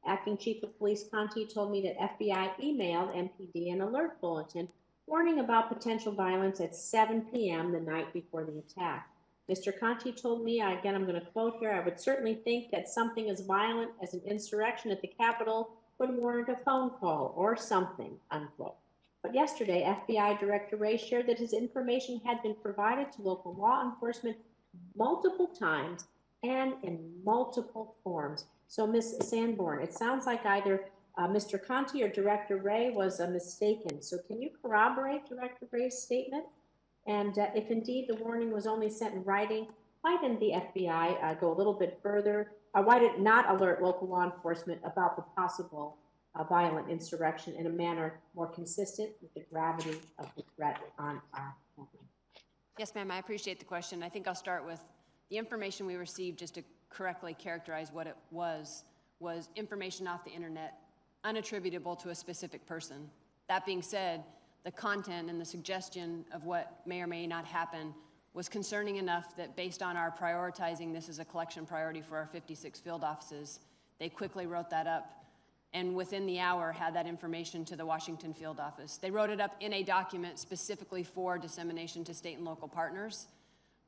Acting Chief of Police Conti told me that FBI emailed MPD an alert bulletin warning about potential violence at 7 p.m. the night before the attack. Mr. Conti told me, again, I'm going to quote here, I would certainly think that something as violent as an insurrection at the Capitol would warrant a phone call or something, unquote. But yesterday, FBI Director Wray shared that his information had been provided to local law enforcement multiple times and in multiple forms. So, Ms. Sanborn, it sounds like either Mr. Conti or Director Wray was mistaken. So can you corroborate Director Wray's statement? And if indeed the warning was only sent in writing, why didn't the FBI go a little bit further? Why did it not alert local law enforcement about the possible violent insurrection in a manner more consistent with the gravity of the threat on our country? Yes, ma'am, I appreciate the question. I think I'll start with the information we received, just to correctly characterize what it was information off the internet, unattributable to a specific person. That being said, the content and the suggestion of what may or may not happen was concerning enough that based on our prioritizing this as a collection priority for our 56 field offices, they quickly wrote that up and within the hour had that information to the Washington field office. They wrote it up in a document specifically for dissemination to state and local partners,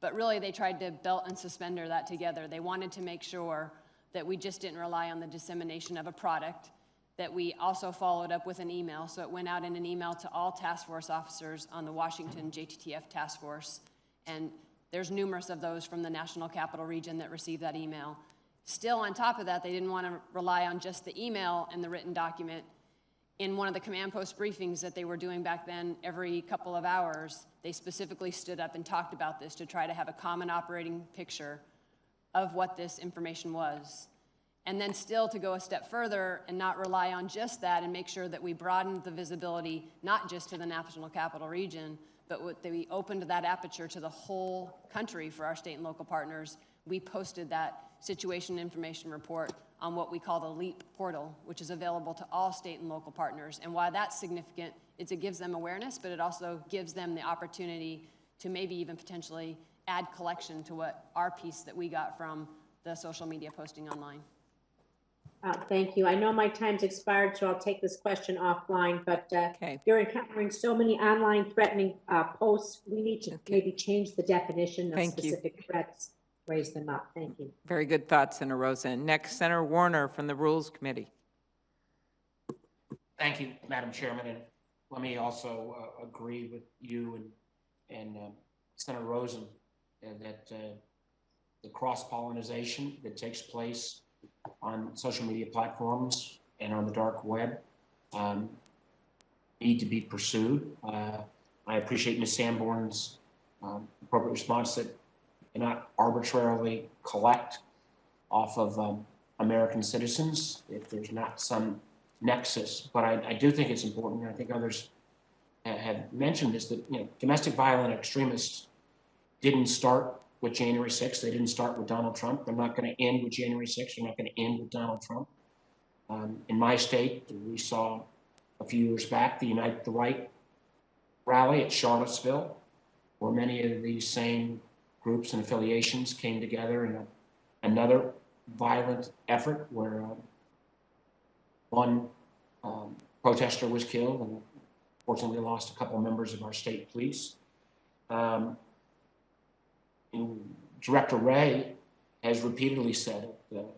but really they tried to belt and suspender that together. They wanted to make sure that we just didn't rely on the dissemination of a product, that we also followed up with an email. So it went out in an email to all task force officers on the Washington JTTF task force. And there's numerous of those from the National Capital Region that received that email. Still on top of that, they didn't want to rely on just the email and the written document. In one of the command post briefings that they were doing back then, every couple of hours, they specifically stood up and talked about this to try to have a common operating picture of what this information was. And then still to go a step further and not rely on just that and make sure that we broadened the visibility, not just to the National Capital Region, but that we opened that aperture to the whole country for our state and local partners. We posted that situation information report on what we call the LEAP portal, which is available to all state and local partners. And why that's significant is it gives them awareness, but it also gives them the opportunity to maybe even potentially add collection to what our piece that we got from the social media posting online. Thank you. I know my time's expired, so I'll take this question offline, but you're encountering so many online threatening posts. We need to maybe change the definition of specific threats, raise them up. Thank you. Very good thoughts, Senator Rosen. Next, Senator Warner from the Rules Committee. Thank you, Madam Chairman. And let me also agree with you and Senator Rosen that the cross-pollination that takes place on social media platforms and on the dark web need to be pursued. I appreciate Ms. Sanborn's appropriate response that you not arbitrarily collect off of American citizens if there's not some nexus. But I do think it's important, and I think others have mentioned this, that domestic violent extremists didn't start with January 6th. They didn't start with Donald Trump. They're not going to end with January 6th. They're not going to end with Donald Trump. In my state, we saw a few years back the Unite the Right rally at Charlottesville, where many of these same groups and affiliations came together in another violent effort where one protester was killed and fortunately lost a couple members of our state police. Director Wray has repeatedly said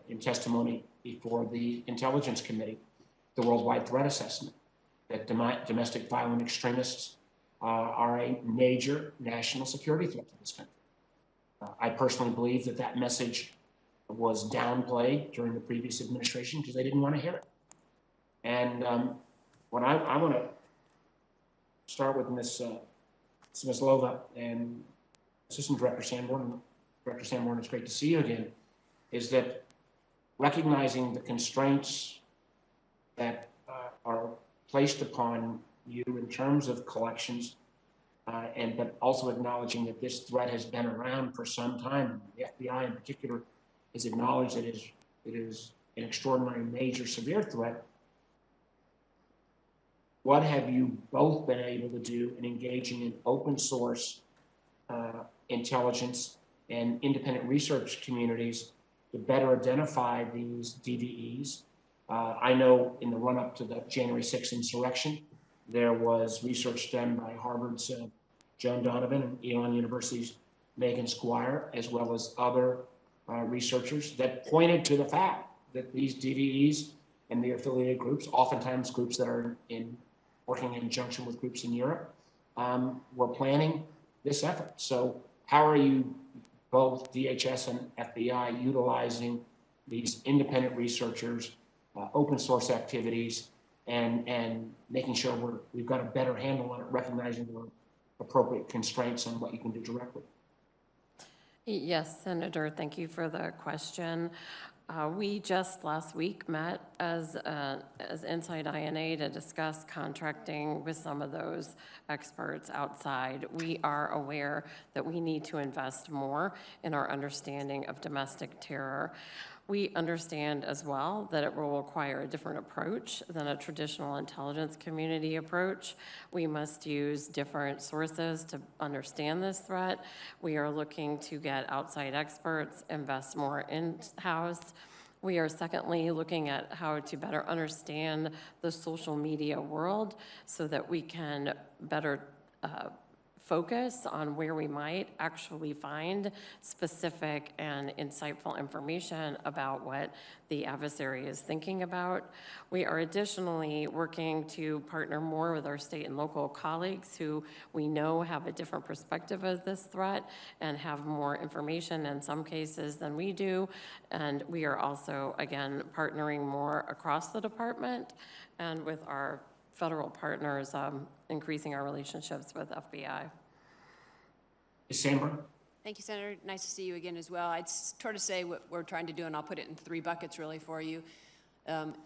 in testimony before the Intelligence Committee, the Worldwide Threat Assessment, that domestic violent extremists are a major national security threat to this country. I personally believe that that message was downplayed during the previous administration because they didn't want to hear it. And what I want to start with Ms. Lova and Assistant Director Sanborn. Director Sanborn, it's great to see you again, is that recognizing the constraints that are placed upon you in terms of collections, but also acknowledging that this threat has been around for some time. The FBI in particular has acknowledged that it is an extraordinary, major, severe threat, what have you both been able to do in engaging in open source intelligence and independent research communities to better identify these DVEs? I know in the run-up to the January 6th insurrection, there was research done by Harvard's Joan Donovan and Elon University's Megan Squire, as well as other researchers that pointed to the fact that these DVEs and the affiliated groups, oftentimes groups that are working in conjunction with groups in Europe, were planning this effort. So how are you, both DHS and FBI, utilizing these independent researchers, open source activities, and making sure we've got a better handle on it, recognizing the appropriate constraints on what you can do directly? Yes, Senator, thank you for the question. We just last week met as Inside INA to discuss contracting with some of those experts outside. We are aware that we need to invest more in our understanding of domestic terror. We understand as well that it will require a different approach than a traditional intelligence community approach. We must use different sources to understand this threat. We are looking to get outside experts, invest more in-house. We are secondly looking at how to better understand the social media world so that we can better focus on where we might actually find specific and insightful information about what the adversary is thinking about. We are additionally working to partner more with our state and local colleagues who we know have a different perspective of this threat and have more information in some cases than we do. And we are also, again, partnering more across the department and with our federal partners, increasing our relationships with FBI. Ms. Sandberg? Thank you, Senator. Nice to see you again as well. I'd sort of say what we're trying to do, and I'll put it in 3 buckets really for you.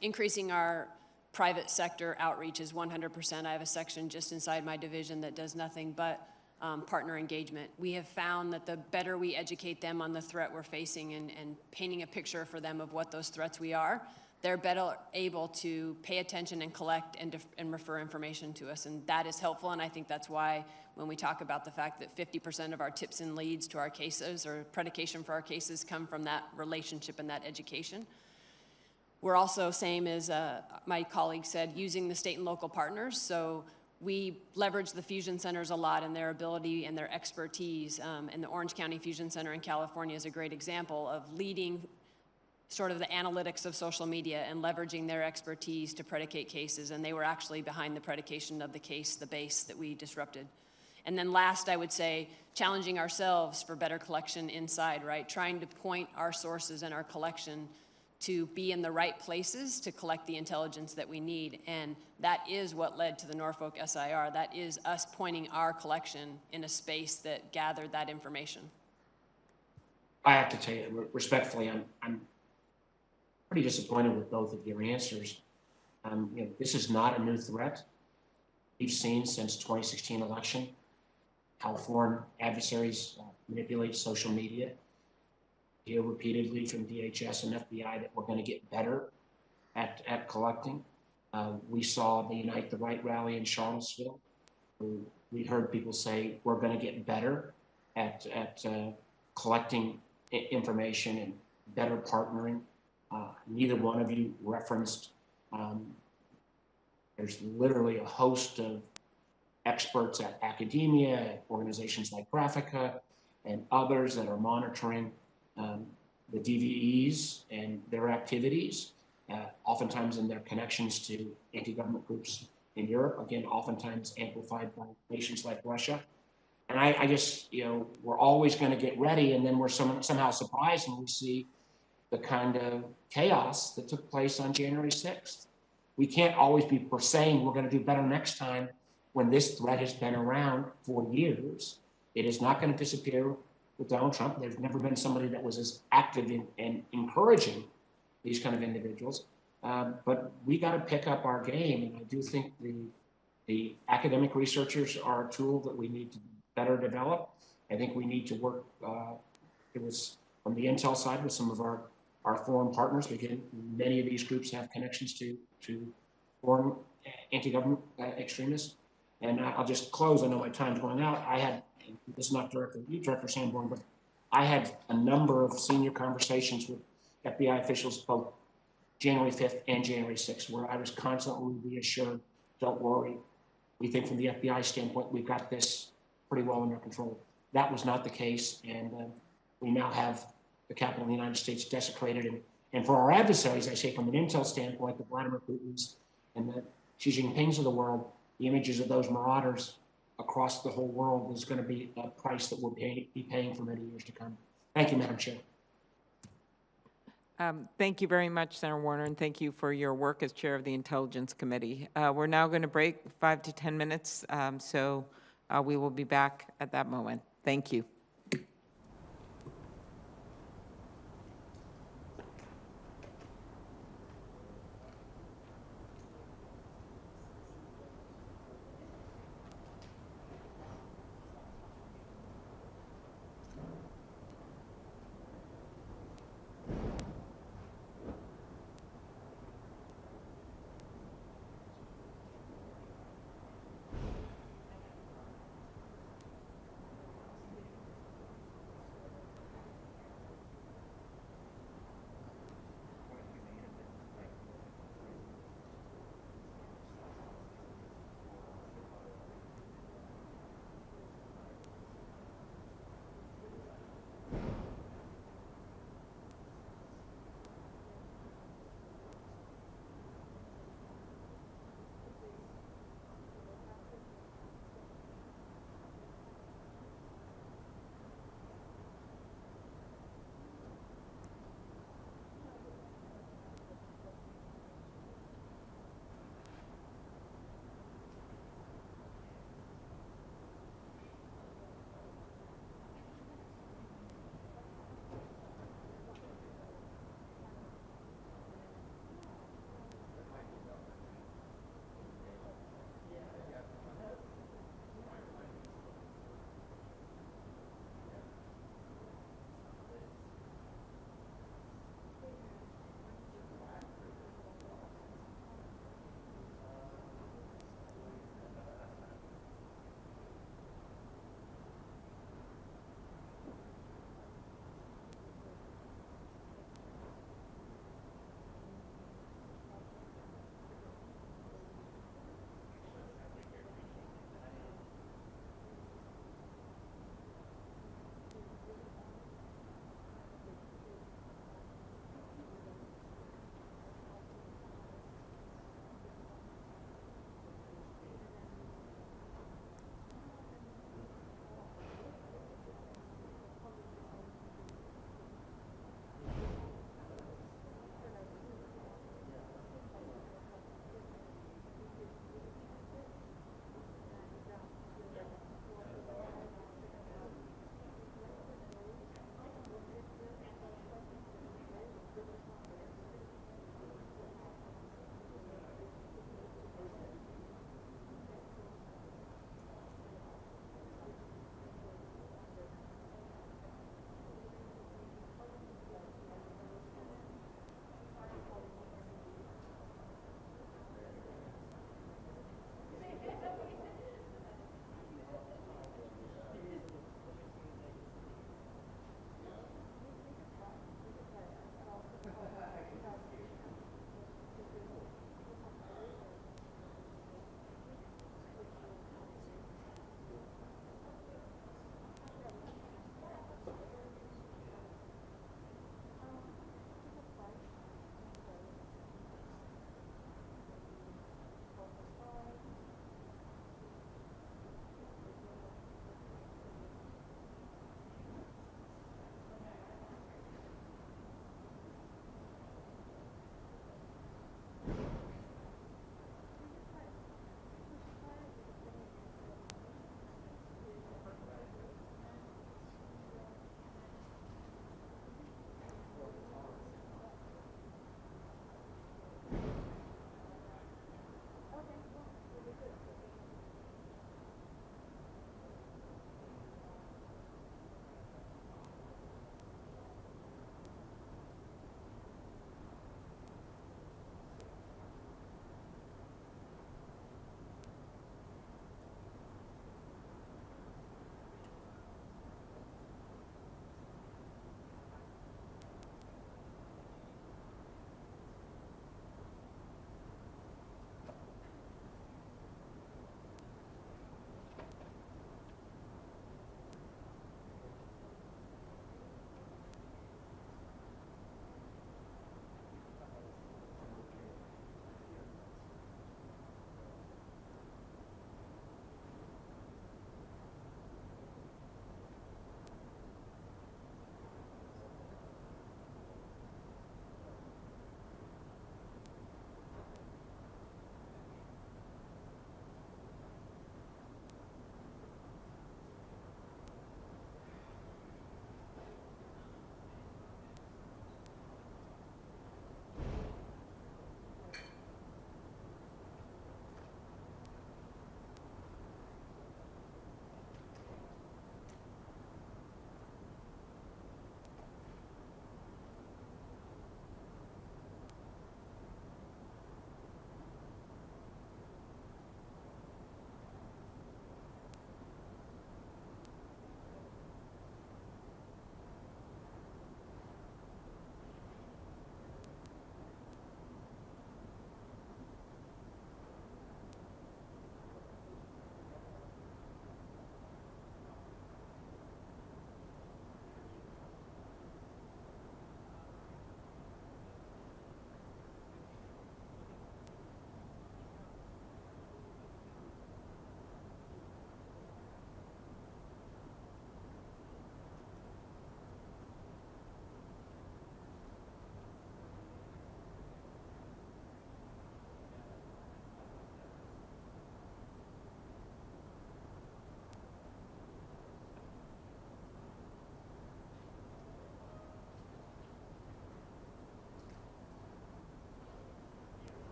Increasing our private sector outreach is 100%. I have a section just inside my division that does nothing but partner engagement. We have found that the better we educate them on the threat we're facing and painting a picture for them of what those threats we are, they're better able to pay attention and collect and refer information to us, and that is helpful. And I think that's why when we talk about the fact that 50% of our tips and leads to our cases or predication for our cases come from that relationship and that education. We're also, same as my colleague said, using the state and local partners. So we leverage the fusion centers a lot and their ability and their expertise. And the Orange County Fusion Center in California is a great example of leading sort of the analytics of social media and leveraging their expertise to predicate cases. And they were actually behind the predication of the case, the base that we disrupted. And then last, I would say, challenging ourselves for better collection inside, right? Trying to point our sources and our collection to be in the right places to collect the intelligence that we need. And that is what led to the Norfolk SIR. That is us pointing our collection in a space that gathered that information. I have to tell you, respectfully, I'm pretty disappointed with both of your answers. This is not a new threat. We've seen since 2016 election how foreign adversaries manipulate social media. We hear repeatedly from DHS and FBI that we're going to get better at collecting. We saw the Unite the Right rally in Charlottesville. We heard people say we're going to get better at collecting information and better partnering. Neither one of you referenced, there's literally a host of experts at academia, organizations like Graphica, and others that are monitoring the DVEs and their activities, oftentimes in their connections to anti-government groups in Europe, again, oftentimes amplified by nations like Russia. And I just, we're always going to get ready, and then we're somehow surprised when we see the kind of chaos that took place on January 6th. We can't always be saying we're going to do better next time when this threat has been around for years. It is not going to disappear with Donald Trump. There's never been somebody that was as active in encouraging these kind of individuals. But we got to pick up our game, and I do think the academic researchers are a tool that we need to better develop. I think we need to work from the intel side with some of our our foreign partners. Again, many of these groups have connections to foreign anti-government extremists. And I'll just close. I know my time's going out. This is not directly you, Director Sanborn, but I had a number of senior conversations with FBI officials both January 5th and January 6th, where I was constantly reassured, don't worry. We think from the FBI standpoint, we've got this pretty well under control. That was not the case, and we now have the capital of the United States desecrated. And for our adversaries, I say from an intel standpoint, the Vladimir Putin's and the Xi Jinping's of the world, the images of those marauders across the whole world is going to be a price that we'll be paying for many years to come. Thank you, Madam Chair. Thank you very much, Senator Warner, and thank you for your work as chair of the Intelligence Committee. We're now going to break 5 to 10 minutes, so we will be back at that moment. Thank you.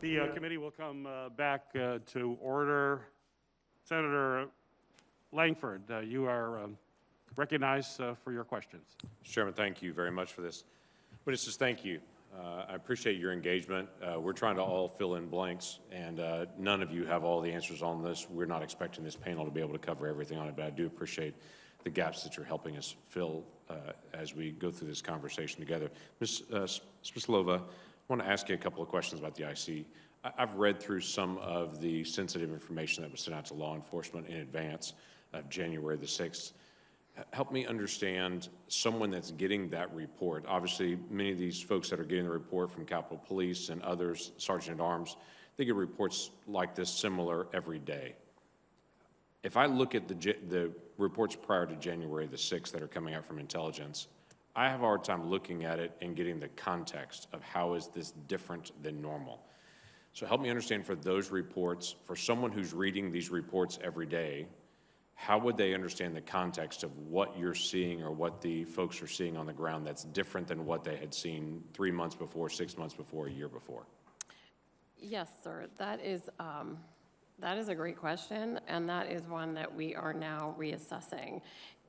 The committee will come back to order. Senator Langford, you are recognized for your questions. Mr. Chairman, thank you very much for this. Witnesses, thank you. I appreciate your engagement. We're trying to all fill in blanks, and none of you have all the answers on this. We're not expecting this panel to be able to cover everything on it, but I do appreciate the gaps that you're helping us fill as we go through this conversation together. Ms. Spislova, I want to ask you a couple of questions about the IC. I've read through some of the sensitive information that was sent out to law enforcement in advance of January the 6th. Help me understand someone that's getting that report. Obviously, many of these folks that are getting the report from Capitol Police and others, Sergeant at Arms, they get reports like this similar every day. If I look at the reports prior to January the 6th that are coming out from intelligence, I have a hard time looking at it and getting the context of how is this different than normal. So help me understand for those reports, for someone who's reading these reports every day, how would they understand the context of what you're seeing or what the folks are seeing on the ground that's different than what they had seen 3 months before, 6 months before, a year before? Yes, sir. That is a great question, and that is one that we are now reassessing.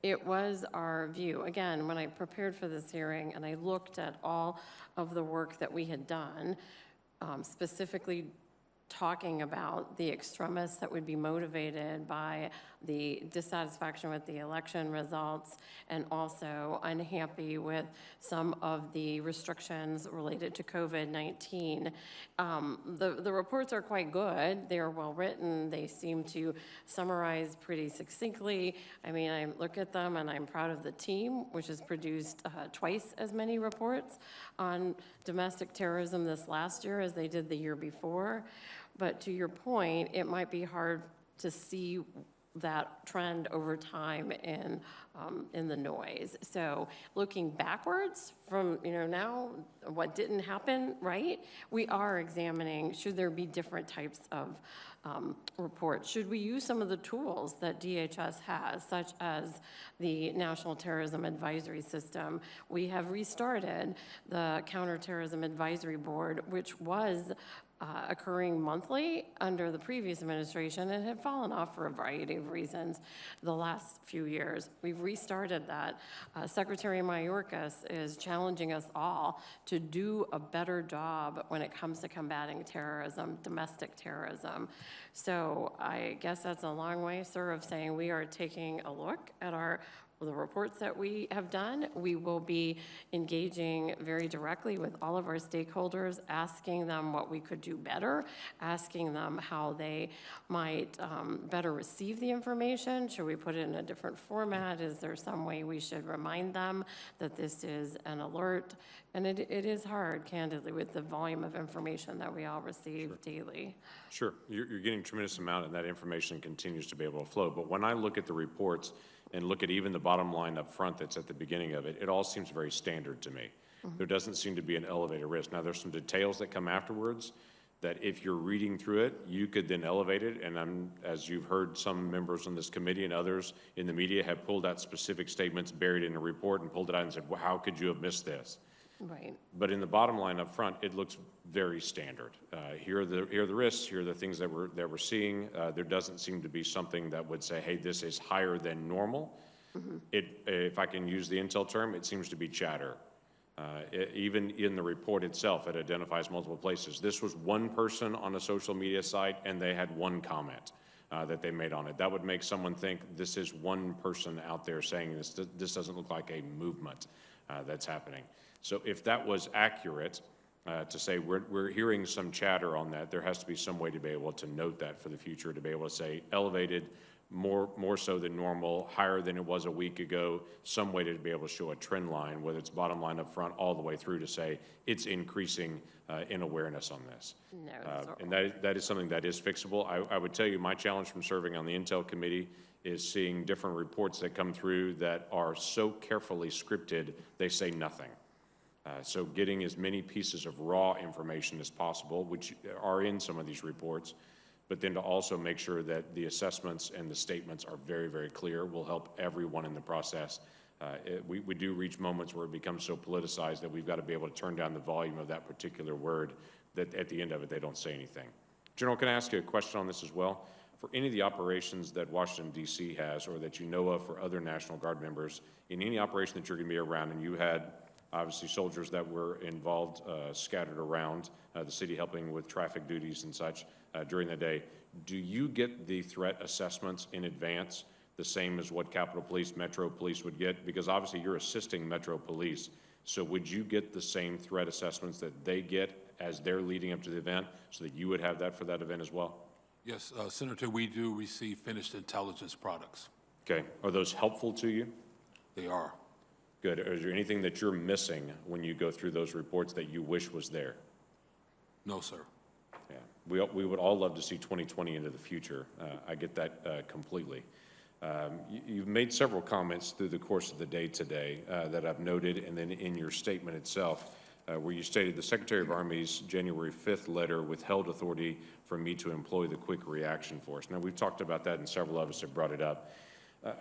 It was our view, again, when I prepared for this hearing and I looked at all of the work that we had done, specifically talking about the extremists that would be motivated by the dissatisfaction with the election results and also unhappy with some of the restrictions related to COVID-19. The reports are quite good. They are well written. They seem to summarize pretty succinctly. I mean, I look at them and I'm proud of the team, which has produced twice as many reports on domestic terrorism this last year as they did the year before. But to your point, it might be hard to see that trend over time in the noise. So looking backwards from, now what didn't happen, right? We are examining, should there be different types of reports? Should we use some of the tools that DHS has, such as the National Terrorism Advisory System? We have restarted the Counterterrorism Advisory Board, which was occurring monthly under the previous administration and had fallen off for a variety of reasons the last few years. We've restarted that. Secretary Mayorkas is challenging us all to do a better job when it comes to combating terrorism, domestic terrorism. So I guess that's a long way, sir, of saying we are taking a look at the reports that we have done. We will be engaging very directly with all of our stakeholders, asking them what we could do better, asking them how they might better receive the information. Should we put it in a different format? Is there some way we should remind them that this is an alert? And it is hard, candidly, with the volume of information that we all receive daily. Sure, you're getting a tremendous amount, and that information continues to be able to flow. But when I look at the reports and look at even the bottom line up front that's at the beginning of it, it all seems very standard to me. There doesn't seem to be an elevated risk. Now, there's some details that come afterwards that if you're reading through it, you could then elevate it. And as you've heard, some members on this committee and others in the media have pulled out specific statements buried in a report and pulled it out and said, well, how could you have missed this? Right. But in the bottom line up front, it looks very standard. Here are the risks. Here are the things that we're seeing. There doesn't seem to be something that would say, hey, this is higher than normal. If I can use the intel term, it seems to be chatter. Even in the report itself, it identifies multiple places. This was one person on a social media site, and they had one comment that they made on it. That would make someone think this is one person out there saying this. This doesn't look like a movement that's happening. So if that was accurate, to say we're hearing some chatter on that, there has to be some way to be able to note that for the future, to be able to say elevated, more so than normal, higher than it was a week ago, some way to be able to show a trend line, whether it's bottom line up front all the way through to say it's increasing in awareness on this. And that is something that is fixable. I would tell you my challenge from serving on the Intel Committee is seeing different reports that come through that are so carefully scripted, they say nothing. So getting as many pieces of raw information as possible, which are in some of these reports, but then to also make sure that the assessments and the statements are very, very clear will help everyone in the process We do reach moments where it becomes so politicized that we've got to be able to turn down the volume of that particular word, that at the end of it, they don't say anything. General, can I ask you a question on this as well? For any of the operations that Washington, D.C. has, or that you know of for other National Guard members, in any operation that you're going to be around, and you had obviously soldiers that were involved, scattered around the city helping with traffic duties and such during the day, do you get the threat assessments in advance, the same as what Capitol Police, Metro Police would get? Because obviously you're assisting Metro Police, so would you get the same threat assessments that they get as they're leading up to the event, so that you would have that for that event as well? Yes, Senator, we do receive finished intelligence products. Okay. Are those helpful to you? They are. Good. Is there anything that you're missing when you go through those reports that you wish was there? No, sir. Yeah. We would all love to see 2020 into the future. I get that completely. You've made several comments through the course of the day today that I've noted, and then in your statement itself, where you stated the Secretary of Army's January 5th letter withheld authority for me to employ the Quick Reaction Force. Now, we've talked about that, and several of us have brought it up.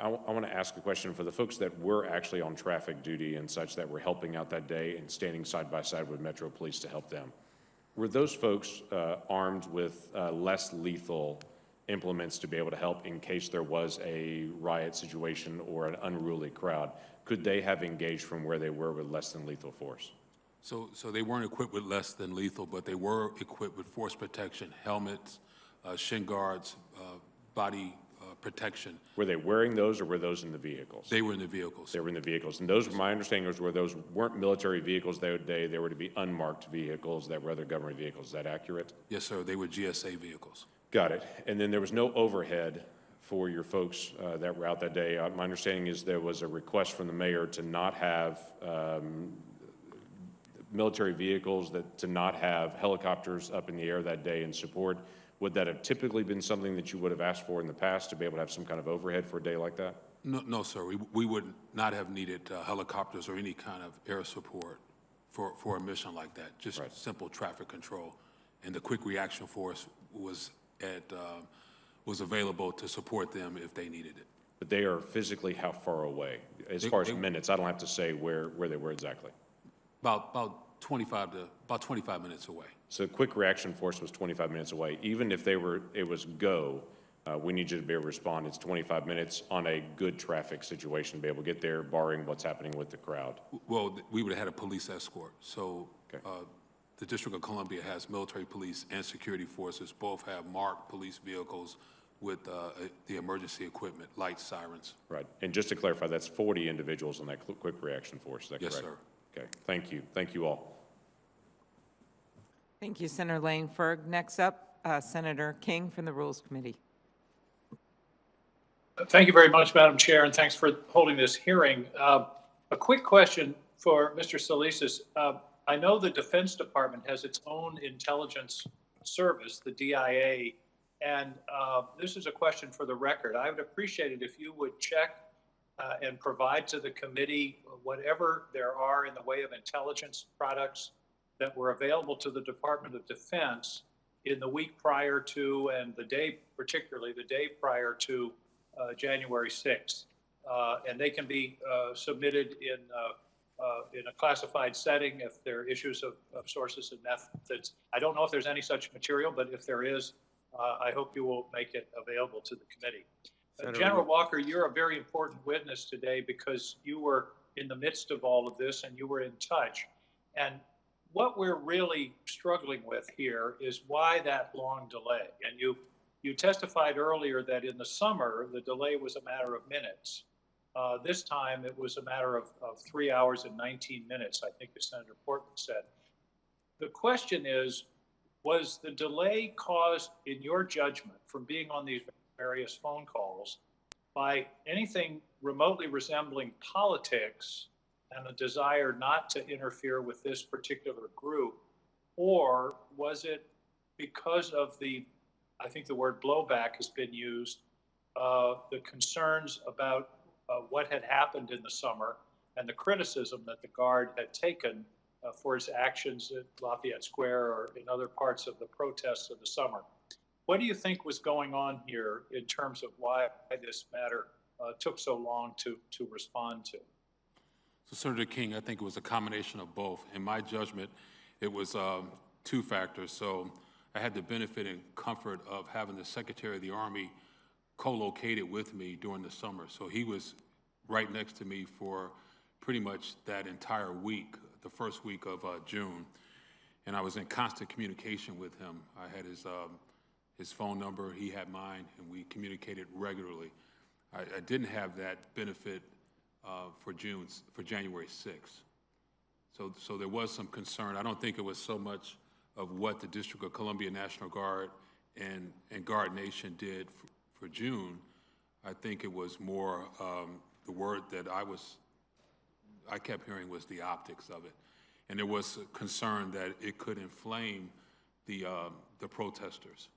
I want to ask a question for the folks that were actually on traffic duty and such, that were helping out that day and standing side by side with Metro Police to help them. Were those folks armed with less lethal implements to be able to help in case there was a riot situation or an unruly crowd? Could they have engaged from where they were with less than lethal force? So they weren't equipped with less than lethal, but they were equipped with force protection, helmets, shin guards, body protection. Were they wearing those, or were those in the vehicles? They were in the vehicles. They were in the vehicles. And those, my understanding was, were those weren't military vehicles that day. They were to be unmarked vehicles that were other government vehicles. Is that accurate? Yes, sir. They were GSA vehicles. Got it. And then there was no overhead for your folks that were out that day. My understanding is there was a request from the mayor to not have military vehicles, to not have helicopters up in the air that day in support. Would that have typically been something that you would have asked for in the past, to be able to have some kind of overhead for a day like that? No, sir. We would not have needed helicopters or any kind of air support for a mission like that. Just simple traffic control. And the Quick Reaction Force was available to support them if they needed it. But they are physically how far away? As far as minutes, I don't have to say where they were exactly. About 25 minutes away. So the Quick Reaction Force was 25 minutes away. Even if it was go, we need you to be able to respond. It's 25 minutes on a good traffic situation to be able to get there, barring what's happening with the crowd. Well, we would have had a police escort. So the District of Columbia has military police and security forces. Both have marked police vehicles with the emergency equipment, lights, sirens. Right. And just to clarify, that's 40 individuals in that Quick Reaction Force. Is that correct? Yes, sir. Okay. Thank you. Thank you all. Thank you, Senator Langford. Next up, Senator King from the Rules Committee. Thank you very much, Madam Chair, and thanks for holding this hearing. A quick question for Mr. Solisas. I know the Defense Department has its own intelligence service, the DIA, and this is a question for the record. I would appreciate it if you would check and provide to the committee whatever there are in the way of intelligence products that were available to the Department of Defense in the week prior to, and the day, particularly the day prior to January 6th. And they can be submitted in a classified setting if there are issues of sources and methods. I don't know if there's any such material, but if there is, I hope you will make it available to the committee. General Walker, you're a very important witness today because you were in the midst of all of this and you were in touch. And what we're really struggling with here is why that long delay. And you testified earlier that in the summer, the delay was a matter of minutes. This time, it was a matter of 3 hours and 19 minutes, I think as Senator Portman said. The question is, was the delay caused, in your judgment, from being on these various phone calls by anything remotely resembling politics and a desire not to interfere with this particular group? Or was it because of I think the word blowback has been used, the concerns about what had happened in the summer and the criticism that the Guard had taken for its actions at Lafayette Square or in other parts of the protests of the summer? What do you think was going on here in terms of why this matter took so long to respond to? So Senator King, I think it was a combination of both. In my judgment, it was two factors. So I had the benefit and comfort of having the Secretary of the Army co-located with me during the summer. So he was right next to me for pretty much that entire week, the first week of June. And I was in constant communication with him. I had his phone number, he had mine, and we communicated regularly. I didn't have that benefit for January 6th. So there was some concern. I don't think it was so much of what the District of Columbia National Guard and Guard Nation did for June. I think it was more the word that I kept hearing was the optics of it. And there was a concern that it could inflame the protesters.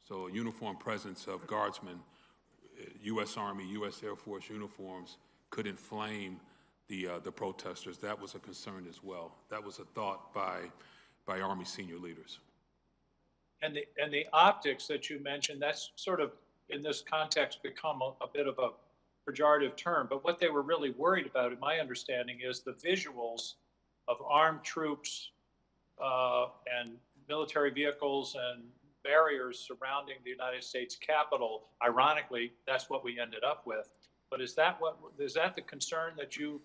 So a uniform presence of guardsmen, U.S. Army, U.S. Air Force uniforms could inflame the protesters. That was a concern as well. That was a thought by Army senior leaders. And the optics that you mentioned, that's sort of, in this context, become a bit of a pejorative term. But what they were really worried about, in my understanding, is the visuals of armed troops and military vehicles and barriers surrounding the United States Capitol. Ironically, that's what we ended up with. But is that the concern that you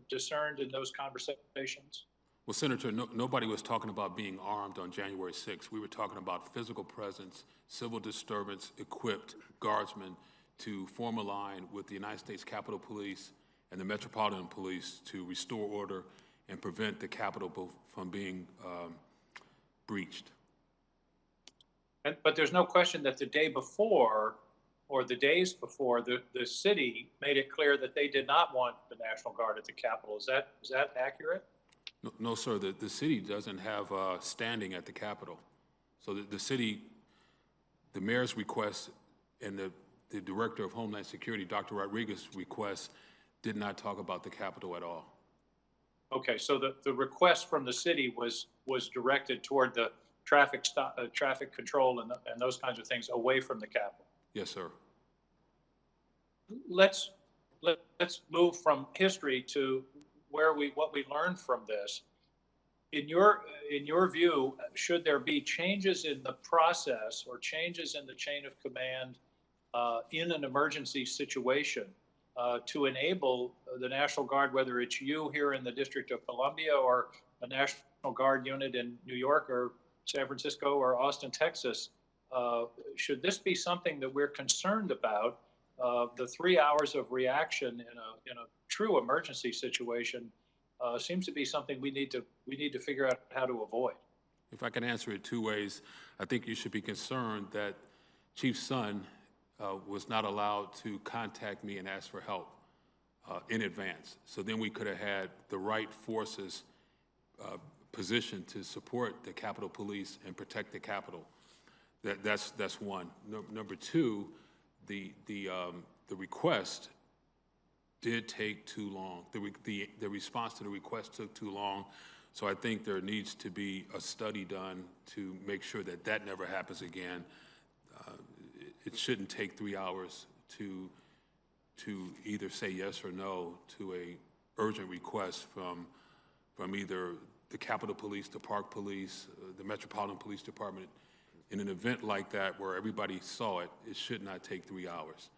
discerned in those conversations? Well, Senator, nobody was talking about being armed on January 6th. We were talking about physical presence, civil disturbance, equipped guardsmen to form a line with the United States Capitol Police and the Metropolitan Police to restore order and prevent the Capitol from being breached. But there's no question that the day before, or the days before, the city made it clear that they did not want the National Guard at the Capitol. Is that accurate? No, sir. The city doesn't have standing at the Capitol. So the city, the mayor's request and the director of Homeland Security, Dr. Rodriguez's request, did not talk about the Capitol at all. Okay, so the request from the city was directed toward the traffic control and those kinds of things away from the Capitol. Yes, sir. Let's move from history to what we learned from this. In your view, should there be changes in the process or changes in the chain of command in an emergency situation to enable the National Guard, whether it's you here in the District of Columbia or a National Guard unit in New York or San Francisco or Austin, Texas, should this be something that we're concerned about? The 3 hours of reaction in a true emergency situation seems to be something we need to figure out how to avoid. If I can answer it two ways, I think you should be concerned that Chief Son was not allowed to contact me and ask for help in advance. So then we could have had the right forces positioned to support the Capitol Police and protect the Capitol. That's one. Number two, the request did take too long. The response to the request took too long. So I think there needs to be a study done to make sure that that never happens again. It shouldn't take 3 hours to either say yes or no to a urgent request from either the Capitol Police, the Park Police, the Metropolitan Police Department. In an event like that where everybody saw it, it should not take 3 hours.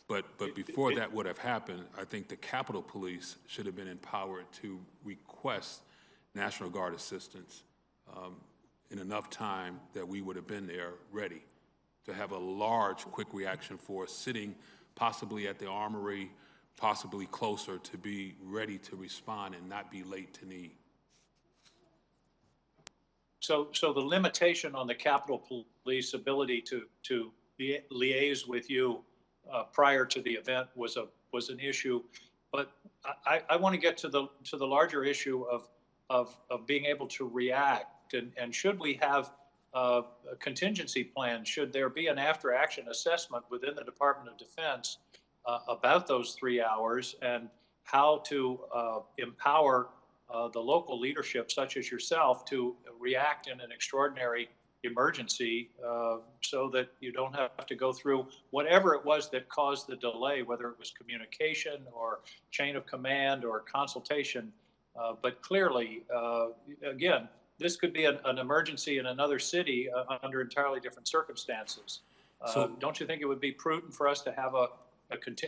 But before that would have happened, I think the Capitol Police should have been empowered to request National Guard assistance in enough time that we would have been there ready to have a large quick reaction force sitting possibly at the armory, possibly closer, to be ready to respond and not be late to need. So the limitation on the Capitol Police ability to liaise with you prior to the event was an issue, but I want to get to the larger issue of being able to react, and should we have a contingency plan? Should there be an after-action assessment within the Department of Defense about those 3 hours and how to empower the local leadership, such as yourself, to react in an extraordinary emergency so that you don't have to go through whatever it was that caused the delay, whether it was communication or chain of command or consultation. But clearly, again, this could be an emergency in another city under entirely different circumstances. Don't you think it would be prudent for us to have a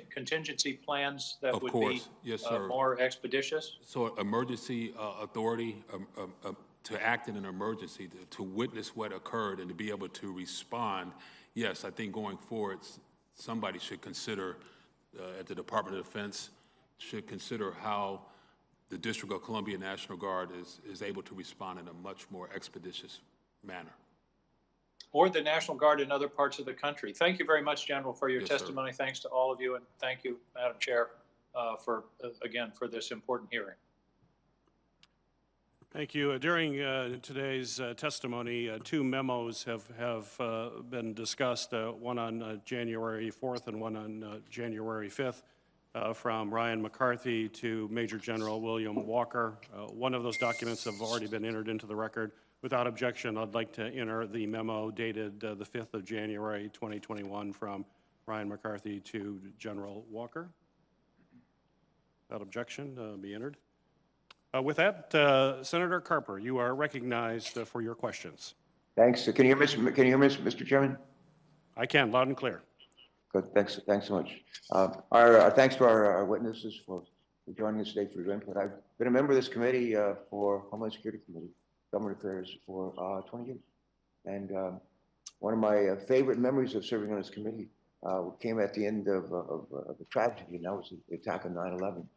contingency plans that Of would course. be Yes, sir. more expeditious? So emergency authority to act in an emergency, to witness what occurred and to be able to respond, yes, I think going forward, somebody should consider, at the Department of Defense, should consider how the District of Columbia National Guard is able to respond in a much more expeditious manner. Or the National Guard in other parts of the country. Thank you very much, General, for your Yes, sir. testimony. Thanks to all of you, and thank you, Madam Chair, for this important hearing. Thank you. During today's testimony, two memos have been discussed, one on January 4th and one on January 5th, from Ryan McCarthy to Major General William Walker. One of those documents have already been entered into the record. Without objection, I'd like to enter the memo dated the 5th of January, 2021, from Ryan McCarthy to General Walker. Without objection, be entered. With that, Senator Carper, you are recognized for your questions. Thanks. Can you hear me, Mr. Chairman? I can, loud and clear. Good. Thanks so much. Our thanks to our witnesses for joining us today for your input. I've been a member of this committee for Homeland Security Committee, Government Affairs, for 20 years. And one of my favorite memories of serving on this committee came at the end of a tragedy, and that was the attack on 9/11.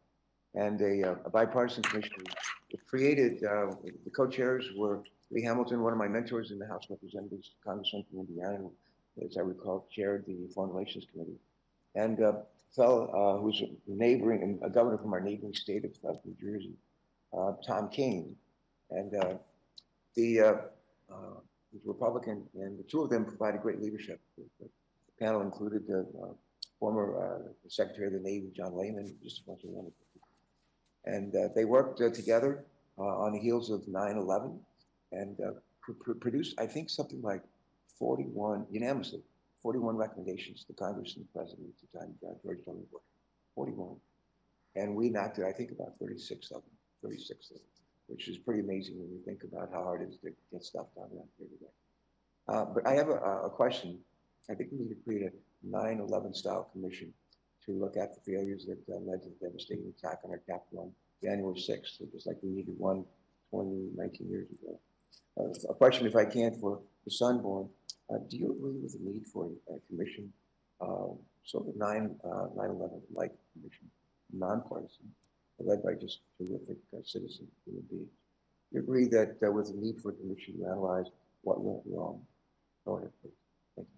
And a bipartisan commission was created. The co-chairs were Lee Hamilton, one of my mentors in the House of Representatives, Congressman from Indiana, as I recall, chaired the Foreign Relations Committee, and a fellow who's a governor from our neighboring state of New Jersey, Tom King, and he was Republican, and the two of them provided great leadership. The panel included the former Secretary of the Navy, John Lehman, just a bunch of wonderful people. And they worked together on the heels of 9/11 and produced, I think, something like 41 recommendations to Congress and the President at the time, George W. Bush, 41. And we knocked it, I think, about 36 of them, which is pretty amazing when you think about how hard it is to get stuff done around here today. But I have a question. I think we need to create a 9/11 style commission to look at the failures that led to the devastating attack on our Capitol on January 6th, just like we needed one 19 years ago. A question, if I can, for the Sunborn. Do you agree with the need for a commission, sort of 9/11-like commission, nonpartisan, led by just terrific citizens, human beings? Do you agree that with the need for a commission to analyze what went wrong? Go ahead, please. Thank you.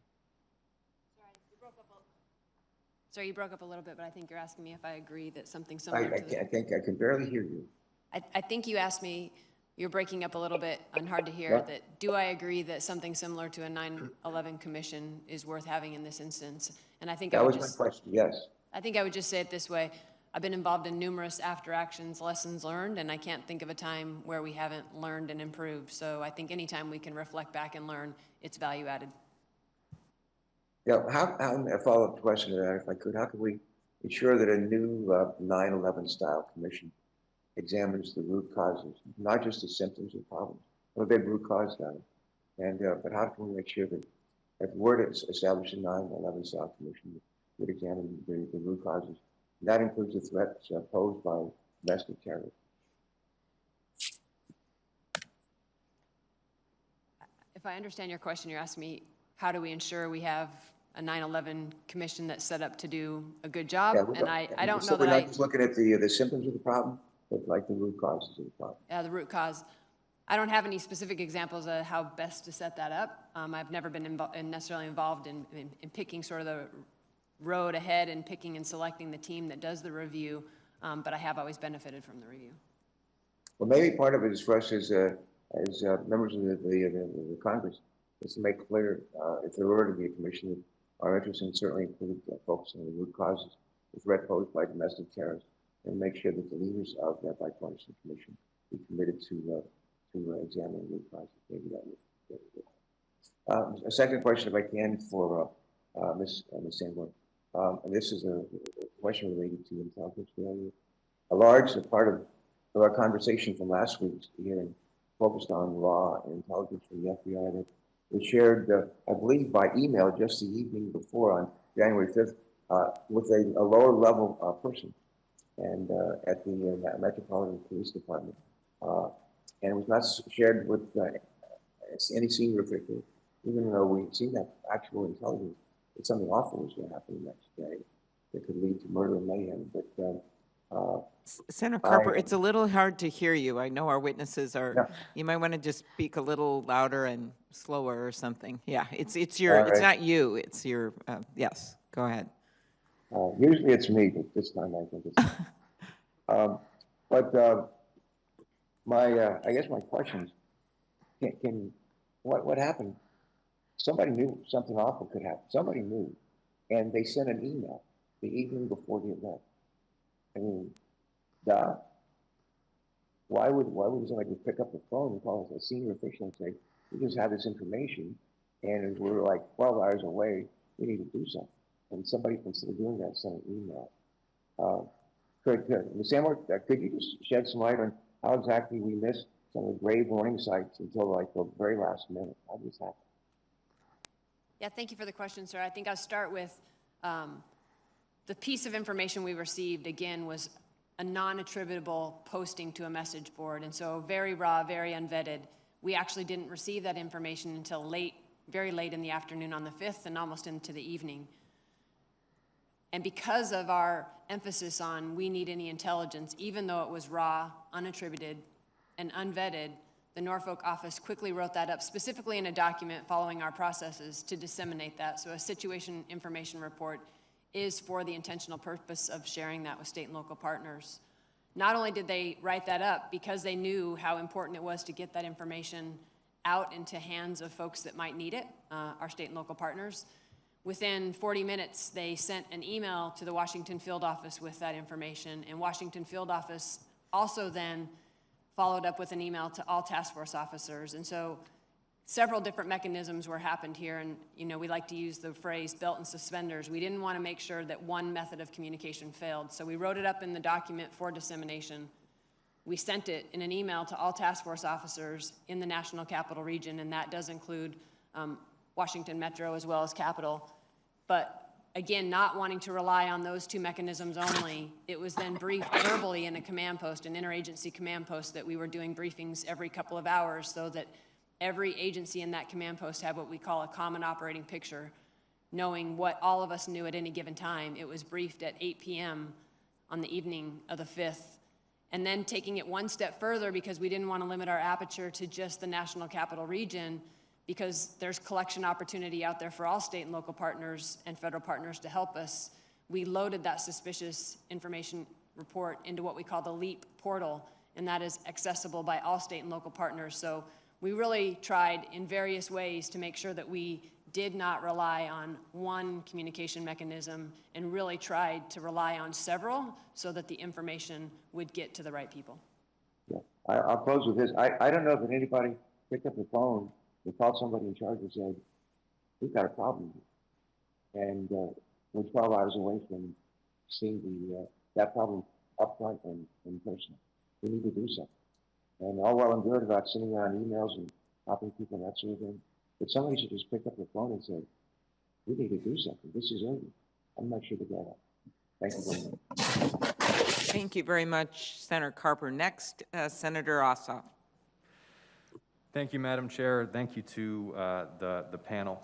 Sorry, you broke up a little bit, but I think you're asking me if I agree that something similar I think I can barely hear you. I think you asked me, you're breaking up a little bit and hard to hear, Yeah. that do I agree that something similar to a 9/11 commission is worth having in this instance? And I think That was my question, yes. I think I would just say it this way. I've been involved in numerous after actions lessons learned, and I can't think of a time where we haven't learned and improved. So I think anytime we can reflect back and learn, it's value added. Yeah, a follow-up question to that, if I could. How can we ensure that a new 9/11 style commission examines the root causes, not just the symptoms of problems, but a big root cause down? And but how can we make sure that if we're to establish a 9/11 style commission that would examine the root causes, that includes the threats posed by domestic terrorism? If I understand your question, you're asking me, how do we ensure we have a 9/11 commission that's set up to do a good job? Yeah, and I don't know we're that not just looking at the symptoms of the problem, but like the root causes of the problem. the root cause. I don't have any specific examples of how best to set that up. I've never been necessarily involved in picking sort of the road ahead and picking and selecting the team that does the review, but I have always benefited from the review. Well, maybe part of it is for us as members of the Congress, is to make clear, if there were to be a commission, that our interest in certainly include focusing on the root causes, the threat posed by domestic terrorists, and make sure that the leaders of that bipartisan commission be committed to examining root causes. Maybe that would be good. A second question, if I can, for Ms. Sanborn. And this is a question related to intelligence failure. A large part of our conversation from last week's hearing focused on raw intelligence from the FBI that was shared, I believe, by email just the evening before on January 5th with a lower level person and at the Metropolitan Police Department. And it was not shared with any senior official, even though we'd seen that actual intelligence that something awful was going to happen the next day that could lead to murder and mayhem. But Senator Carper, it's a little hard to hear you. I know our witnesses are, Yeah. you might want to just speak a little louder and slower or something. Yeah, it's All it's right. not you, it's your, yes, go ahead. Usually it's me, but this time I think it's but I guess my question is, what happened? Somebody knew something awful could happen. Somebody knew, and they sent an email the evening before the event. I mean, why would somebody just pick up the phone and call us a senior official and say, we just have this information, and we're like 12 hours away, we need to do something. And somebody, instead of doing that, sent an email. Ms. Samworth, could you just shed some light on how exactly we missed some of the grave warning sites until like the very last minute? How did this happen? Yeah, thank you for the question, sir. I think I'll start with the piece of information we received, again, was a non-attributable posting to a message board, and so very raw, very unvetted. We actually didn't receive that information until late, very late in the afternoon on the 5th and almost into the evening. And because of our emphasis on we need any intelligence, even though it was raw, unattributed, and unvetted, the Norfolk office quickly wrote that up specifically in a document following our processes to disseminate that. So a situation information report is for the intentional purpose of sharing that with state and local partners. Not only did they write that up because they knew how important it was to get that information out into hands of folks that might need it, our state and local partners. Within 40 minutes, they sent an email to the Washington field office with that information, and Washington field office also then followed up with an email to all task force officers. And so several different mechanisms were happened here, and we like to use the phrase belt and suspenders. We didn't want to make sure that one method of communication failed, so we wrote it up in the document for dissemination. We sent it in an email to all task force officers in the National Capital Region, and that does include Washington Metro as well as Capital. But again, not wanting to rely on those two mechanisms only, it was then briefed verbally in a command post, an interagency command post, that we were doing briefings every couple of hours so that every agency in that command post had what we call a common operating picture, knowing what all of us knew at any given time. It was briefed at 8 p.m. on the evening of the 5th. And then taking it one step further, because we didn't want to limit our aperture to just the National Capital Region, because there's collection opportunity out there for all state and local partners and federal partners to help us, we loaded that suspicious information report into what we call the LEAP portal, and that is accessible by all state and local partners. So we really tried in various ways to make sure that we did not rely on one communication mechanism and really tried to rely on several so that the information would get to the right people. Yeah. I'll close with this. I don't know if anybody picked up the phone and called somebody in charge and said, we've got a problem. And we're 12 hours away from seeing that problem up front and in person. We need to do something. And all well and good about sending around emails and helping people and that sort of thing. But somebody should just pick up the phone and say, we need to do something. This is urgent. I'm not sure to get it. Thank you very much. Thank you very much, Senator Carper. Next, Senator Ossoff. Thank you, Madam Chair. Thank you to the panel.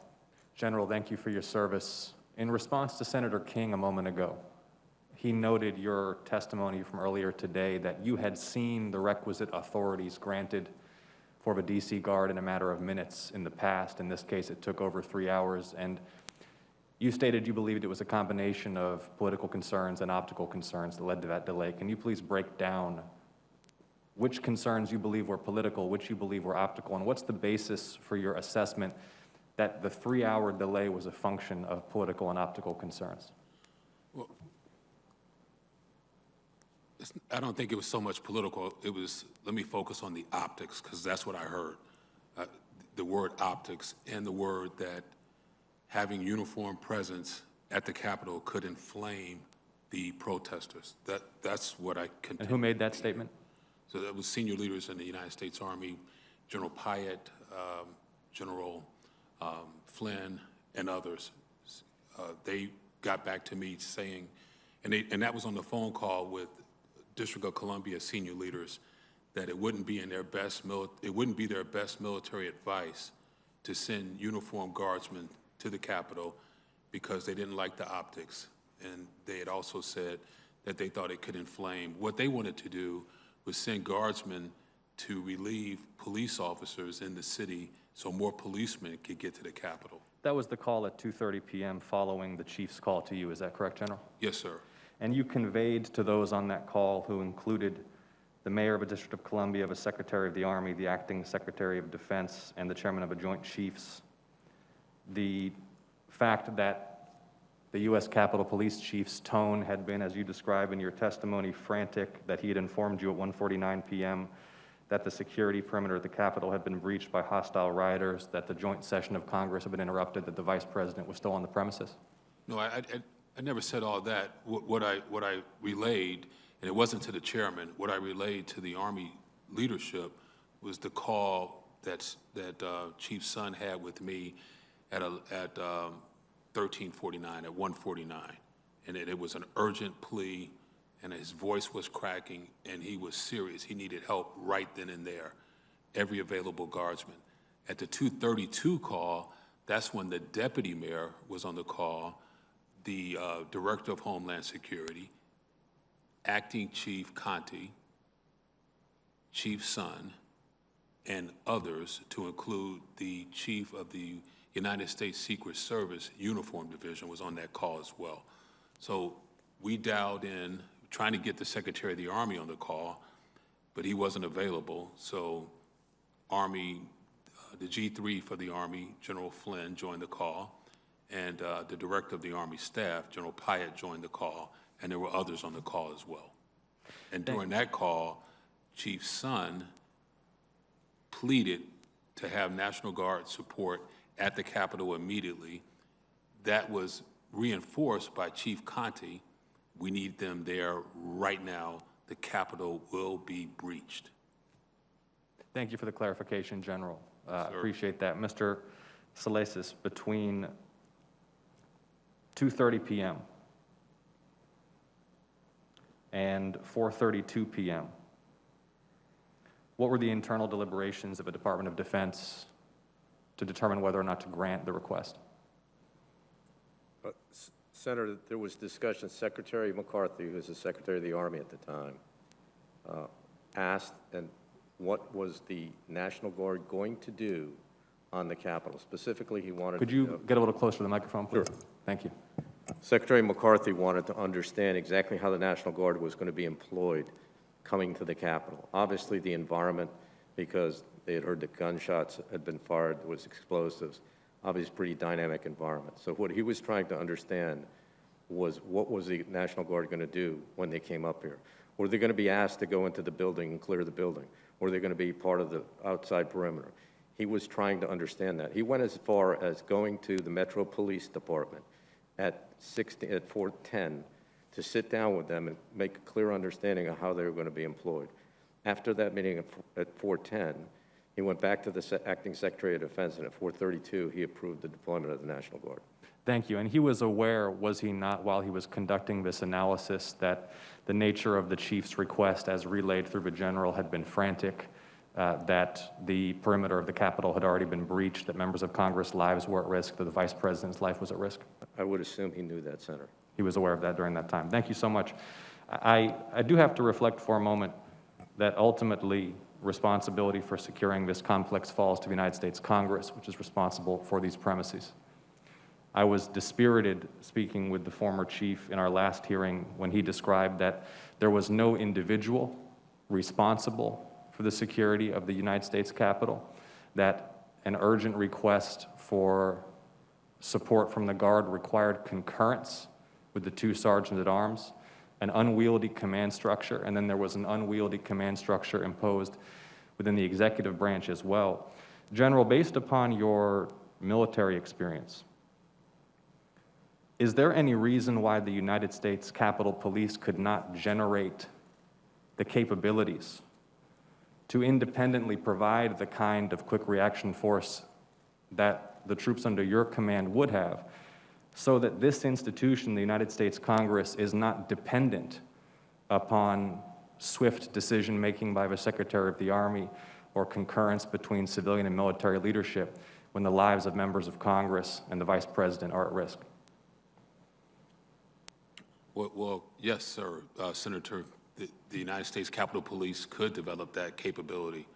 General, thank you for your service. In response to Senator King a moment ago, he noted your testimony from earlier today that you had seen the requisite authorities granted for the DC Guard in a matter of minutes in the past. In this case, it took over 3 hours. And you stated you believed it was a combination of political concerns and optical concerns that led to that delay. Can you please break down which concerns you believe were political, which you believe were optical, and what's the basis for your assessment that the 3-hour delay was a function of political and optical concerns? Well, I don't think it was so much political. It was, let me focus on the optics, because that's what I heard. the word optics and the word that having uniform presence at the Capitol could inflame the protesters. That's what I contend. And who made that statement? So that was senior leaders in the United States Army, General Pyatt, General Flynn, and others. They got back to me saying, and that was on the phone call with District of Columbia senior leaders, that it wouldn't be their best military advice to send uniformed guardsmen to the Capitol because they didn't like the optics. And they had also said that they thought it could inflame. What they wanted to do was send guardsmen to relieve police officers in the city so more policemen could get to the Capitol. That was the call at 2:30 p.m. following the chief's call to you. Is that correct, General? Yes, sir. And you conveyed to those on that call, who included the mayor of a District of Columbia, the Secretary of the Army, the acting Secretary of Defense, and the chairman of a Joint Chiefs, the fact that the U.S. Capitol Police Chief's tone had been, as you describe in your testimony, frantic, that he had informed you at 1:49 p.m. that the security perimeter of the Capitol had been breached by hostile rioters, that the joint session of Congress had been interrupted, that the Vice President was still on the premises? No, I never said all that. What I relayed, and it wasn't to the chairman, what I relayed to the Army leadership was the call that Chief Son had with me at 13:49, at 1:49. And it was an urgent plea, and his voice was cracking, and he was serious. He needed help right then and there, every available guardsman. At the 2:32 call, that's when the deputy mayor was on the call, the director of Homeland Security, acting Chief Conte, Chief Son, and others, to include the chief of the United States Secret Service Uniform Division, was on that call as well. So we dialed in, trying to get the Secretary of the Army on the call, but he wasn't available. So Army, the G3 for the Army, General Flynn, joined the call, and the Director of the Army Staff, General Pyatt, joined the call, and there were others on the call as well. And during that call, Chief Son pleaded to have National Guard support at the Capitol immediately. That was reinforced by Chief Conte. We need them there right now. The Capitol will be breached. Thank you for the clarification, General. Appreciate that. Mr. Salasis, between 2:30 p.m. and 4:32 p.m., what were the internal deliberations of the Department of Defense to determine whether or not to grant the request? Senator, there was discussion. Secretary McCarthy, who was the Secretary of the Army at the time, asked, and what was the National Guard going to do on the Capitol? Specifically, he wanted Could you get a little closer to the microphone, please? Sure. Thank you. Secretary McCarthy wanted to understand exactly how the National Guard was going to be employed coming to the Capitol. Obviously, the environment, because they had heard that gunshots had been fired, there was explosives, obviously pretty dynamic environment. So what he was trying to understand was, what was the National Guard going to do when they came up here? Were they going to be asked to go into the building and clear the building? Were they going to be part of the outside perimeter? He was trying to understand that. He went as far as going to the Metro Police Department at 4:10 to sit down with them and make a clear understanding of how they were going to be employed. After that meeting at 4:10, he went back to the acting Secretary of Defense, and at 4:32, he approved the deployment of the National Guard. Thank you. And he was aware, was he not, while he was conducting this analysis, that the nature of the chief's request as relayed through the general had been frantic, that the perimeter of the Capitol had already been breached, that members of Congress' lives were at risk, that the Vice President's life was at risk? I would assume he knew that, Senator. He was aware of that during that time. Thank you so much. I do have to reflect for a moment that ultimately responsibility for securing this complex falls to the United States Congress, which is responsible for these premises. I was dispirited speaking with the former chief in our last hearing when he described that there was no individual responsible for the security of the United States Capitol, that an urgent request for support from the Guard required concurrence with the two sergeants at arms, an unwieldy command structure, and then there was an unwieldy command structure imposed within the executive branch as well. General, based upon your military experience, is there any reason why the United States Capitol Police could not generate the capabilities to independently provide the kind of quick reaction force that the troops under your command would have, so that this institution, the United States Congress, is not dependent upon swift decision-making by the Secretary of the Army or concurrence between civilian and military leadership when the lives of members of Congress and the Vice President are at risk? Well, yes, sir, Senator. The United States Capitol Police could develop that capability.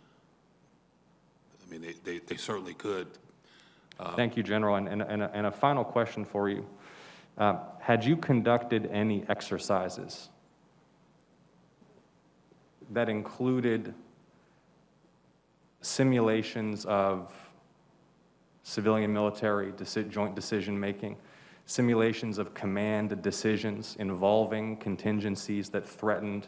I mean, they certainly could. Thank you, General. And a final question for you. Had you conducted any exercises that included simulations of civilian-military joint decision-making, simulations of command decisions involving contingencies that threatened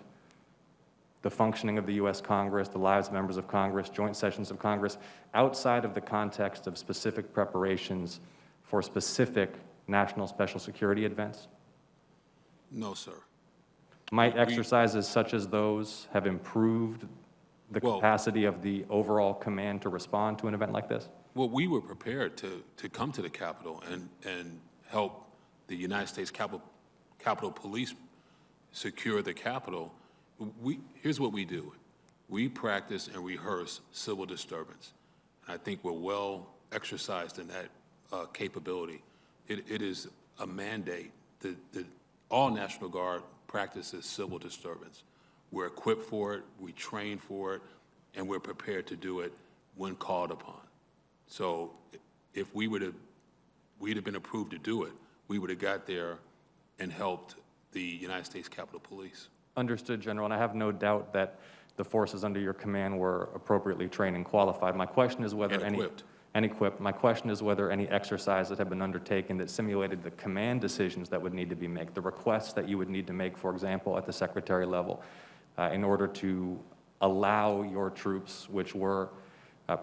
the functioning of the U.S. Congress, the lives of members of Congress, joint sessions of Congress, outside of the context of specific preparations for specific national special security events? No, sir. Might exercises such as those have improved the capacity of the overall command to respond to an event like this? Well, we were prepared to come to the Capitol and help the United States Capitol Police secure the Capitol. Here's what we do. We practice and rehearse civil disturbance. And I think we're well exercised in that capability. It is a mandate that all National Guard practices civil disturbance. We're equipped for it, we train for it, and we're prepared to do it when called upon. So if we'd have been approved to do it, we would have got there and helped the United States Capitol Police. Understood, General, and I have no doubt that the forces under your command were appropriately trained and qualified. My question is whether equipped. My question is whether any exercises that have been undertaken that simulated the command decisions that would need to be made, the requests that you would need to make, for example, at the secretary level, in order to allow your troops, which were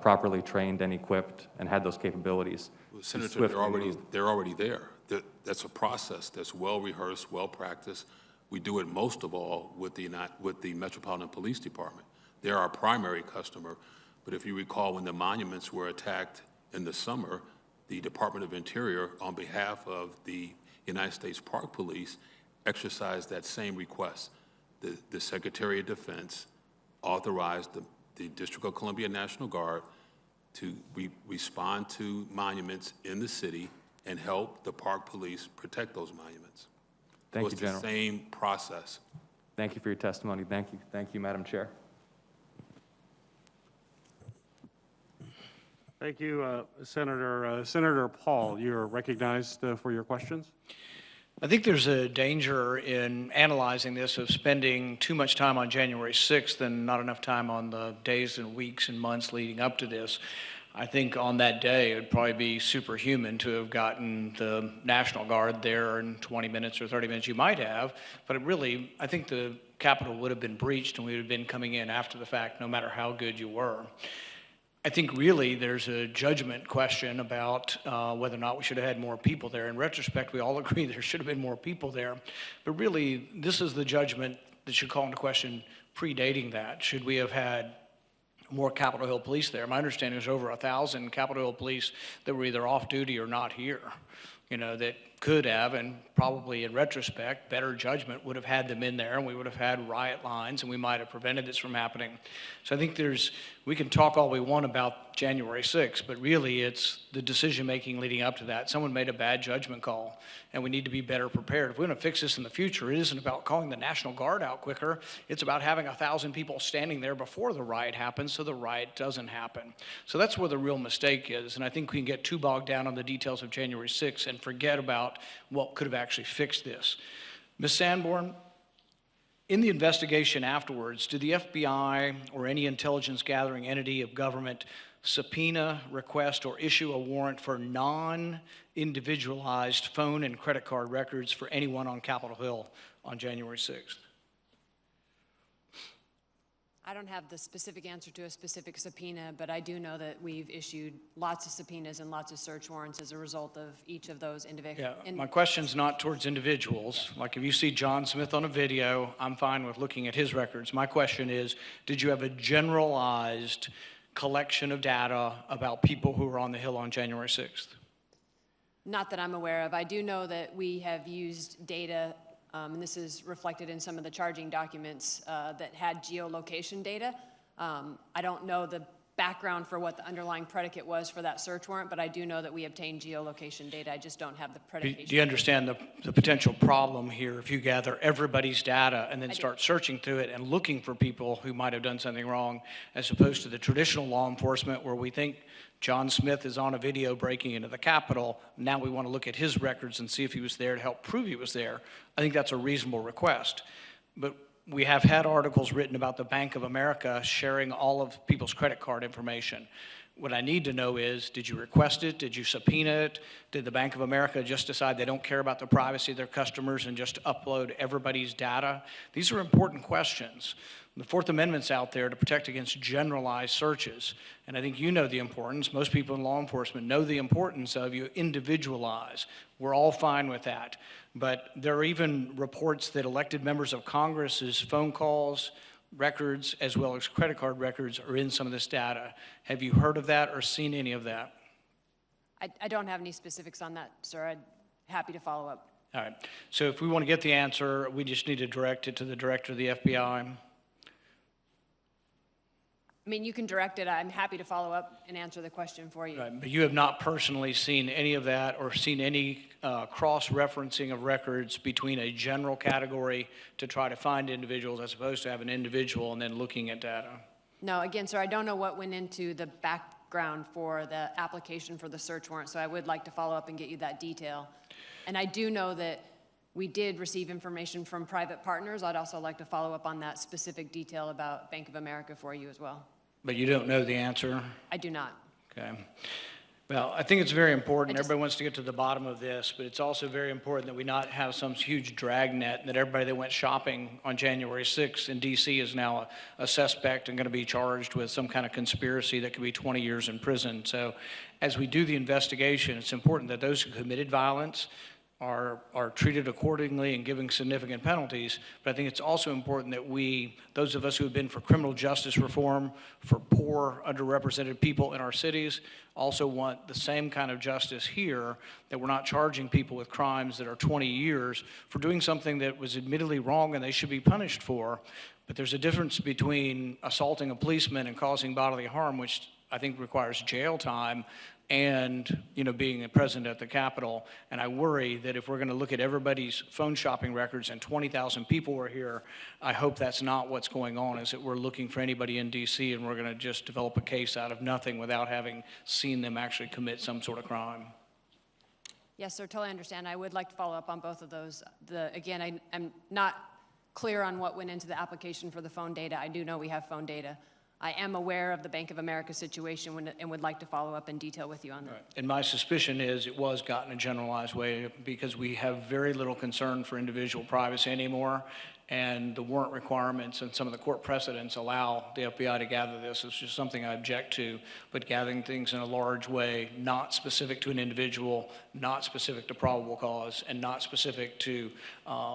properly trained and equipped and had those capabilities. Well, Senator, they're already there. That's a process that's well rehearsed, well practiced. We do it most of all with the Metropolitan Police Department. They're our primary customer. But if you recall, when the monuments were attacked in the summer, the Department of Interior, on behalf of the United States Park Police, exercised that same request. The Secretary of Defense authorized the District of Columbia National Guard to respond to monuments in the city and help the Park Police protect those monuments. Thank you, General. It's the same process. Thank you for your testimony. Thank you. Thank you, Madam Chair. Thank you, Senator. Senator Paul, you're recognized for your questions. I think there's a danger in analyzing this of spending too much time on January 6th and not enough time on the days and weeks and months leading up to this. I think on that day, it would probably be superhuman to have gotten the National Guard there in 20 minutes or 30 minutes. You might have, but I think the Capitol would have been breached and we would have been coming in after the fact, no matter how good you were. I think really there's a judgment question about whether or not we should have had more people there. In retrospect, we all agree there should have been more people there. But really, this is the judgment that should call into question predating that. Should we have had more Capitol Hill police there? My understanding is over 1,000 Capitol Hill police that were either off duty or not here, that could have, and probably in retrospect, better judgment would have had them in there, and we would have had riot lines, and we might have prevented this from happening. So I think we can talk all we want about January 6th, but really it's the decision-making leading up to that. Someone made a bad judgment call, and we need to be better prepared. If we want to fix this in the future, it isn't about calling the National Guard out quicker. It's about having 1,000 people standing there before the riot happens so the riot doesn't happen. So that's where the real mistake is, and I think we can get too bogged down on the details of January 6th and forget about what could have actually fixed this. Ms. Sanborn, in the investigation afterwards, did the FBI or any intelligence gathering entity of government subpoena, request, or issue a warrant for non-individualized phone and credit card records for anyone on Capitol Hill on January 6th? I don't have the specific answer to a specific subpoena, but I do know that we've issued lots of subpoenas and lots of search warrants as a result of each of those individuals. Yeah, my question's not towards individuals. Like if you see John Smith on a video, I'm fine with looking at his records. My question is, did you have a generalized collection of data about people who were on the Hill on January 6th? Not that I'm aware of. I do know that we have used data, and this is reflected in some of the charging documents that had geolocation data. I don't know the background for what the underlying predicate was for that search warrant, but I do know that we obtained geolocation data. I just don't have the predication. Do you understand the potential problem here if you gather everybody's data and then start searching through it and looking for people who might have done something wrong, as opposed to the traditional law enforcement where we think John Smith is on a video breaking into the Capitol. Now we want to look at his records and see if he was there to help prove he was there. I think that's a reasonable request. But we have had articles written about the Bank of America sharing all of people's credit card information. What I need to know is, did you request it? Did you subpoena it? Did the Bank of America just decide they don't care about the privacy of their customers and just upload everybody's data? These are important questions. The Fourth Amendment's out there to protect against generalized searches. And I think you know the importance. Most people in law enforcement know the importance of you individualize. We're all fine with that. But there are even reports that elected members of Congress's phone calls, records, as well as credit card records are in some of this data. Have you heard of that or seen any of that? I don't have any specifics on that, sir. I'd happy to follow up. All right. So if we want to get the answer, we just need to direct it to the director of the FBI. I mean, you can direct it. I'm happy to follow up and answer the question for you. Right, but you have not personally seen any of that or seen any cross-referencing of records between a general category to try to find individuals as opposed to have an individual and then looking at data? No, again, sir, I don't know what went into the background for the application for the search warrant, so I would like to follow up and get you that detail. And I do know that we did receive information from private partners. I'd also like to follow up on that specific detail about Bank of America for you as well. But you don't know the answer? I do not. Okay. Well, I think it's very important. Everybody wants to get to the bottom of this, but it's also very important that we not have some huge dragnet and that everybody that went shopping on January 6th in D.C. is now a suspect and going to be charged with some kind of conspiracy that could be 20 years in prison. So as we do the investigation, it's important that those who committed violence are treated accordingly and given significant penalties. But I think it's also important that those of us who have been for criminal justice reform, for poor, underrepresented people in our cities, also want the same kind of justice here, that we're not charging people with crimes that are 20 years for doing something that was admittedly wrong and they should be punished for. But there's a difference between assaulting a policeman and causing bodily harm, which I think requires jail time, and being present at the Capitol. And I worry that if we're going to look at everybody's phone shopping records and 20,000 people were here, I hope that's not what's going on, is that we're looking for anybody in D.C. and we're going to just develop a case out of nothing without having seen them actually commit some sort of crime. Yes, sir, totally understand. I would like to follow up on both of those. Again, I'm not clear on what went into the application for the phone data. I do know we have phone data. I am aware of the Bank of America situation and would like to follow up in detail with you on that. Right. And my suspicion is it was got in a generalized way because we have very little concern for individual privacy anymore, and the warrant requirements and some of the court precedents allow the FBI to gather this. It's just something I object to, but gathering things in a large way, not specific to an individual, not specific to probable cause, and not specific to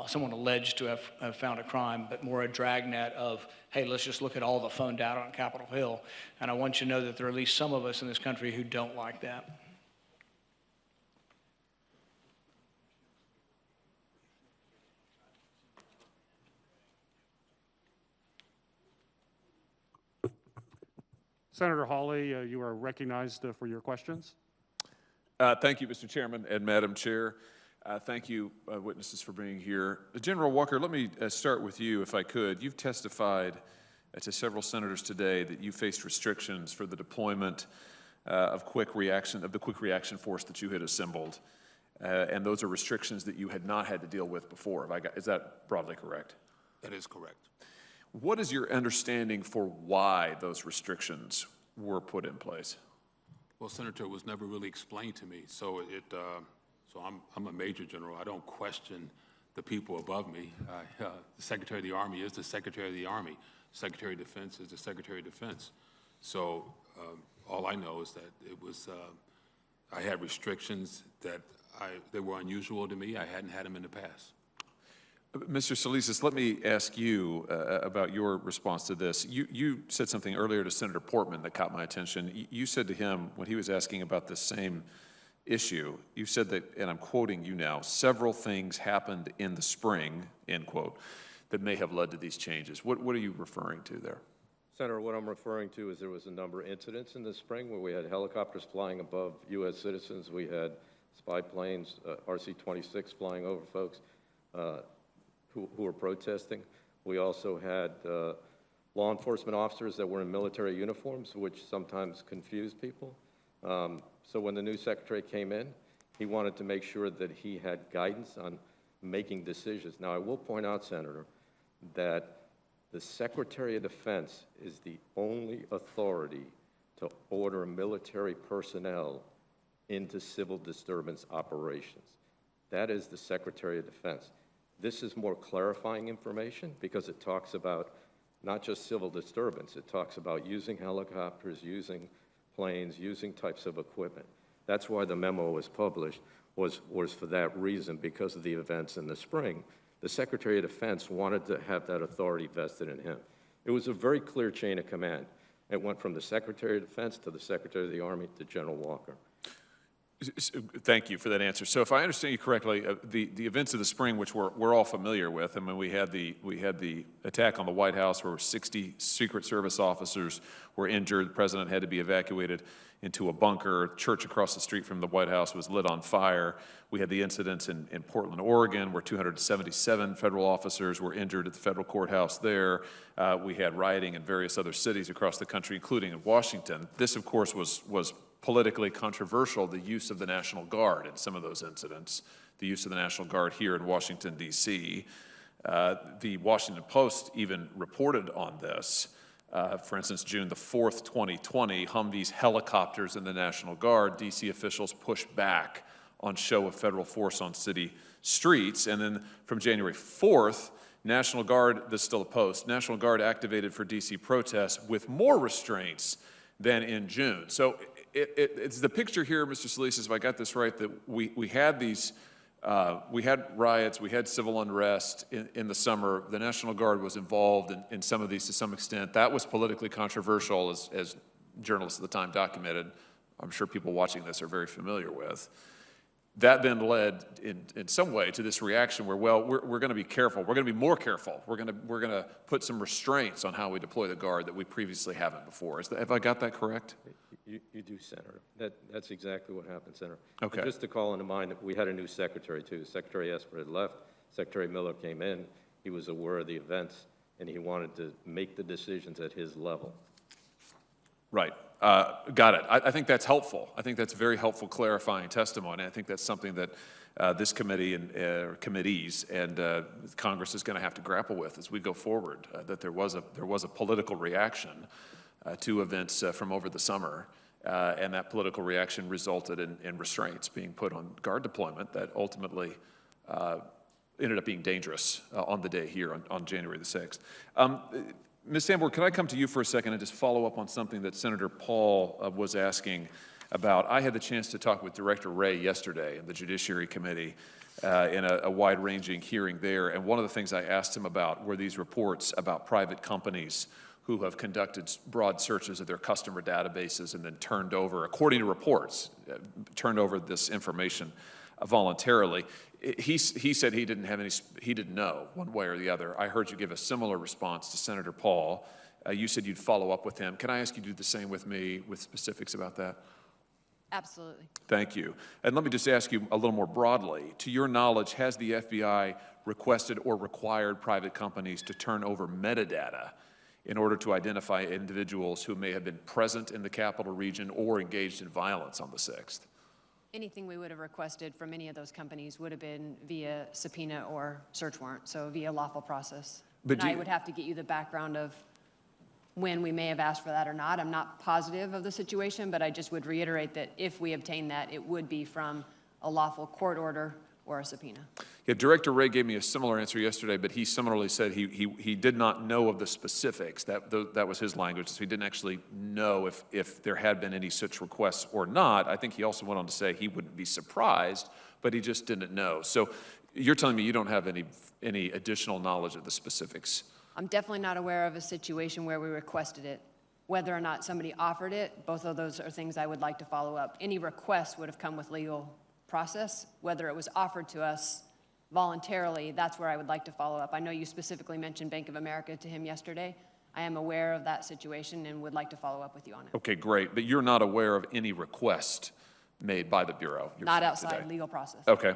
someone alleged to have found a crime, but more a dragnet of, hey, let's just look at all the phone data on Capitol Hill. And I want you to know that there are at least some of us in this country who don't like that. Senator Hawley, you are recognized for your questions. Thank you, Mr. Chairman and Madam Chair. Thank you, witnesses, for being here. General Walker, let me start with you, if I could. You've testified to several senators today that you faced restrictions for the deployment of the quick reaction force that you had assembled, and those are restrictions that you had not had to deal with before. Is that broadly correct? That is correct. What is your understanding for why those restrictions were put in place? Well, Senator, it was never really explained to me. So I'm a major general. I don't question the people above me. The Secretary of the Army is the Secretary of the Army. Secretary of Defense is the Secretary of Defense. So all I know is that it was, I had restrictions that they were unusual to me. I hadn't had them in the past. Mr. Solisas, let me ask you about your response to this. You said something earlier to Senator Portman that caught my attention. You said to him, when he was asking about the same issue, you said that, and I'm quoting you now, several things happened in the spring, end quote, that may have led to these changes. What are you referring to there? Senator, what I'm referring to is there was a number of incidents in the spring where we had helicopters flying above U.S. citizens. We had spy planes, RC-26 flying over folks who were protesting. We also had law enforcement officers that were in military uniforms, which sometimes confuse people. So when the new secretary came in, he wanted to make sure that he had guidance on making decisions. Now, I will point out, Senator, that the Secretary of Defense is the only authority to order military personnel into civil disturbance operations. That is the Secretary of Defense. This is more clarifying information because it talks about not just civil disturbance, it talks about using helicopters, using planes, using types of equipment. That's why the memo was published, was for that reason, because of the events in the spring. The Secretary of Defense wanted to have that authority vested in him. It was a very clear chain of command. It went from the Secretary of Defense to the Secretary of the Army to General Walker. Thank you for that answer. So if I understand you correctly, the events of the spring, which we're all familiar with, I mean, we had the attack on the White House where 60 Secret Service officers were injured. The president had to be evacuated into a bunker. A church across the street from the White House was lit on fire. We had the incidents in Portland, Oregon, where 277 federal officers were injured at the federal courthouse there. We had rioting in various other cities across the country, including in Washington. This, of course, was politically controversial, the use of the National Guard in some of those incidents, the use of the National Guard here in Washington, D.C. The Washington Post even reported on this. For instance, June the 4th, 2020, Humvees, helicopters, and the National Guard, D.C. officials pushed back on show of federal force on city streets. And then from January 4th, National Guard, this is still a Post, National Guard activated for D.C. protests with more restraints than in June. So it's the picture here, Mr. Solisas, if I got this right, that we had these, we had riots, we had civil unrest in the summer. The National Guard was involved in some of these to some extent. That was politically controversial, as journalists at the time documented. I'm sure people watching this are very familiar with. That then led in some way to this reaction where, well, we're going to be careful. We're going to be more careful. We're going to put some restraints on how we deploy the Guard that we previously haven't before. Have I got that correct? You do, Senator. That's exactly what happened, Senator. Okay. And just to call into mind that we had a new secretary, too. Secretary Esper had left. Secretary Miller came in. He was aware of the events, and he wanted to make the decisions at his level. Right. Got it. I think that's helpful. I think that's very helpful clarifying testimony. I think that's something that this committee and committees and Congress is going to have to grapple with as we go forward, that there was a political reaction to events from over the summer, and that political reaction resulted in restraints being put on Guard deployment that ultimately ended up being dangerous on the day here on January the 6th. Ms. Sanborn, can I come to you for a second and just follow up on something that Senator Paul was asking about? I had the chance to talk with Director Wray yesterday in the Judiciary Committee in a wide-ranging hearing there, and one of the things I asked him about were these reports about private companies who have conducted broad searches of their customer databases and then turned over, according to reports, turned over this information voluntarily. He said he didn't know one way or the other. I heard you give a similar response to Senator Paul. You said you'd follow up with him. Can I ask you to do the same with me with specifics about that? Absolutely. Thank you. And let me just ask you a little more broadly. To your knowledge, has the FBI requested or required private companies to turn over metadata in order to identify individuals who may have been present in the capital region or engaged in violence on the 6th? Anything we would have requested from any of those companies would have been via subpoena or search warrant, so via lawful process. But and I would have to get you the background of when we may have asked for that or not. I'm not positive of the situation, but I just would reiterate that if we obtain that, it would be from a lawful court order or a subpoena. Yeah, Director Wray gave me a similar answer yesterday, but he similarly said he did not know of the specifics. That was his language, so he didn't actually know if there had been any such requests or not. I think he also went on to say he wouldn't be surprised, but he just didn't know. So you're telling me you don't have any additional knowledge of the specifics? I'm definitely not aware of a situation where we requested it. Whether or not somebody offered it, both of those are things I would like to follow up. Any request would have come with legal process. Whether it was offered to us voluntarily, that's where I would like to follow up. I know you specifically mentioned Bank of America to him yesterday. I am aware of that situation and would like to follow up with you on it. Okay, great. But you're not aware of any request made by the Bureau? Not outside legal process. Okay,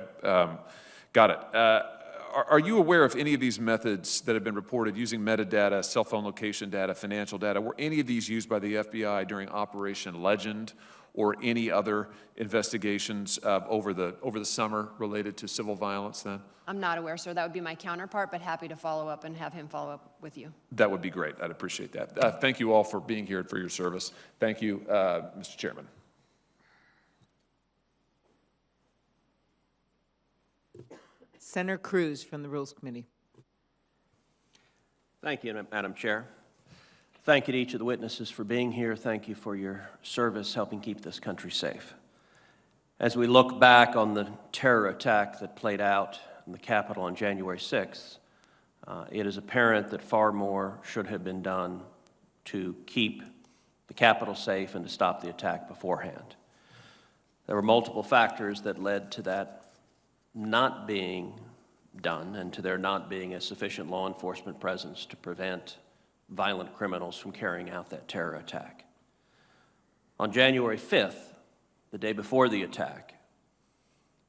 got it. Are you aware of any of these methods that have been reported using metadata, cell phone location data, financial data? Were any of these used by the FBI during Operation Legend or any other investigations over the summer related to civil violence then? I'm not aware, sir. That would be my counterpart, but happy to follow up and have him follow up with you. That would be great. I'd appreciate that. Thank you all for being here and for your service. Thank you, Mr. Chairman. Senator Cruz from the Rules Committee. Thank you, Madam Chair. Thank you to each of the witnesses for being here. Thank you for your service helping keep this country safe. As we look back on the terror attack that played out in the Capitol on January 6th, it is apparent that far more should have been done to keep the Capitol safe and to stop the attack beforehand. There were multiple factors that led to that not being done and to there not being a sufficient law enforcement presence to prevent violent criminals from carrying out that terror attack. On January 5th, the day before the attack,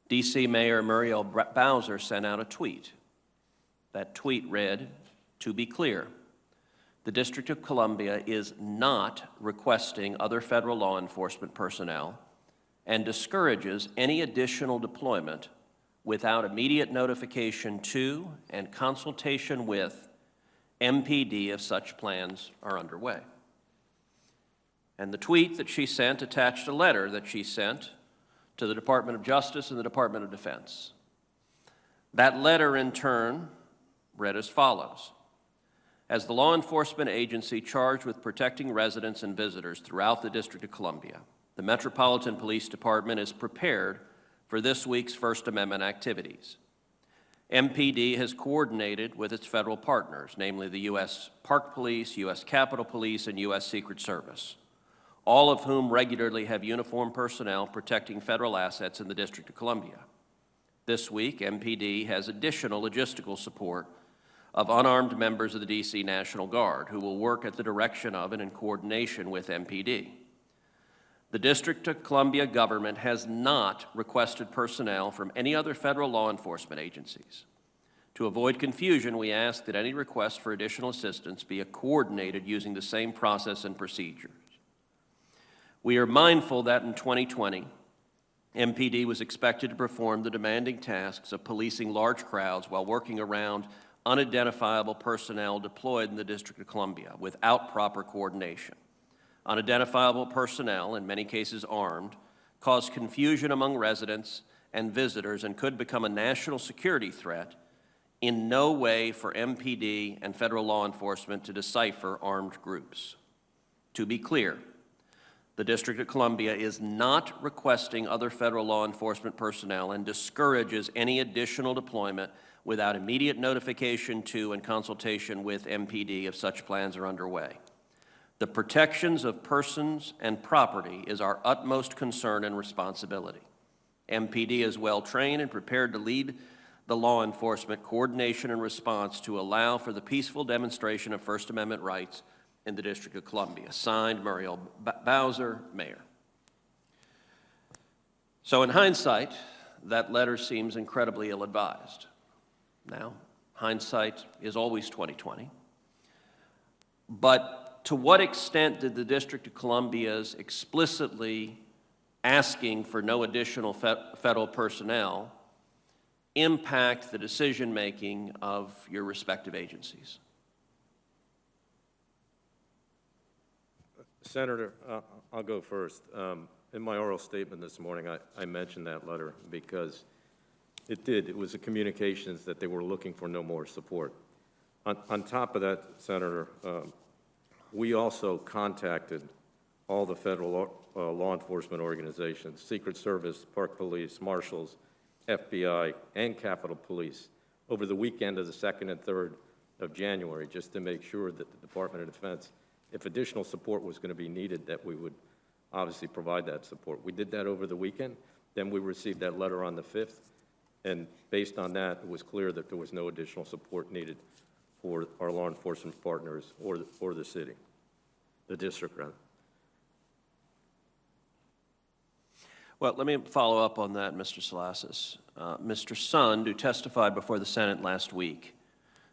D.C. Mayor Muriel Bowser sent out a tweet. That tweet read, "To be clear, the District of Columbia is not requesting other federal law enforcement personnel and discourages any additional deployment without immediate notification to and consultation with MPD if such plans are underway." And the tweet that she sent attached a letter that she sent to the Department of Justice and the Department of Defense. That letter, in turn, read as follows: "As the law enforcement agency charged with protecting residents and visitors throughout the District of Columbia, the Metropolitan Police Department is prepared for this week's First Amendment activities. MPD has coordinated with its federal partners, namely the U.S. Park Police, U.S. Capitol Police, and U.S. Secret Service, all of whom regularly have uniformed personnel protecting federal assets in the District of Columbia. This week, MPD has additional logistical support of unarmed members of the D.C. National Guard who will work at the direction of and in coordination with MPD. The District of Columbia government has not requested personnel from any other federal law enforcement agencies. To avoid confusion, we ask that any request for additional assistance be coordinated using the same process and procedures. We are mindful that in 2020, MPD was expected to perform the demanding tasks of policing large crowds while working around unidentifiable personnel deployed in the District of Columbia without proper coordination. Unidentifiable personnel, in many cases armed, cause confusion among residents and visitors and could become a national security threat, in no way for MPD and federal law enforcement to decipher armed groups. To be clear, the District of Columbia is not requesting other federal law enforcement personnel and discourages any additional deployment without immediate notification to and consultation with MPD if such plans are underway. The protections of persons and property is our utmost concern and responsibility. MPD is well trained and prepared to lead the law enforcement coordination and response to allow for the peaceful demonstration of First Amendment rights in the District of Columbia. Signed, Muriel Bowser, Mayor. So in hindsight, that letter seems incredibly ill-advised. Now, hindsight is always 20/20. But to what extent did the District of Columbia's explicitly asking for no additional federal personnel impact the decision-making of your respective agencies? Senator, I'll go first. In my oral statement this morning, I mentioned that letter because It did. It was a communications that they were looking for no more support. On top of that, Senator, we also contacted all the federal law enforcement organizations, Secret Service, Park Police, Marshals, FBI, and Capitol Police over the weekend of the 2nd and 3rd of January, just to make sure that the Department of Defense, if additional support was going to be needed, that we would obviously provide that support. We did that over the weekend. Then we received that letter on the 5th, and based on that, it was clear that there was no additional support needed for our law enforcement partners or the city, the district, rather. Well, let me follow up on that, Mr. Salasis. Mr. Sund, who testified before the Senate last week,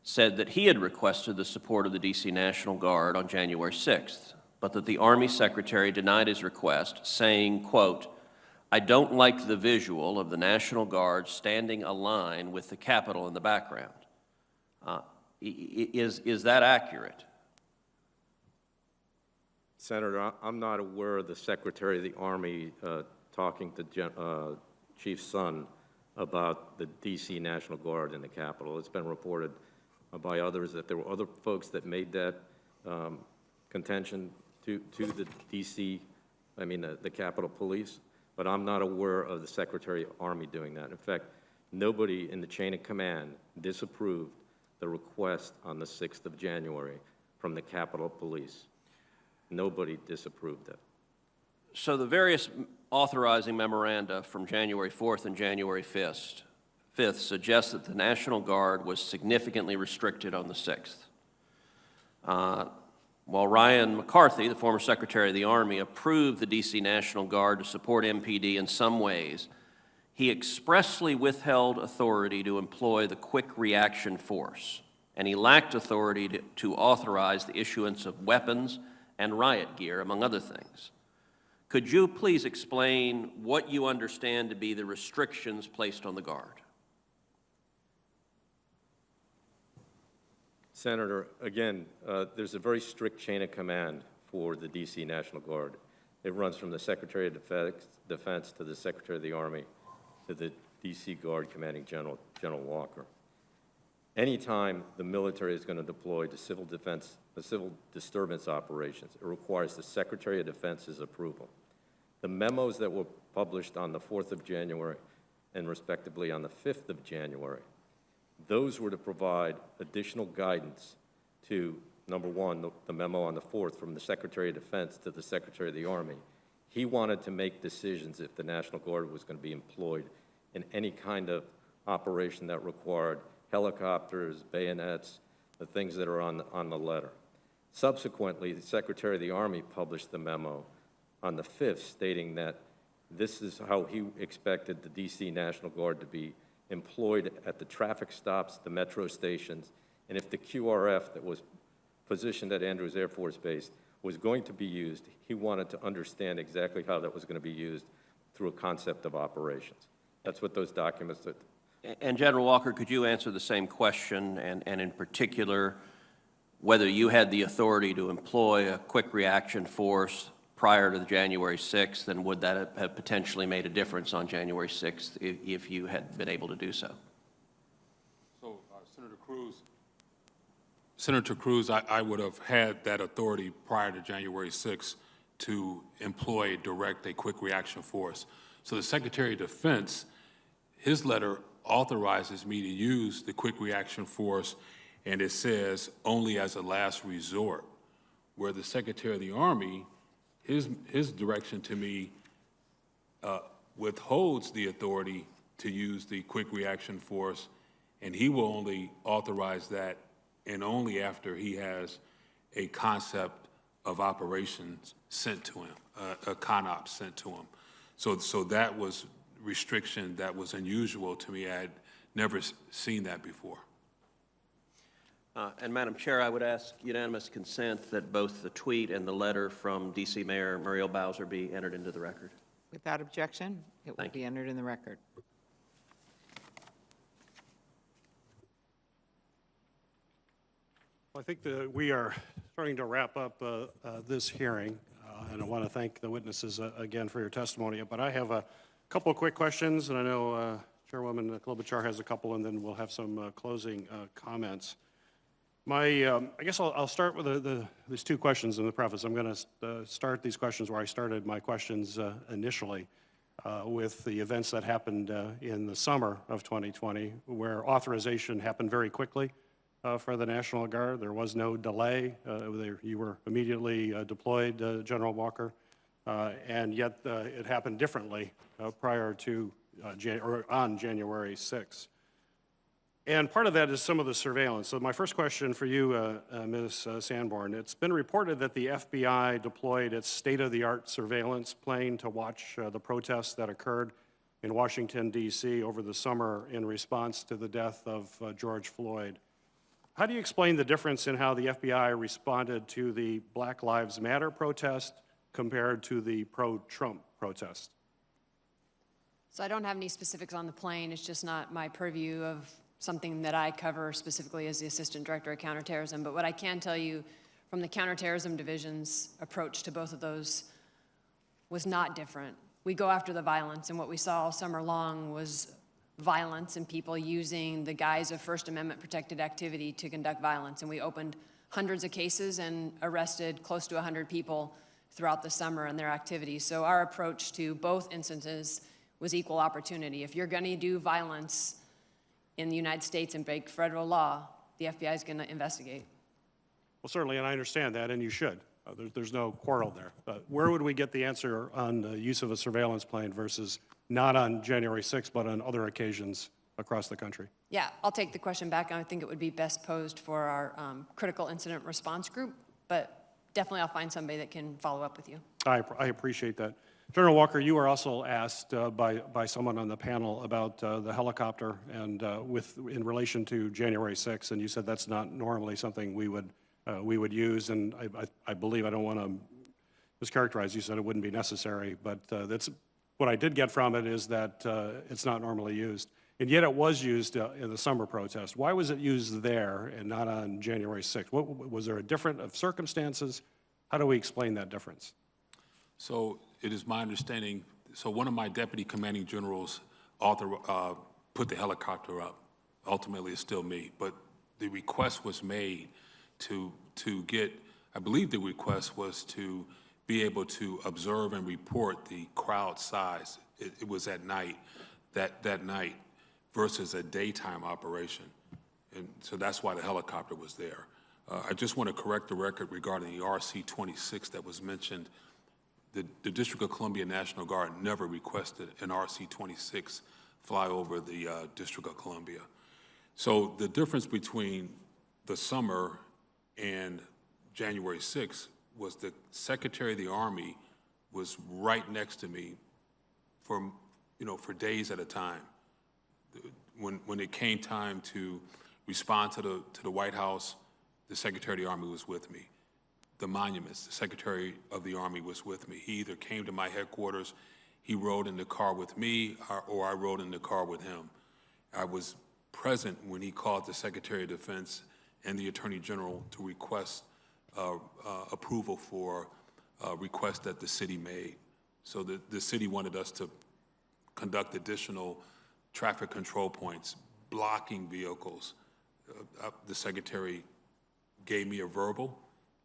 said that he had requested the support of the D.C. National Guard on January 6th, but that the Army Secretary denied his request, saying, quote, "I don't like the visual of the National Guard standing a line with the Capitol in the background." Is that accurate? Senator, I'm not aware of the Secretary of the Army talking to Chief Sund about the D.C. National Guard in the Capitol. It's been reported by others that there were other folks that made that contention to the D.C., the Capitol Police, but I'm not aware of the Secretary of the Army doing that. In fact, nobody in the chain of command disapproved the request on the 6th of January from the Capitol Police. Nobody disapproved it. So the various authorizing memoranda from January 4th and January 5th suggest that the National Guard was significantly restricted on the 6th. While Ryan McCarthy, the former Secretary of the Army, approved the D.C. National Guard to support MPD in some ways, he expressly withheld authority to employ the Quick Reaction Force, and he lacked authority to authorize the issuance of weapons and riot gear, among other things. Could you please explain what you understand to be the restrictions placed on the Guard? Senator, again, there's a very strict chain of command for the D.C. National Guard. It runs from the Secretary of Defense to the Secretary of the Army to the D.C. Guard Commanding General, General Walker. Anytime the military is going to deploy to civil disturbance operations, it requires the Secretary of Defense's approval. The memos that were published on the 4th of January and respectively on the 5th of January, those were to provide additional guidance to, number one, the memo on the 4th from the Secretary of Defense to the Secretary of the Army. He wanted to make decisions if the National Guard was going to be employed in any kind of operation that required helicopters, bayonets, the things that are on the letter. Subsequently, the Secretary of the Army published the memo on the 5th stating that this is how he expected the D.C. National Guard to be employed at the traffic stops, the metro stations, and if the QRF that was positioned at Andrews Air Force Base was going to be used, he wanted to understand exactly how that was going to be used through a concept of operations. That's what those documents did. And General Walker, could you answer the same question, and in particular, whether you had the authority to employ a quick reaction force prior to the January 6th, and would that have potentially made a difference on January 6th if you had been able to do so? So, Senator Cruz, I would have had that authority prior to January 6th to employ, direct a quick reaction force. So the Secretary of Defense, his letter authorizes me to use the quick reaction force, and it says only as a last resort, where the Secretary of the Army, his direction to me withholds the authority to use the quick reaction force, and he will only authorize that and only after he has a concept of operations sent to him, a CONOP sent to him. So that was restriction that was unusual to me. I had never seen that before. And Madam Chair, I would ask unanimous consent that both the tweet and the letter from D.C. Mayor Muriel Bowser be entered into the record. Without objection, it will be entered in the record. I think that we are starting to wrap up this hearing, and I want to thank the witnesses again for your testimony. But I have a couple of quick questions, and I know Chairwoman Klobuchar has a couple, and then we'll have some closing comments. I guess I'll start with these two questions in the preface. I'm going to start these questions where I started my questions initially, with the events that happened in the summer of 2020, where authorization happened very quickly for the National Guard. There was no delay. You were immediately deployed, General Walker, and yet it happened differently prior to on January 6th. And part of that is some of the surveillance. So my first question for you, Ms. Sanborn, it's been reported that the FBI deployed its state-of-the-art surveillance plane to watch the protests that occurred in Washington, D.C. over the summer in response to the death of George Floyd. How do you explain the difference in how the FBI responded to the Black Lives Matter protest compared to the pro-Trump protest? So I don't have any specifics on the plane. It's just not my purview of something that I cover specifically as the Assistant Director of Counterterrorism. But what I can tell you from the Counterterrorism Division's approach to both of those was not different. We go after the violence, and what we saw all summer long was violence and people using the guise of First Amendment protected activity to conduct violence. And we opened hundreds of cases and arrested close to 100 people throughout the summer and their activities. So our approach to both instances was equal opportunity. If you're going to do violence in the United States and break federal law, the FBI is going to investigate. Well, certainly, and I understand that, and you should. There's no quarrel there. Where would we get the answer on the use of a surveillance plane versus not on January 6th, but on other occasions across the country? Yeah, I'll take the question back. I think it would be best posed for our critical incident response group, but definitely I'll find somebody that can follow up with you. I appreciate that. General Walker, you were also asked by someone on the panel about the helicopter and in relation to January 6th, and you said that's not normally something we would use, and I believe, I don't want to mischaracterize, you said it wouldn't be necessary, but that's what I did get from it is that it's not normally used. And yet it was used in the summer protest. Why was it used there and not on January 6th? Was there a difference of circumstances? How do we explain that difference? So it is my understanding, so one of my deputy commanding generals put the helicopter up. Ultimately, it's still me, but the request was made to get, I believe the request was to be able to observe and report the crowd size. It was at night, that night, versus a daytime operation. And so that's why the helicopter was there. I just want to correct the record regarding the RC-26 that was mentioned. The District of Columbia National Guard never requested an RC-26 fly over the District of Columbia. So the difference between the summer and January 6th was the Secretary of the Army was right next to me for days at a time. When it came time to respond to the White House, the Secretary of the Army was with me. The monuments, the Secretary of the Army was with me. He either came to my headquarters, he rode in the car with me, or I rode in the car with him. I was present when he called the Secretary of Defense and the Attorney General to request approval for a request that the city made. So the city wanted us to conduct additional traffic control points, blocking vehicles. The Secretary gave me a verbal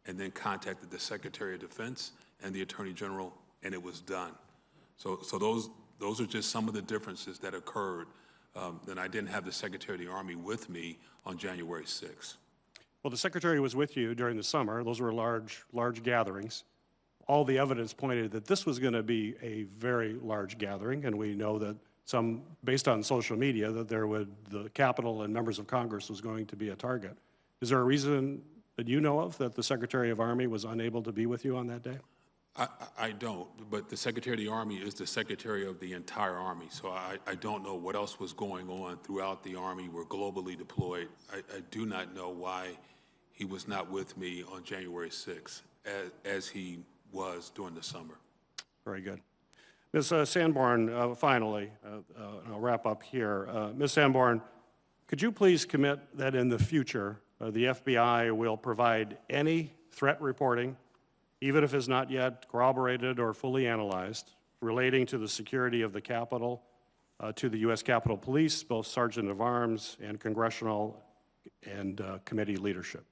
and then contacted the Secretary of Defense and the Attorney General, and it was done. So those are just some of the differences that occurred. Then I didn't have the Secretary of the Army with me on January 6th. Well, the Secretary was with you during the summer. Those were large gatherings. All the evidence pointed that this was going to be a very large gathering, and we know that based on social media, that the Capitol and members of Congress was going to be a target. Is there a reason that you know of that the Secretary of Army was unable to be with you on that day? I don't, but the Secretary of the Army is the Secretary of the entire Army, so I don't know what else was going on throughout the Army. We're globally deployed. I do not know why he was not with me on January 6th, as he was during the summer. Very good. Ms. Sanborn, finally, I'll wrap up here. Ms. Sanborn, could you please commit that in the future, the FBI will provide any threat reporting, even if it's not yet corroborated or fully analyzed, relating to the security of the Capitol to the U.S. Capitol Police, both Sergeant of Arms and congressional and committee leadership.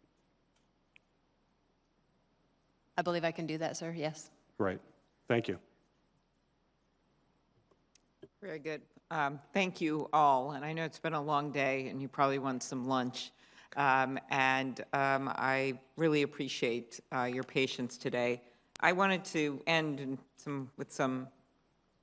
I believe I can do that, sir. Yes. Right. Thank you. Very good. Thank you all. And I know it's been a long day and you probably want some lunch. I really appreciate your patience today. I wanted to end with some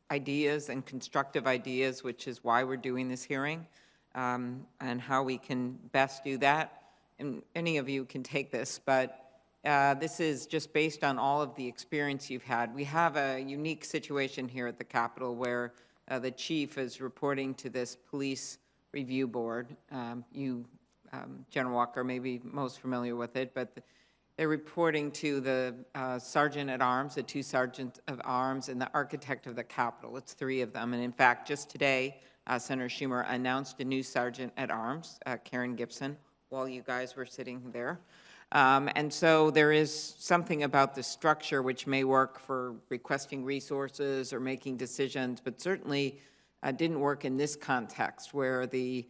ideas and constructive ideas, which is why we're doing this hearing, and how we can best do that. And any of you can take this, but this is just based on all of the experience you've had. We have a unique situation here at the Capitol where the chief is reporting to this police review board. General Walker may be most familiar with it, but they're reporting to the sergeant at arms, the 2 sergeants of arms, and the architect of the Capitol. It's 3 of them. And in fact, just today, Senator Schumer announced a new sergeant at arms, Karen Gibson, while you guys were sitting there. And so there is something about the structure which may work for requesting resources or making decisions, but certainly didn't work in this context where the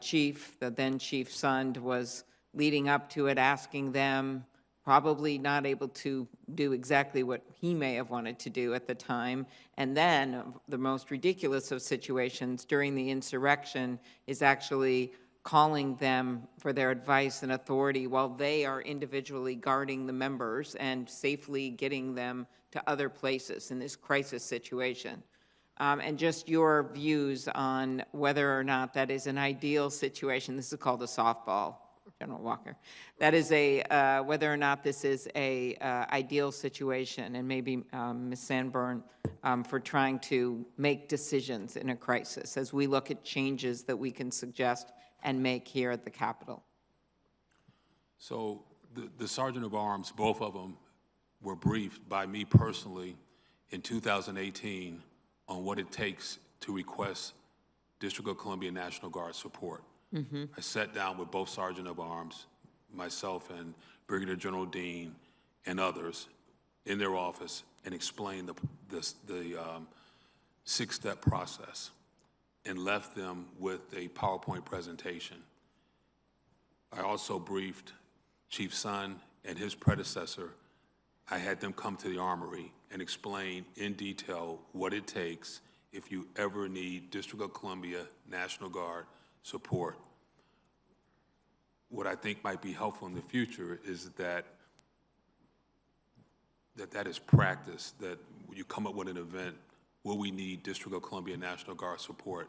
chief, the then Chief Sund, was leading up to it, asking them, probably not able to do exactly what he may have wanted to do at the time. And then the most ridiculous of situations during the insurrection is actually calling them for their advice and authority while they are individually guarding the members and safely getting them to other places in this crisis situation. And just your views on whether or not that is an ideal situation. This is called a softball, General Walker. That is whether or not this is a ideal situation, and maybe Ms. Sanborn for trying to make decisions in a crisis as we look at changes that we can suggest and make here at the Capitol. So the Sergeant of Arms, both of them, were briefed by me personally in 2018 on what it takes to request District of Columbia National Guard support. Mm-hmm. I sat down with both Sergeant of Arms, myself and Brigadier General Dean and others in their office and explained the 6-step process and left them with a PowerPoint presentation. I also briefed Chief Sund and his predecessor. I had them come to the Armory and explain in detail what it takes if you ever need District of Columbia National Guard support. What I think might be helpful in the future is that is practice, that when you come up with an event, will we need District of Columbia National Guard support?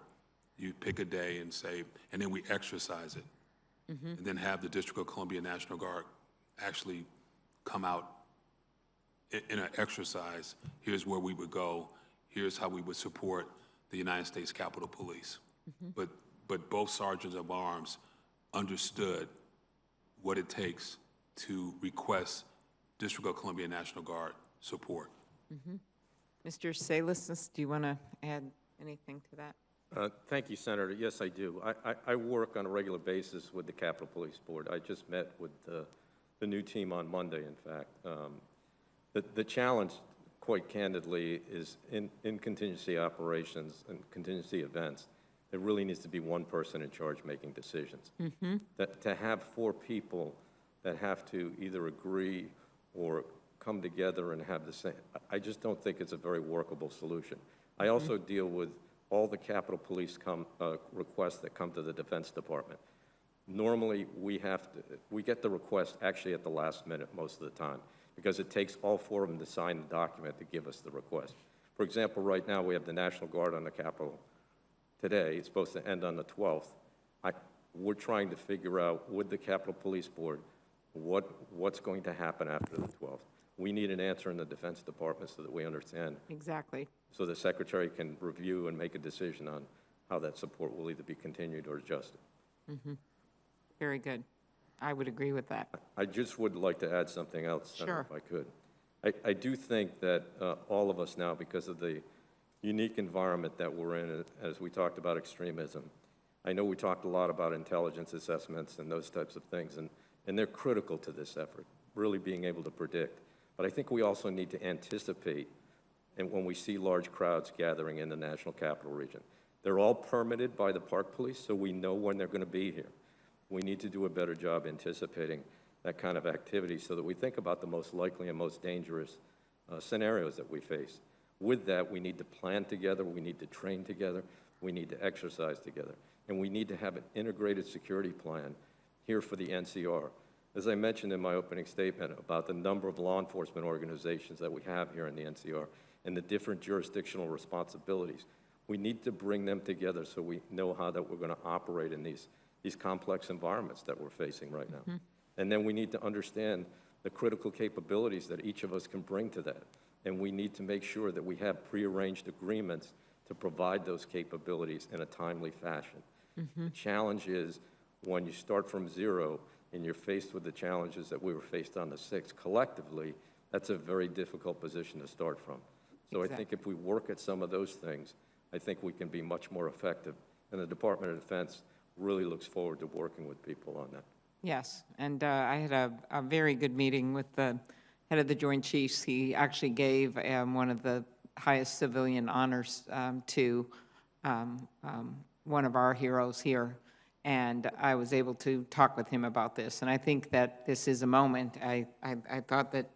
You pick a day and say, and then we exercise it. Mm-hmm. And then have the District of Columbia National Guard actually come out in an exercise. Here's where we would go. Here's how we would support the United States Capitol Police. Mm-hmm. But both sergeants of arms understood what it takes to request District of Columbia National Guard support. Mm-hmm. Mr. Salas, do you want to add anything to that? Thank you, Senator. Yes, I do. I work on a regular basis with the Capitol Police Board. I just met with the new team on Monday, in fact. The challenge, quite candidly, is in contingency operations and contingency events, there really needs to be one person in charge making decisions. Mm-hmm. To have 4 people that have to either agree or come together and have the same, I just don't think it's a very workable solution. I also deal with all the Capitol Police requests that come to the Defense Department. Normally, we get the request actually at the last minute most of the time, because it takes all 4 of them to sign the document to give us the request. For example, right now we have the National Guard on the Capitol today. It's supposed to end on the 12th. We're trying to figure out with the Capitol Police Board what's going to happen after the 12th. We need an answer in the Defense Department so that we understand. Exactly. So the Secretary can review and make a decision on how that support will either be continued or adjusted. Mm-hmm. Very good. I would agree with that. I just would like to add something else, Senator, Sure. if I could. I do think that all of us now, because of the unique environment that we're in, as we talked about extremism, I know we talked a lot about intelligence assessments and those types of things, and they're critical to this effort, really being able to predict. But I think we also need to anticipate, and when we see large crowds gathering in the National Capital Region, They're all permitted by the Park Police, so we know when they're going to be here. We need to do a better job anticipating that kind of activity so that we think about the most likely and most dangerous scenarios that we face. With that, we need to plan together, we need to train together, we need to exercise together, and we need to have an integrated security plan here for the NCR. As I mentioned in my opening statement about the number of law enforcement organizations that we have here in the NCR and the different jurisdictional responsibilities, we need to bring them together so we know how that we're going to operate in these complex environments that we're facing right now. And then we need to understand the critical capabilities that each of us can bring to that. And we need to make sure that we have prearranged agreements to provide those capabilities in a timely fashion. The challenge is when you start from zero and you're faced with the challenges that we were faced on the 6th collectively, that's a very difficult position to start from. So I think if we work at some of those things, I think we can be much more effective. And the Department of Defense really looks forward to working with people on that. Yes, and I had a very good meeting with the head of the Joint Chiefs. He actually gave one of the highest civilian honors to one of our heroes here, and I was able to talk with him about this. And I think that this is a moment. I thought that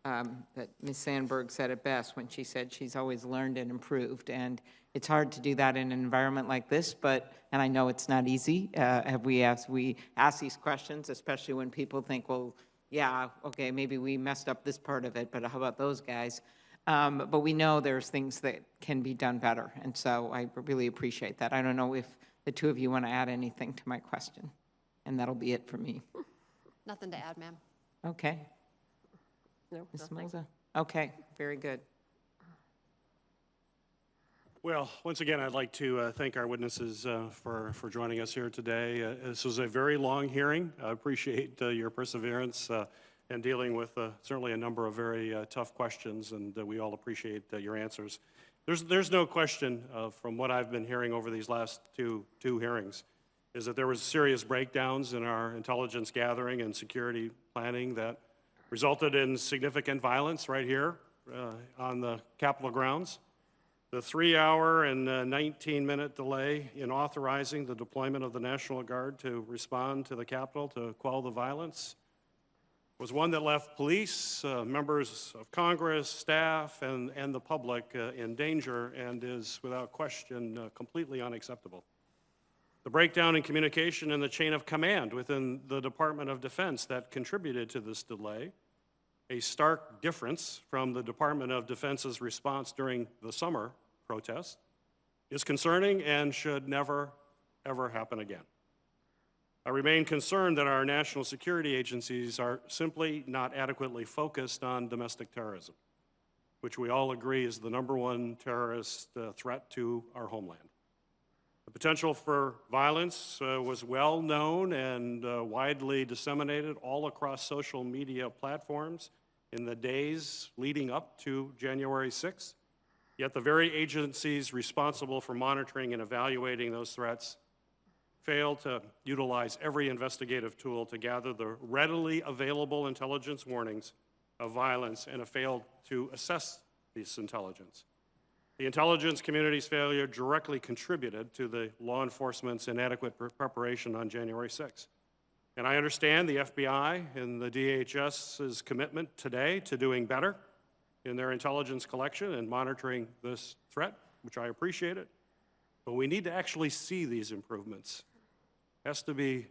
that Ms. Sandberg said it best when she said she's always learned and improved, and it's hard to do that in an environment like this, and I know it's not easy. We ask these questions, especially when people think, well, yeah, okay, maybe we messed up this part of it, but how about those guys? But we know there's things that can be done better, and so I really appreciate that. I don't know if the two of you want to add anything to my question, and that'll be it for me. Nothing to add, ma'am. Okay. No, Ms. nothing. Moza? Okay, very good. Well, once again, I'd like to thank our witnesses for joining us here today. This was a very long hearing. I appreciate your perseverance in dealing with certainly a number of very tough questions, and we all appreciate your answers. There's no question from what I've been hearing over these last two hearings is that there was serious breakdowns in our intelligence gathering and security planning that resulted in significant violence right here on the Capitol grounds. The 3-hour and 19-minute delay in authorizing the deployment of the National Guard to respond to the Capitol to quell the violence was one that left police, members of Congress, staff, and the public in danger and is, without question, completely unacceptable. The breakdown in communication and the chain of command within the Department of Defense that contributed to this delay, a stark difference from the Department of Defense's response during the summer protests, is concerning and should never, ever happen again. I remain concerned that our national security agencies are simply not adequately focused on domestic terrorism, which we all agree is the #1 terrorist threat to our homeland. The potential for violence was well known and widely disseminated all across social media platforms in the days leading up to January 6th. Yet the very agencies responsible for monitoring and evaluating those threats failed to utilize every investigative tool to gather the readily available intelligence warnings of violence and have failed to assess this intelligence. The intelligence community's failure directly contributed to the law enforcement's inadequate preparation on January 6th. And I understand the FBI and the DHS's commitment today to doing better in their intelligence collection and monitoring this threat, which I appreciate it. But we need to actually see these improvements. It has to be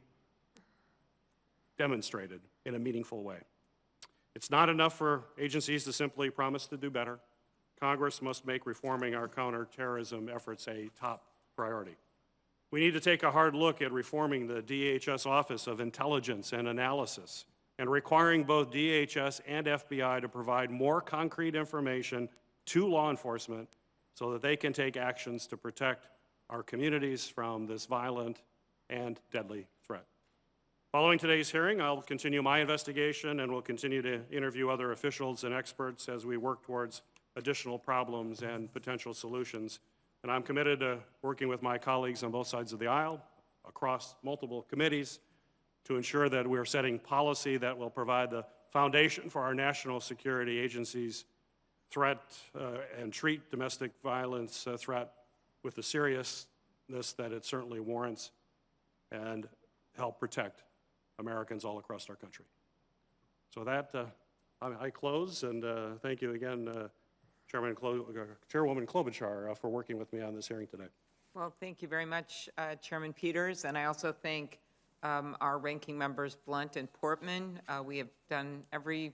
demonstrated in a meaningful way. It's not enough for agencies to simply promise to do better. Congress must make reforming our counterterrorism efforts a top priority. We need to take a hard look at reforming the DHS Office of Intelligence and Analysis and requiring both DHS and FBI to provide more concrete information to law enforcement so that they can take actions to protect our communities from this violent and deadly threat. Following today's hearing, I'll continue my investigation and will continue to interview other officials and experts as we work towards additional problems and potential solutions. And I'm committed to working with my colleagues on both sides of the aisle, across multiple committees, to ensure that we're setting policy that will provide the foundation for our national security agencies and treat domestic violence threat with the seriousness that it certainly warrants and help protect Americans all across our country. So that, I close, and thank you again, Chairwoman Klobuchar, for working with me on this hearing today. Well, thank you very much, Chairman Peters, and I also thank our ranking members Blunt and Portman. We have done every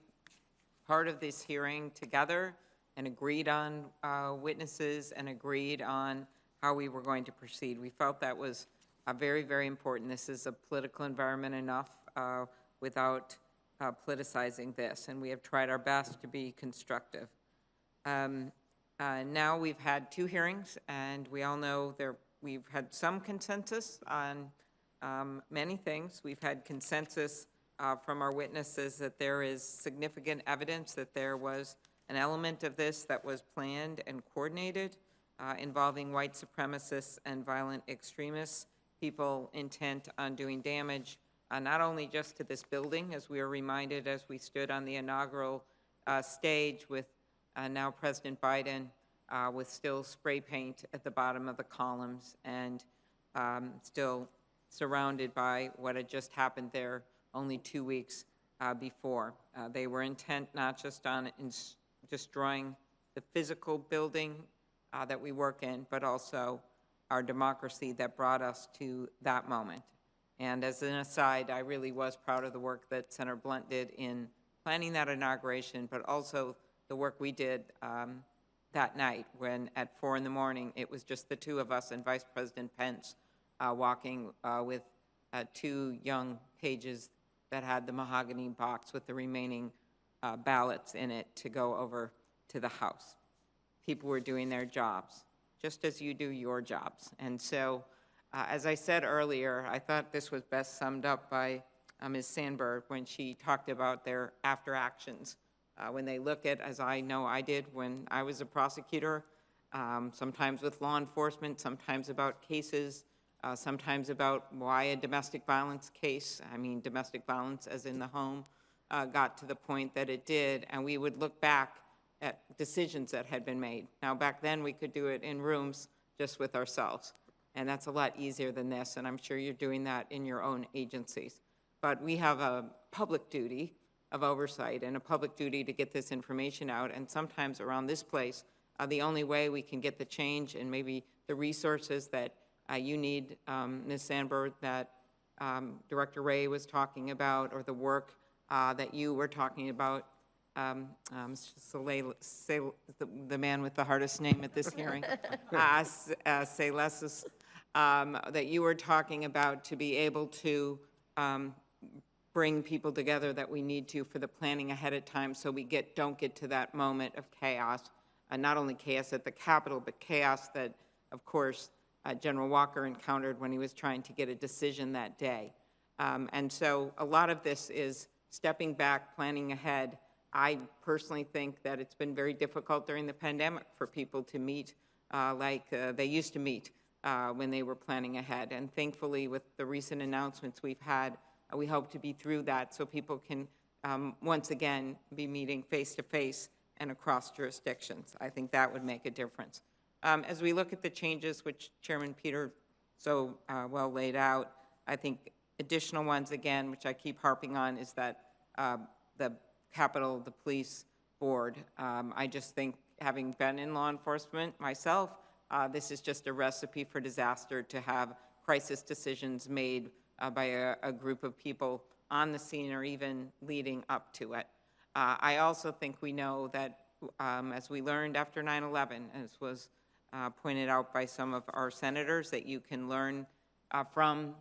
part of this hearing together and agreed on witnesses and agreed on how we were going to proceed. We felt that was very, very important. This is a political environment enough without politicizing this, and we have tried our best to be constructive. Now we've had 2 hearings, and we all know we've had some consensus on many things. We've had consensus from our witnesses that there is significant evidence that there was an element of this that was planned and coordinated involving white supremacists and violent extremists, people intent on doing damage, not only just to this building, as we were reminded as we stood on the inaugural stage with now President Biden with still spray paint at the bottom of the columns and still surrounded by what had just happened there only 2 weeks before. They were intent not just on destroying the physical building that we work in, but also our democracy that brought us to that moment. And as an aside, I really was proud of the work that Senator Blunt did in planning that inauguration, but also the work we did that night when at 4 in the morning, it was just the 2 of us and Vice President Pence walking with 2 young pages that had the mahogany box with the remaining ballots in it to go over to the House. People were doing their jobs, just as you do your jobs. And so, as I said earlier, I thought this was best summed up by Ms. Sandberg when she talked about their after actions. When they look at, as I know I did when I was a prosecutor, sometimes with law enforcement, sometimes about cases, sometimes about why a domestic violence case, domestic violence as in the home, got to the point that it did, and we would look back at decisions that had been made. Now, back then, we could do it in rooms just with ourselves, and that's a lot easier than this, and I'm sure you're doing that in your own agencies. But we have a public duty of oversight and a public duty to get this information out, and sometimes around this place, the only way we can get the change and maybe the resources that you need, Ms. Sandberg, that Director Ray was talking about, or the work that you were talking about, the man with the hardest name at this hearing, Salesis, that you were talking about to be able to bring people together that we need to for the planning ahead of time so we don't get to that moment of chaos, not only chaos at the Capitol, but chaos that, of course, General Walker encountered when he was trying to get a decision that day. And so a lot of this is stepping back, planning ahead. I personally think that it's been very difficult during the pandemic for people to meet like they used to meet when they were planning ahead. And thankfully, with the recent announcements we've had, we hope to be through that so people can once again be meeting face-to-face and across jurisdictions. I think that would make a difference. As we look at the changes, which Chairman Peter so well laid out, I think additional ones, again, which I keep harping on, is that the Capitol, the police board, I just think, having been in law enforcement myself, this is just a recipe for disaster to have crisis decisions made by a group of people on the scene or even leading up to it. I also think we know that, as we learned after 9/11, as was pointed out by some of our senators, that you can learn from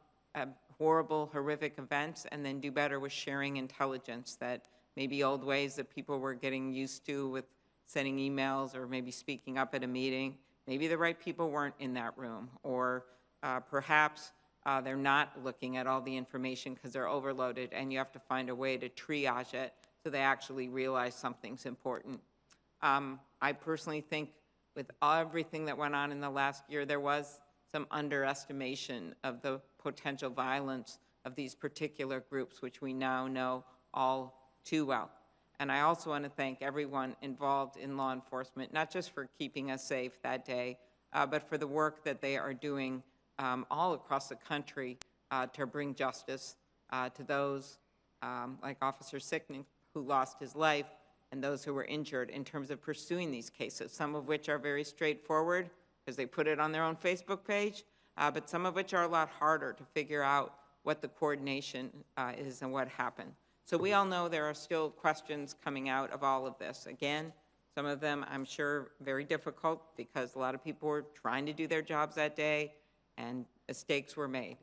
horrible, horrific events and then do better with sharing intelligence, that maybe old ways that people were getting used to with sending emails or maybe speaking up at a meeting, maybe the right people weren't in that room, or perhaps they're not looking at all the information because they're overloaded, and you have to find a way to triage it so they actually realize something's important. I personally think with everything that went on in the last year, there was some underestimation of the potential violence of these particular groups, which we now know all too well. And I also want to thank everyone involved in law enforcement, not just for keeping us safe that day, but for the work that they are doing all across the country to bring justice to those like Officer Sicknick, who lost his life, and those who were injured in terms of pursuing these cases, some of which are very straightforward because they put it on their own Facebook page, but some of which are a lot harder to figure out what the coordination is and what happened. So we all know there are still questions coming out of all of this. Again, some of them, I'm sure, very difficult because a lot of people were trying to do their jobs that day and mistakes were made.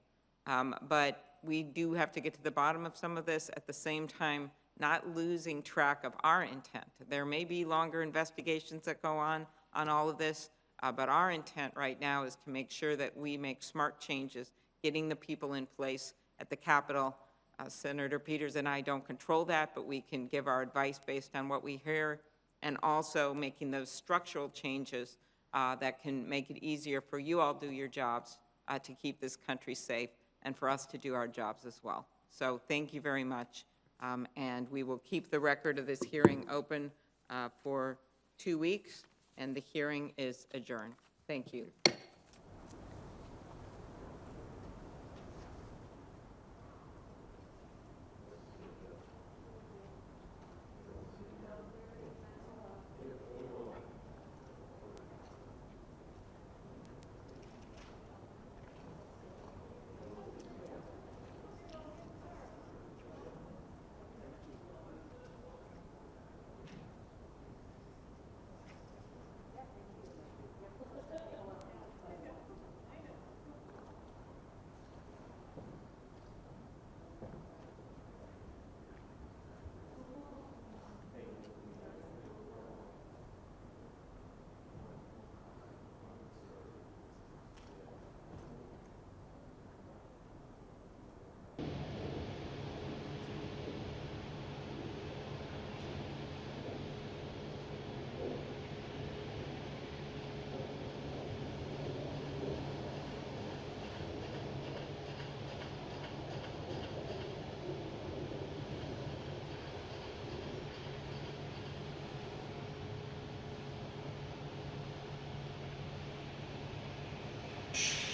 But we do have to get to the bottom of some of this, at the same time not losing track of our intent. There may be longer investigations that go on all of this, but our intent right now is to make sure that we make smart changes, getting the people in place at the Capitol. Senator Peters and I don't control that, but we can give our advice based on what we hear, and also making those structural changes that can make it easier for you all to do your jobs to keep this country safe, and for us to do our jobs as well. So thank you very much, and we will keep the record of this hearing open for 2 weeks, and the hearing is adjourned. Thank you. Shh.